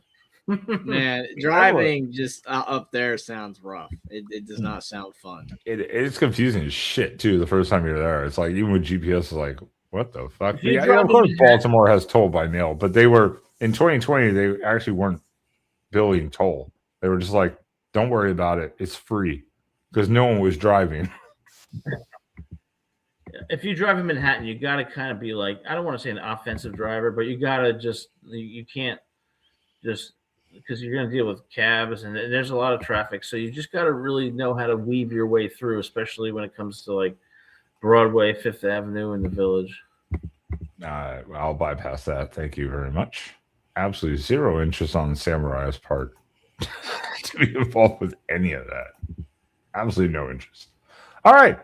Man, driving just up there sounds rough. It does not sound fun. It's confusing as shit, too, the first time you're there. It's like, even with GPS, it's like, what the fuck? You Yeah, drive of course, in Baltimore has toll by mail, but they were, in 2020, they actually weren't billing toll. They were just like, don't worry about it. It's free because no one was driving. If you drive in Manhattan, you got to kind of be like, I don't want to say an offensive driver, but you got to you can't just because you're going to deal with cabs and there's a lot of traffic. So you just got to really know how to weave your way through, especially when it comes to like Broadway, Fifth Avenue, and the Village. I'll bypass that. Thank you very much. Absolutely zero interest on the Samurai's part to be involved with any of that. Absolutely no interest. All right.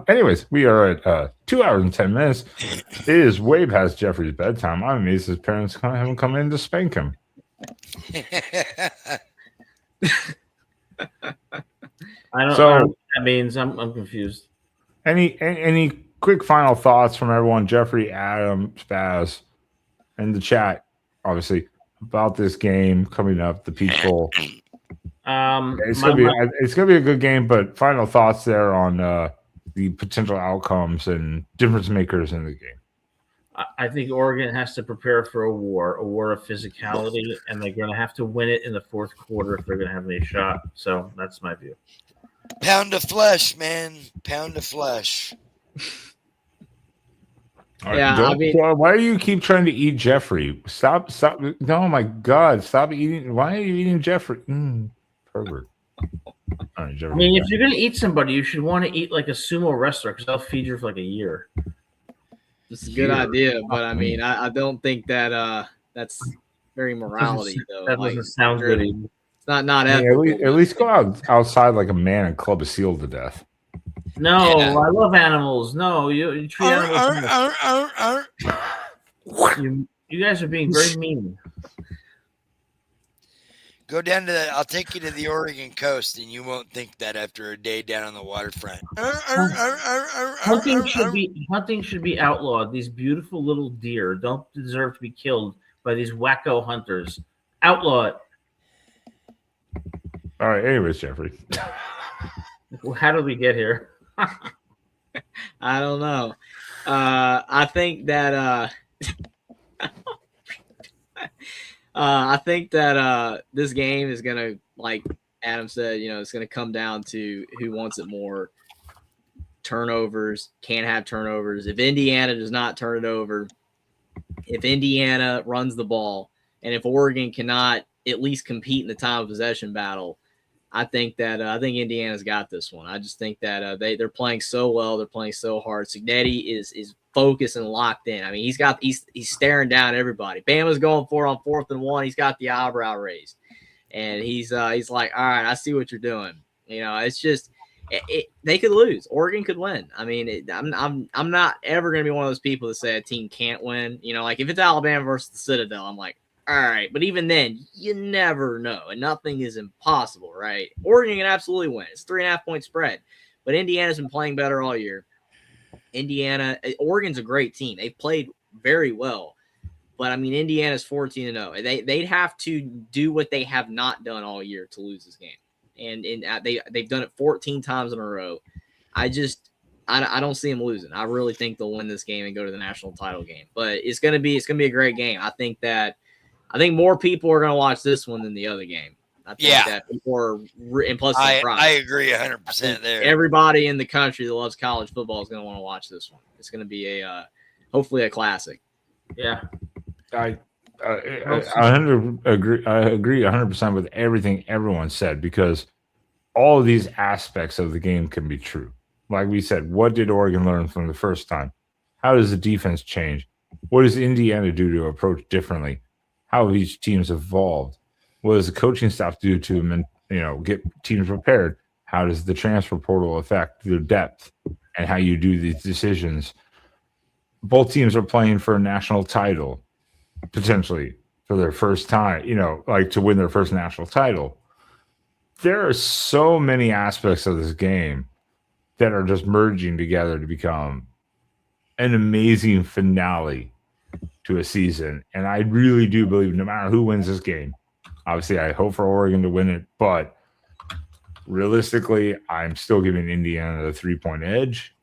Anyways, we are at 2 hours and 10 minutes. It is way past Jeffrey's bedtime. I'm amazed his parents haven't come in to spank him. I don't know what that means. I'm confused. Any quick final thoughts from everyone? Jeffrey, Adam, Spaz, and the chat, obviously, about this game coming up, the Peach Bowl. It's gonna be a good game, but final thoughts there on the potential outcomes and difference makers in the game. I think Oregon has to prepare for a war of physicality, and they're going to have to win it in the fourth quarter if they're going to have any shot. So that's my view. Pound of flesh, man. Pound of flesh. All right, why do you keep trying to eat Jeffrey? Stop. No, my God. Stop eating. Why are you eating Jeffrey? Pervert. All right, Jeffrey. I mean, if you're going to eat somebody, you should want to eat like a sumo wrestler because they'll feed you for like a year. It's a good idea, but I mean, I don't think that that's very morality though. That doesn't sound good. It's not ethical. At least go outside like a man and club a seal to death. No, yeah. I love animals. No, you treat animals. You guys are being very mean. Go down to I'll take you to the Oregon coast, and you won't think that after a day down on the waterfront. Hunting should be outlawed. These beautiful little deer don't deserve to be killed by these wacko hunters. Outlaw it. All right. Anyways, Jeffrey. How did we get here? I don't know. I think that I think that this game is gonna, like Adam said, it's gonna come down to who wants it more. Turnovers, can't have turnovers. If Indiana does not turn it over, if Indiana runs the ball, and if Oregon cannot at least compete in the time of possession battle, I think Indiana's got this one. I just think that they're playing so well, they're playing so hard. Signetti is focused and locked in. I mean, he's staring down everybody. Bama's going for it on 4th and 1. He's got the eyebrow raised, and he's like, all right, I see what you're doing. It's just they could lose. Oregon could win. I mean, I'm not ever going to be one of those people that say a team can't win. Like if it's Alabama versus the Citadel, I'm like, all right, but even then, you never know, and nothing is impossible, right? Oregon can absolutely win. It's 3.5-point spread, but Indiana's been playing better all year. Oregon's a great team. They've played very well, but I mean, Indiana's 14-0. They'd have to do what they have not done all year to lose this game, and they've done it 14 times in a row. I don't see them losing. I really think they'll win this game and go to the national title game. But it's gonna be a great game. I think more people are going to watch this one than the other game. I think that people are, and plus, I agree 100% there. Everybody in the country that loves college football is going to want to watch this one. It's going to be hopefully a classic. Yeah, I agree 100% with everything everyone said, because all of these aspects of the game can be true. Like we said, what did Oregon learn from the first time? How does the defense change? What does Indiana do to approach differently? How have each team's evolved? What does the coaching staff do to, get teams prepared? How does the transfer portal affect their depth and how you do these decisions? Both teams are playing for a national title, potentially for their first time, to win their first national title. There are so many aspects of this game that are just merging together to become an amazing finale to a season. And I really do believe no matter who wins this game, obviously I hope for Oregon to win it, but realistically, I'm still giving Indiana the 3-point edge.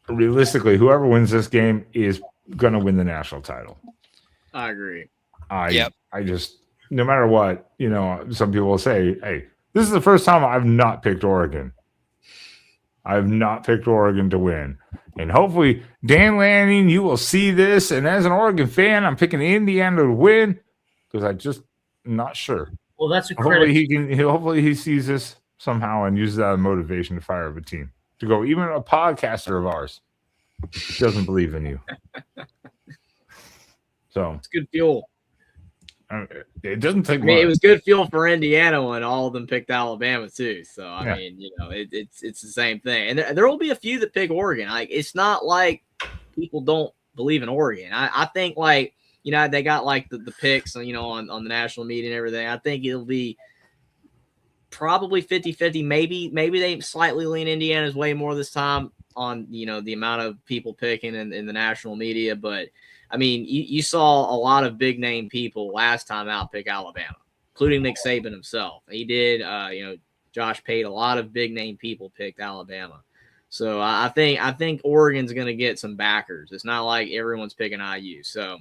Realistically, whoever wins this game is going to win the national title. I agree. I just, no matter what, some people will say, hey, this is the first time I've not picked Oregon. I've not picked Oregon to win. And hopefully, Dan Lanning, you will see this. And as an Oregon fan, I'm picking Indiana to win. because I just not sure. Well, that's a Hopefully credit. hopefully he sees this somehow and uses that as motivation to fire up a team. To go, even a podcaster of ours doesn't believe in you. So It's good fuel. it doesn't take I mean, much. it was good fuel for Indiana when all of them picked Alabama too. So I Yeah. mean, it's the same thing. And there will be a few that pick Oregon. Like it's not like people don't believe in Oregon. I think like they got like the picks on the national media and everything. I think it'll be probably 50-50. Maybe they slightly lean Indiana's way more this time on the amount of people picking in the national media, but I mean, you saw a lot of big name people last time out pick Alabama, including Nick Saban himself. He did. Josh Pate, a lot of big name people picked Alabama. So I think Oregon's going to get some backers. It's not like everyone's picking IU. So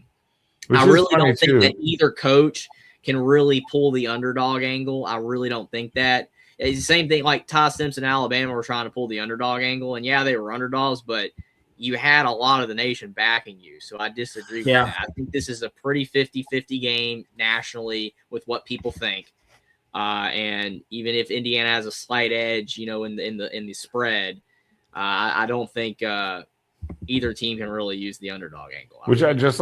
I really don't think that either coach can really pull the underdog angle. I really don't think that. It's the same thing like Ty Simpson, Alabama were trying to pull the underdog angle, and yeah, they were underdogs, but you had a lot of the nation backing you. So I disagree with that. I think this is a pretty 50-50 game nationally with what people think. And even if Indiana has a slight edge, in the spread, I don't think either team can really use the underdog angle. I just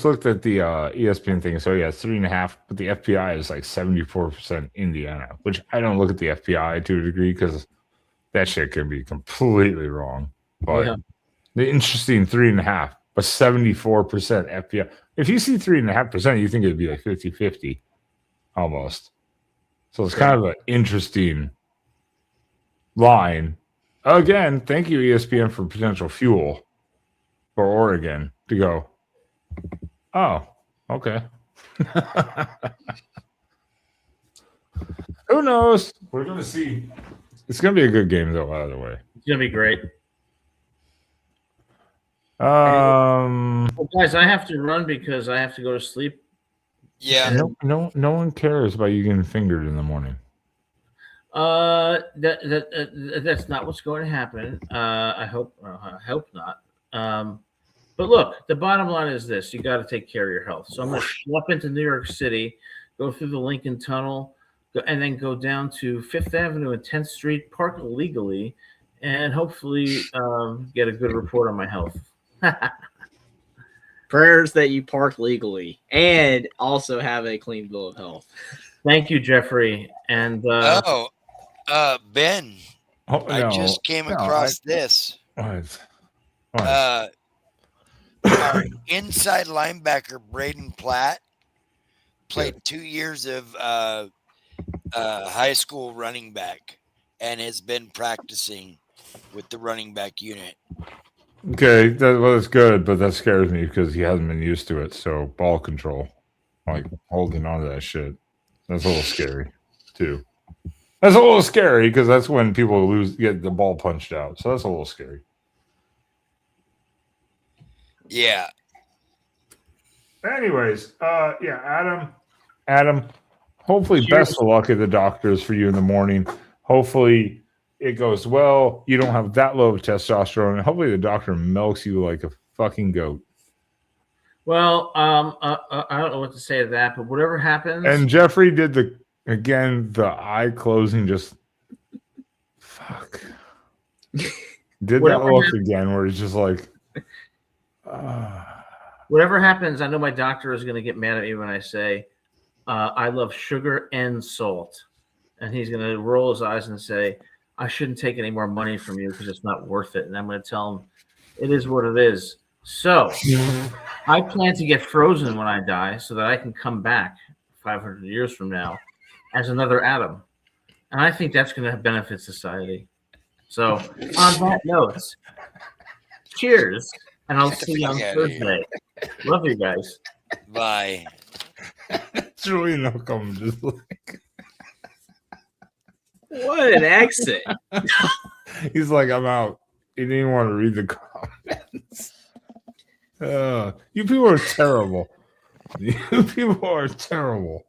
looked at the ESPN thing. So yeah, it's 3.5, but the FPI is like 74% Indiana, which I don't look at the FPI to a degree because that shit can be completely wrong. But the interesting 3.5, but 74% FPI. If you see 3.5%, you think it'd be like 50-50 almost. So it's kind of an interesting line. Again, thank you, ESPN, for potential fuel for Oregon to go, oh, okay. Who knows? We're going to see. It's going to be a good game, though, by the way. It's going to be great. Well, guys, I have to run because I have to go to sleep. Yeah. No one cares about you getting fingered in the morning. That's not what's going to happen. I hope not. But look, the bottom line is this: you got to take care of your health. So I'm going to schlep into New York City, go through the Lincoln Tunnel, and then go down to 5th Avenue and 10th Street, park illegally, and hopefully get a good report on my health. Prayers that you park legally and also have a clean bill of health. Thank you, Jeffrey. And Ben, I just came across this. What? Our inside linebacker Braden Platt played 2 years of high school running back and has been practicing with the running back unit. Okay, that's good, but that scares me because he hasn't been used to it. So ball control, like holding on to that shit, that's a little scary too. That's a little scary because that's when people get the ball punched out. So that's a little scary. Yeah. Anyways, Adam, hopefully best of luck at the doctors for you in the morning. Hopefully it goes well. You don't have that low of testosterone, and hopefully the doctor milks you like a fucking goat. Well, I don't know what to say to that, but whatever happens. And Jeffrey did the eye closing, just fuck. Did that look again where he's just like, whatever happens, I know my doctor is going to get mad at me when I say, I love sugar and salt. And he's going to roll his eyes and say, I shouldn't take any more money from you because it's not worth it. And I'm going to tell him, it is what it is. So I plan to get frozen when I die so that I can come back 500 years from now as another Adam. And I think that's going to benefit society. So on that note, cheers. And I'll see you on Thursday. Love you guys. Bye. It's really no comment. Just like, what an exit. He's like, I'm out. He didn't even want to read the comments. You people are terrible. You people are terrible.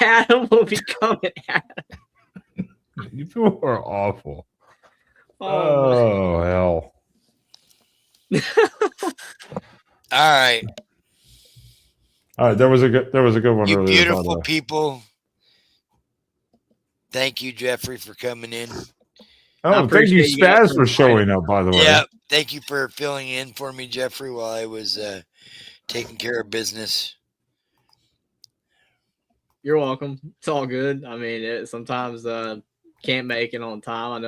Adam will become an Adam. You people are awful. Oh hell. All right. There was a good one You earlier. beautiful About, people. Thank you, Jeffrey, for coming in. oh, thank you, appreciate you guys Spaz, for for showing up. By the way, Yeah, thank you for filling in for me, Jeffrey, while I was taking care of business. You're welcome. It's all good. I mean, sometimes can't make it on time.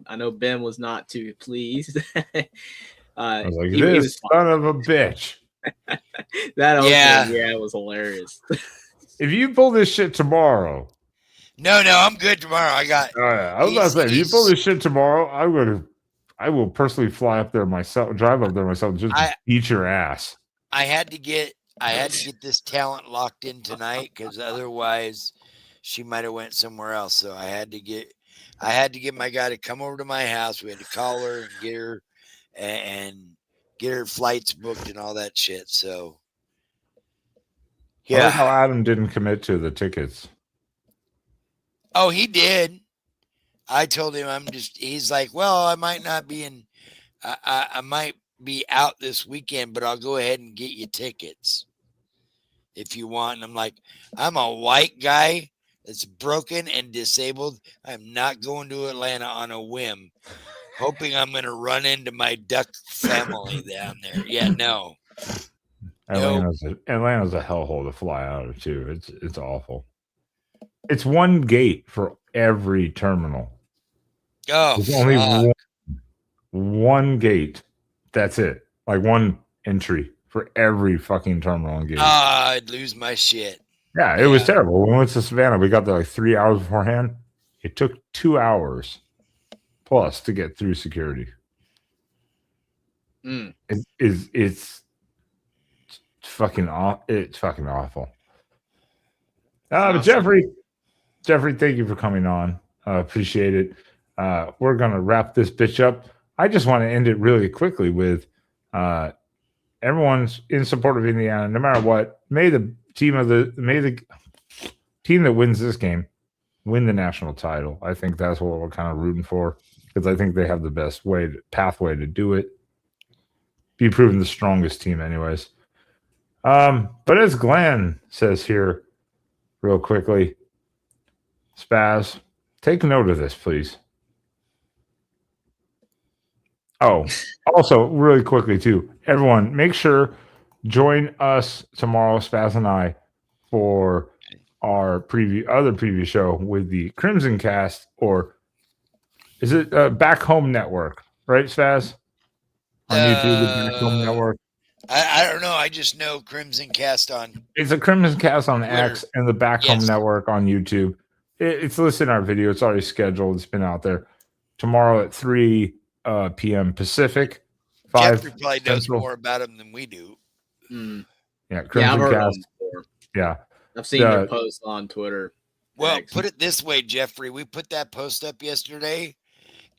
I know Ben was not too pleased. I was like, he "This was son of a bitch." that opening, Yeah. it was hilarious. If you pull this shit tomorrow, No, I'm good tomorrow. I got. I was about to say, if you pull this shit tomorrow, I will personally fly up there myself, drive up there myself, just beat your ass. I had to get this talent locked in tonight because otherwise she might have went somewhere else. So I had to get my guy to come over to my house. We had to call her and get her flights booked and all that shit. So I like how yeah. Adam didn't commit to the tickets. Oh, he did. I told him he's like, well, I might not be in I might be out this weekend, but I'll go ahead and get you tickets if you want. And I'm like, I'm a white guy that's broken and disabled. I'm not going to Atlanta on a whim, hoping I'm going to run into my duck family down there. Yeah, no. Atlanta's a hellhole to fly out of too. It's awful. It's one gate for every terminal. Oh, there's only one gate. That's it. Like one entry for every fucking terminal and gate. I'd lose my shit. Yeah, it was terrible. When we went to Savannah, we got there like 3 hours beforehand. It took 2 hours plus to get through security. It's fucking awful. But Jeffrey, thank you for coming on. Appreciate it. We're gonna wrap this bitch up. I just want to end it really quickly with everyone's in support of Indiana, no matter what. May the team that wins this game win the national title. I think that's what we're kind of rooting for because I think they have the best pathway to do it. Be proven the strongest team, anyways. But as Glenn says here, real quickly, Spaz, take note of this, please. Oh, also, really quickly, too, everyone, make sure join us tomorrow, Spaz and I, for our preview show with the Crimson Cast, or is it Back Home Network, right, Spaz? On YouTube, the Back Home Network. I don't know. I just know Crimson Cast on. It's a Crimson Cast on Twitter. X and the Back Home Network on YouTube. It's listed in our video. It's already scheduled. It's been out there. Tomorrow at 3 p.m. Pacific. 5 Jeffrey probably knows more about them than we do. Yeah, Crimson Cast. Yeah, I've seen your post on Twitter. Well, put it this way, Jeffrey. We put that post up yesterday,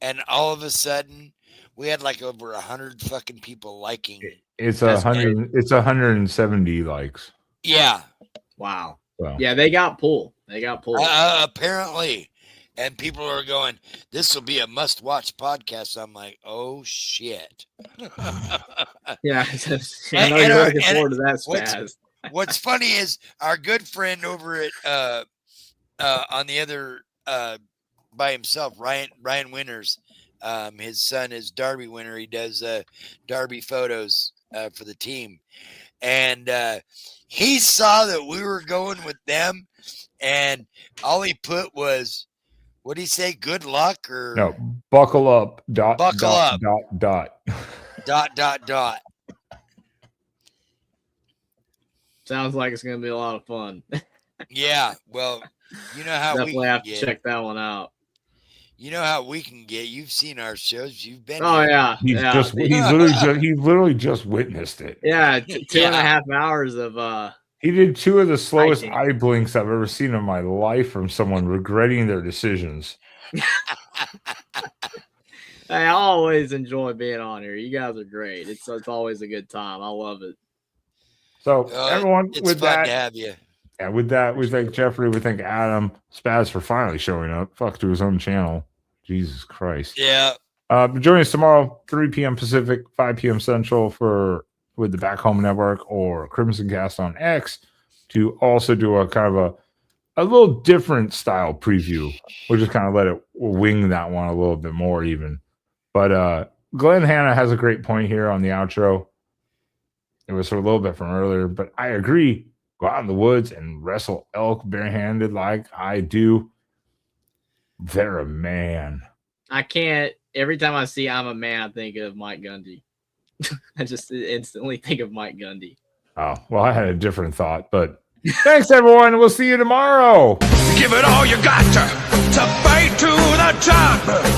and all of a sudden, we had like over 100 fucking people liking. It's 100. It's 170 likes. Yeah. Wow. So. Yeah, they got pulled. Apparently, and people are going, "This will be a must-watch podcast." I'm like, "Oh shit." Yeah, I know you're looking forward to that, Spaz. What's funny is our good friend over at on the other by himself, Ryan Winters. His son is Darby Winter. He does Darby photos for the team, and he saw that we were going with them, and all he put was, what did he say? Good luck or no? Buckle up. Buckle up. Dot. Sounds like it's gonna be a lot of fun. Yeah, well, you know how definitely have to check that one out. You know how we can get. You've seen our shows. You've been. Oh here. yeah, he literally just witnessed it. Yeah, 2.5 hours of. He did 2 of the slowest eye blinks I've ever seen in my life from someone regretting their decisions. Hey, I always enjoy being on here. You guys are great. It's always a good time. I love it. So everyone, it's with fun that, to have you. Yeah, with that, we thank Jeffrey. We thank Adam Spaz for finally showing up. Fuck, to his own channel. Jesus Christ. Yeah. Join us tomorrow, 3 p.m. Pacific, 5 p.m. Central with the Back Home Network or Crimson Cast on X to also do a kind of a little different style preview. We'll just kind of let it wing that one a little bit more even. But Glenn Hanna has a great point here on the outro. It was a little bit from earlier, but I agree. Go out in the woods and wrestle elk barehanded like I do. They're a man. I can't. Every time I see I'm a Man, I think of Mike Gundy. I just instantly think of Mike Gundy. Oh, well, I had a different thought, but thanks, everyone. We'll see you tomorrow. Give it all you got to fight to the top.